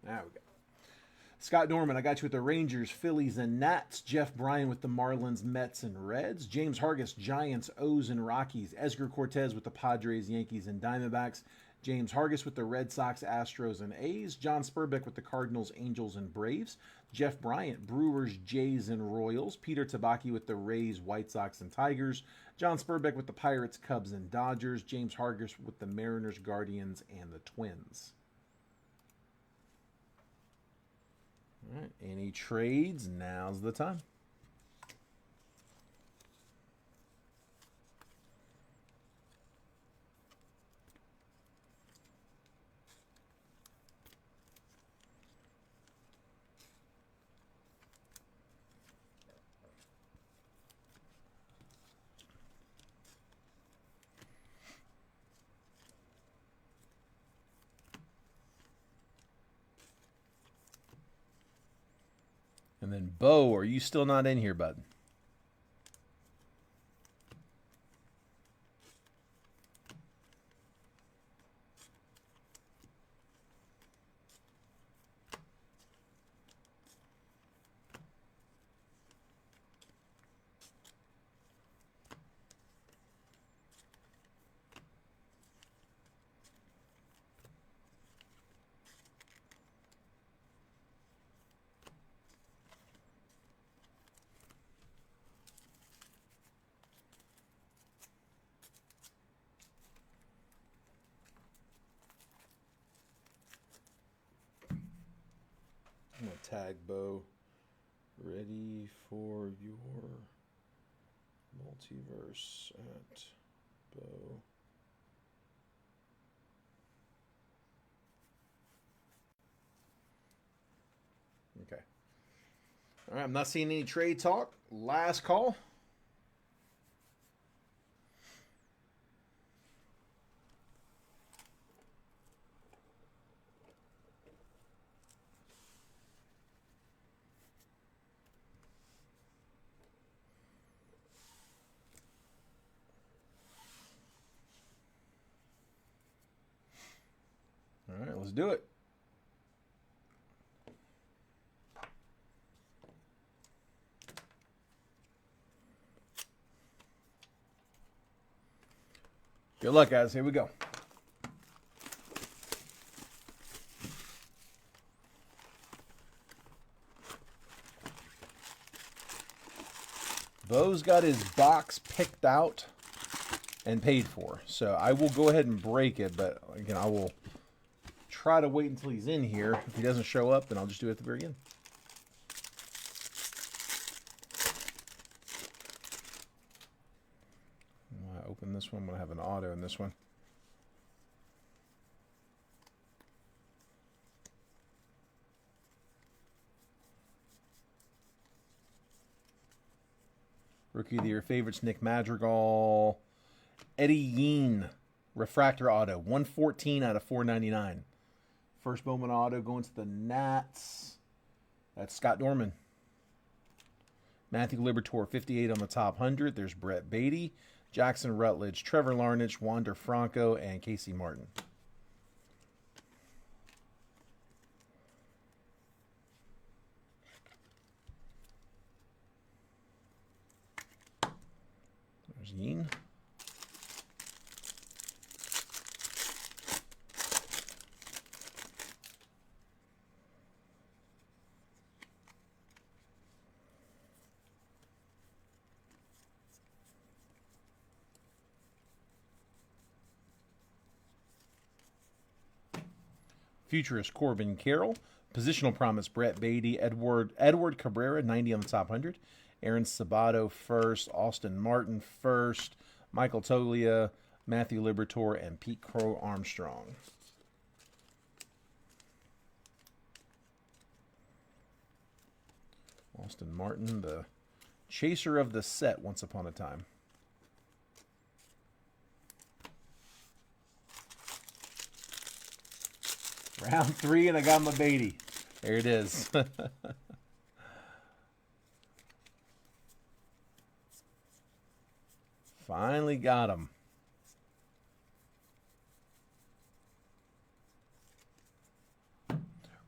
There we go. Scott Norman, I got you with the Rangers, Phillies, and Nats. Jeff Bryan with the Marlins, Mets, and Reds. James Hargis, Giants, O's, and Rockies. Edgar Cortez with the Padres, Yankees, and Diamondbacks. James Hargis with the Red Sox, Astros, and A's. John Spurbeck with the Cardinals, Angels, and Braves. Jeff Bryant, Brewers, Jays, and Royals. Peter Tabaki with the Rays, White Sox, and Tigers. John Spurbeck with the Pirates, Cubs, and Dodgers. James Hargis with the Mariners, Guardians, and the Twins. All right, any trades? Now's the time. And then, Bo, are you still not in here, bud? I'm going to tag Bo. Ready for your multiverse at Bo. Okay. All right, I'm not seeing any trade talk. Last call. All right, let's do it. Good luck, guys. Here we go. Bo's got his box picked out and paid for. So I will go ahead and break it, but again, I will try to wait until he's in here. If he doesn't show up, then I'll just do it at the very end. I'm going to open this one. I'm going to have an auto in this one. Rookie of the Year favorites, Nick Madrigal. Eddie Yeen, refractor auto, 114 out of 499. First Bowman auto going to the Nats. That's Scott Norman. Matthew Liberatore, 58 on the top 100. There's Brett Beatty, Jackson Rutledge, Trevor Larnach, Wander Franco, and Casey Martin. There's Yeen. Futurist Corbin Carroll. Positional Promise Brett Beatty. Edward Cabrera, 90 on the top 100. Aaron Sabato first. Austin Martin first. Michael Toglia, Matthew Liberatore, and Pete Crow Armstrong. Austin Martin, the chaser of the set once upon a time. Round 3, and I got my Beatty. There it is. Finally got him.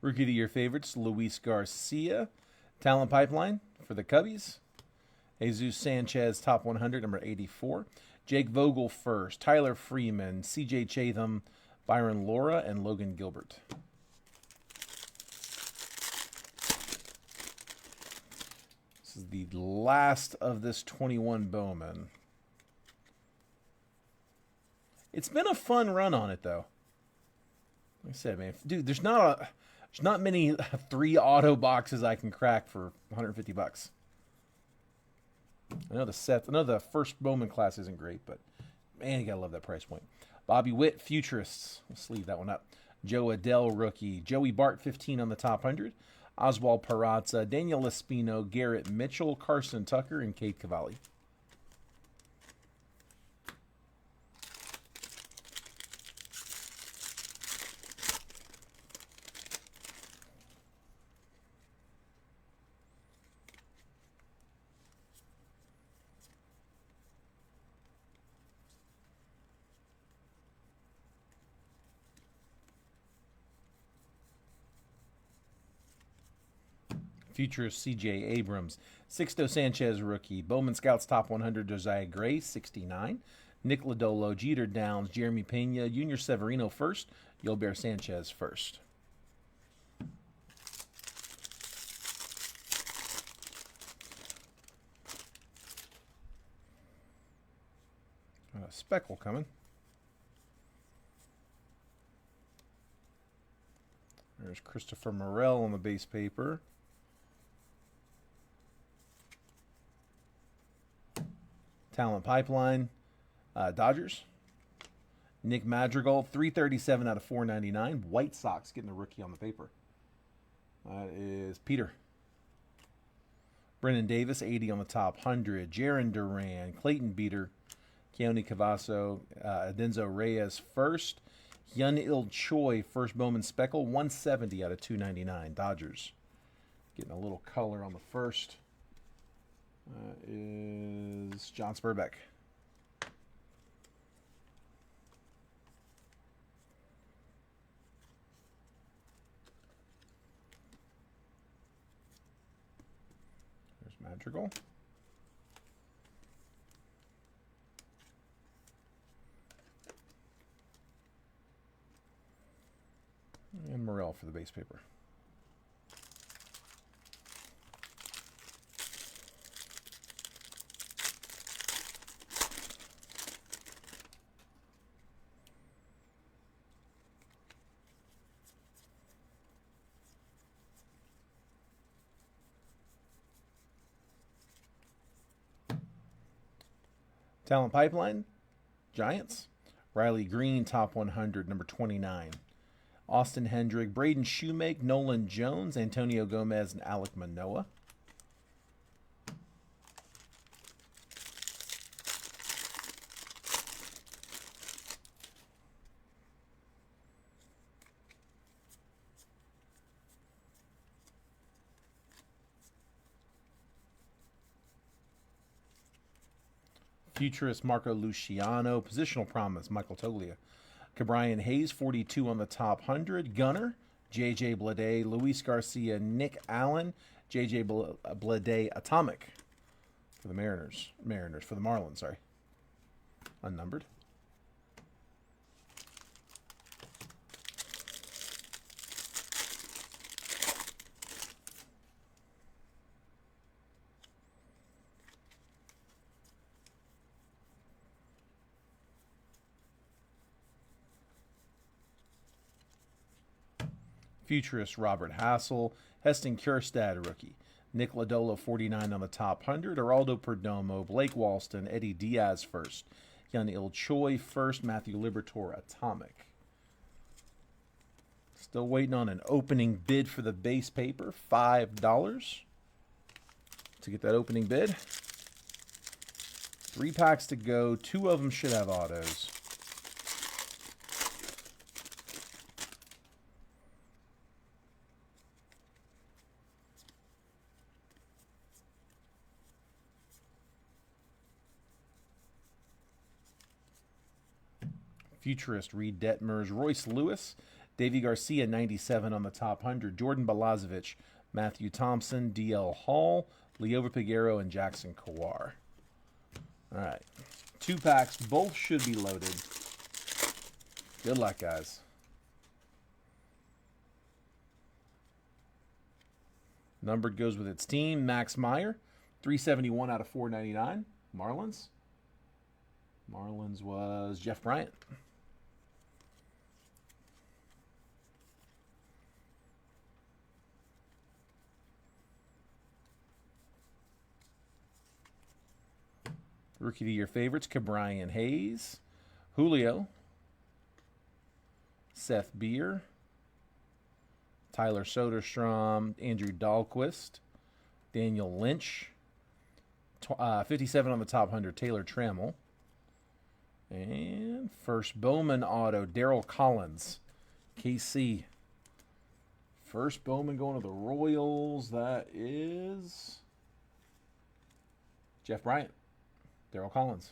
Rookie of the Year favorites, Luis Garcia. Talent Pipeline for the Cubbies. Jesus Sanchez, top 100, number 84. Jake Vogel first. Tyler Freeman, CJ Chatham, Byron Laura, and Logan Gilbert. This is the last of this 21 Bowman. It's been a fun run on it, though. Like I said, man, dude, there's not many 3 auto boxes I can crack for $150. I know the first Bowman class isn't great, but man, you gotta love that price point. Bobby Witt, Futurists. Let's leave that one up. Joe Adell, rookie. Joey Bart, 15 on the top 100. Oswald Peraza, Daniel Espino, Garrett Mitchell, Carson Tucker, and Kate Cavalli. Futurist C.J. Abrams. Sixto Sanchez, rookie. Bowman Scouts top 100, Josiah Gray, 69. Nick Lodolo, Jeter Downs, Jeremy Pena, Junior Severino first, Yolbear Sanchez first. Speckle coming. There's Christopher Morel on the base paper. Talent Pipeline, Dodgers. Nick Madrigal, 337 out of 499. White Sox getting the rookie on the paper. That is Peter. Brennan Davis, 80 on the top 100. Jaron Duran, Clayton Beater, Keone Cavasso, Adenzo Reyes first. Hyun-Il Choi, first Bowman Speckle, 170 out of 299. Dodgers. Getting a little color on the first. Is John Spurbeck. There's Madrigal. And Morel for the base paper. Talent Pipeline, Giants. Riley Green, top 100, number 29. Austin Hendrick, Braden Shoemake, Nolan Jones, Antonio Gomez, and Alek Manoah. Futurist Marco Luciano, Positional Promise, Michael Toglia. Cabrian Hayes, 42 on the top 100. Gunner, J.J. Bleday, Luis Garcia, Nick Allen, J.J. Bleday, Atomic for the for the Marlins, sorry. Unnumbered. Futurist Robert Hassel, Heston Kjerstad, rookie. Nick Lodolo, 49 on the top 100. Geraldo Perdomo, Blake Walston, Eddie Diaz first. Hyun-Il Choi first. Matthew Liberatore, Atomic. Still waiting on an opening bid for the base paper, $5. To get that opening bid. 3 packs to go. 2 of them should have autos. Futurist, Reed Detmers, Royce Lewis, Davey Garcia, 97 on the top 100, Jordan Balazovic, Matthew Thompson, DL Hall, Leova Piguero, and Jackson Kawar. All right. 2 packs. Both should be loaded. Good luck, guys. Numbered goes with its team. Max Meyer, 371 out of 499. Marlins. Marlins was Jeff Bryant. Rookie of the Year favorites, Ke'Bryan Hayes, Julio, Seth Beer, Tyler Soderstrom, Andrew Dahlquist, Daniel Lynch, 57 on the top 100, Taylor Trammell, and first Bowman auto, Darryl Collins, KC. First Bowman going to the Royals, that is Jeff Bryant. Darryl Collins.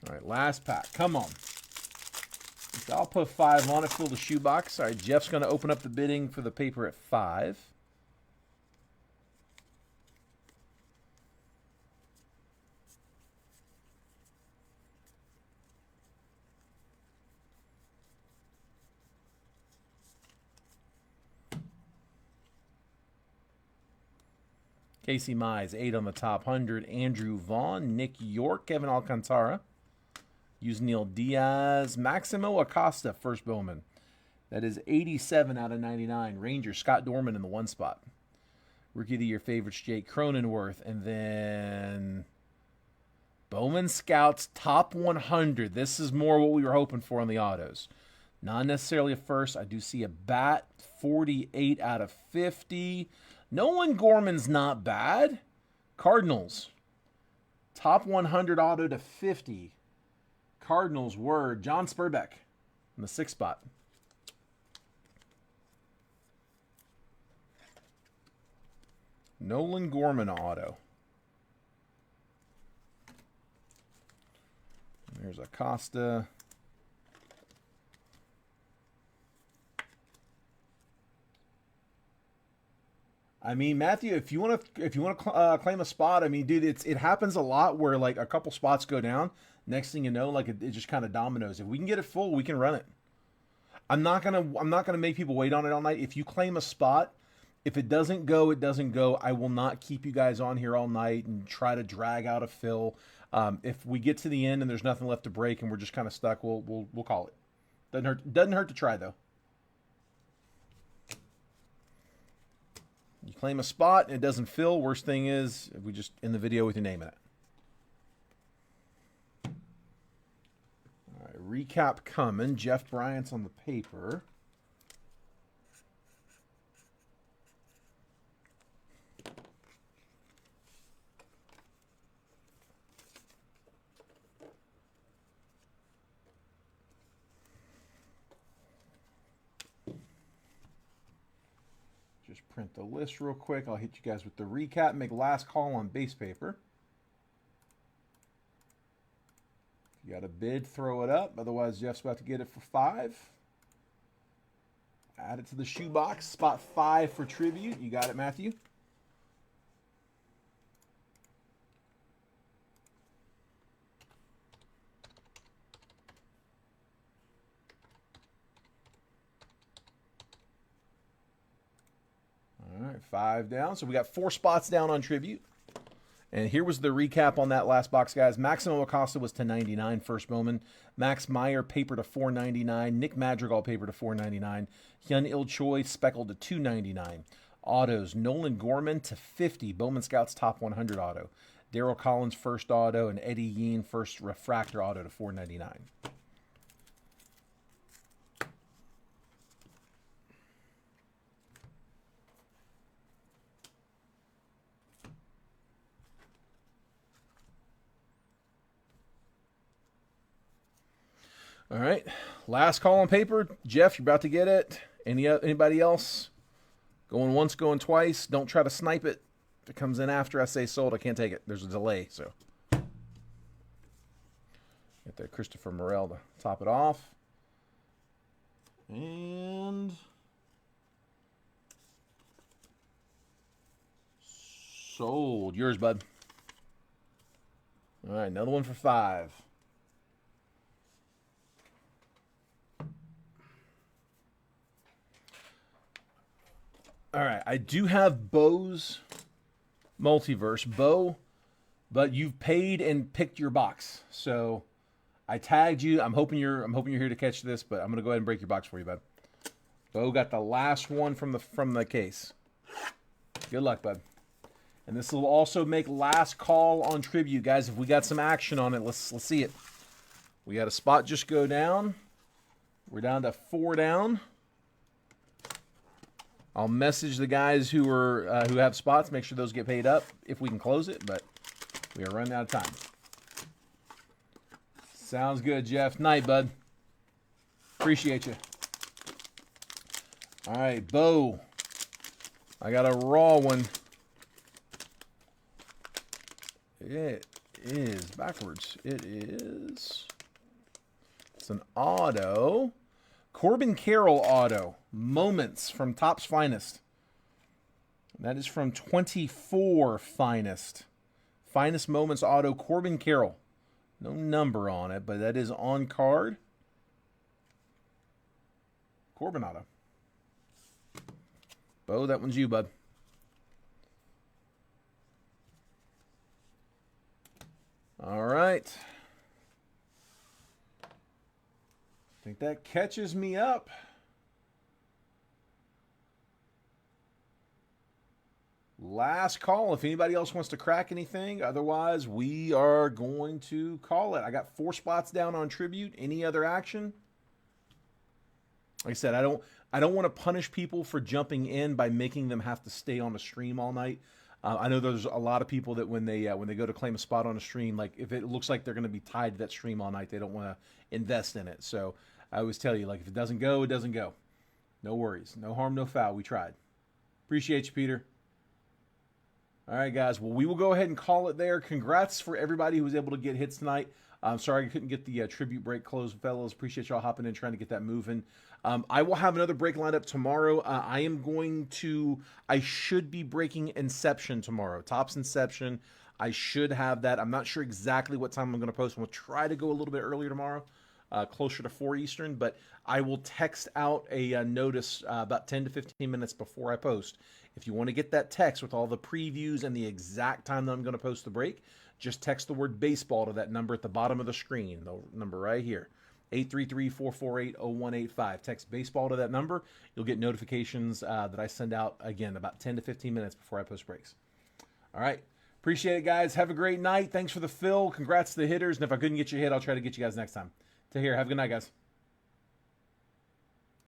All right, last pack. Come on. I'll put 5 on it, fill the shoebox. All right, Jeff's going to open up the bidding for the paper at 5. Casey Mize, 8 on the top 100. Andrew Vaughn, Nick York, Kevin Alcantara. Yusniel Diaz, Maximo Acosta, first Bowman. That is 87 out of 99. Ranger, Scott Dorman in the 1 spot. Rookie of the Year favorites, Jake Cronenworth. And then Bowman Scouts, top 100. This is more what we were hoping for on the autos. Not necessarily a first. I do see a bat, 48 out of 50. Nolan Gorman's not bad. Cardinals, top 100 auto to 50. Cardinals were John Spurbeck in the 6th spot. Nolan Gorman auto. There's Acosta. I mean, Matthew, if you want to claim a spot, I mean, dude, it happens a lot where like a couple spots go down. Next thing you know, like it just kind of dominoes. If we can get it full, we can run it. I'm not gonna make people wait on it all night. If you claim a spot, if it doesn't go, it doesn't go. I will not keep you guys on here all night and try to drag out a fill. If we get to the end and there's nothing left to break and we're just kind of stuck, we'll call it. Doesn't hurt to try though. You claim a spot and it doesn't fill. Worst thing is we just end the video with your name in it. All right, recap coming. Jeff Bryant's on the paper. Just print the list real quick. I'll hit you guys with the recap. Make last call on base paper. If you got a bid, throw it up. Otherwise, Jeff's about to get it for 5. Add it to the shoebox. Spot 5 for tribute. You got it, Matthew? All right, 5 down. So we got 4 spots down on tribute. And here was the recap on that last box, guys. Maximo Acosta was to 99, first Bowman. Max Meyer, paper to 499. Nick Madrigal, paper to 499. Hyun Il Choi, speckled to 299. Autos, Nolan Gorman to 50. Bowman Scouts top 100 auto. Darryl Collins, first auto. And Eddie Yeen, first refractor auto to 499. All right, last call on paper. Jeff, you're about to get it. Anybody else? Going once, going twice. Don't try to snipe it. If it comes in after I say sold, I can't take it. There's a delay, so. Get that Christopher Morel to top it off. And sold. Yours, bud. All right, another one for 5. All right, I do have Bo's Multiverse. Bo, but you've paid and picked your box. So I tagged you. I'm hoping you're here to catch this, but I'm gonna go ahead and break your box for you, bud. Bo got the last one from the case. Good luck, bud. And this will also make last call on tribute, guys. If we got some action on it, let's see it. We got a spot just go down. We're down to 4 down. I'll message the guys who have spots, make sure those get paid up if we can close it, but we are running out of time. Sounds good, Jeff. Night, bud. Appreciate you. All right, Bo. I got a raw one. It is backwards. It's an auto. Corbin Carroll auto. Moments from Topps Finest. That is from 24 Finest. Finest Moments auto, Corbin Carroll. No number on it, but that is on card. Corbin auto. Bo, that one's you, bud. All right. I think that catches me up. Last call. If anybody else wants to crack anything, otherwise we are going to call it. I got 4 spots down on tribute. Any other action? Like I said, I don't want to punish people for jumping in by making them have to stay on the stream all night. I know there's a lot of people that when they go to claim a spot on a stream, like if it looks like they're going to be tied to that stream all night, they don't want to invest in it. So I always tell you, like, if it doesn't go, it doesn't go. No worries. No harm, no foul. We tried. Appreciate you, Peter. All right, guys. Well, we will go ahead and call it there. Congrats for everybody who was able to get hits tonight. I'm sorry I couldn't get the tribute break closed, fellas. Appreciate y'all hopping in, trying to get that moving. I will have another break lined up tomorrow. I should be breaking Inception tomorrow. Topps Inception. I should have that. I'm not sure exactly what time I'm going to post. I'm going to try to go a little bit earlier tomorrow, closer to 4 Eastern, but I will text out a notice about 10 to 15 minutes before I post. If you want to get that text with all the previews and the exact time that I'm going to post the break, just text the word baseball to that number at the bottom of the screen, the number right here, 833-448-0185. Text baseball to that number. You'll get notifications that I send out, again, about 10 to 15 minutes before I post breaks. All right. Appreciate it, guys. Have a great night. Thanks for the fill. Congrats to the hitters. And if I couldn't get you a hit, I'll try to get you guys next time. Take care. Have a good night, guys.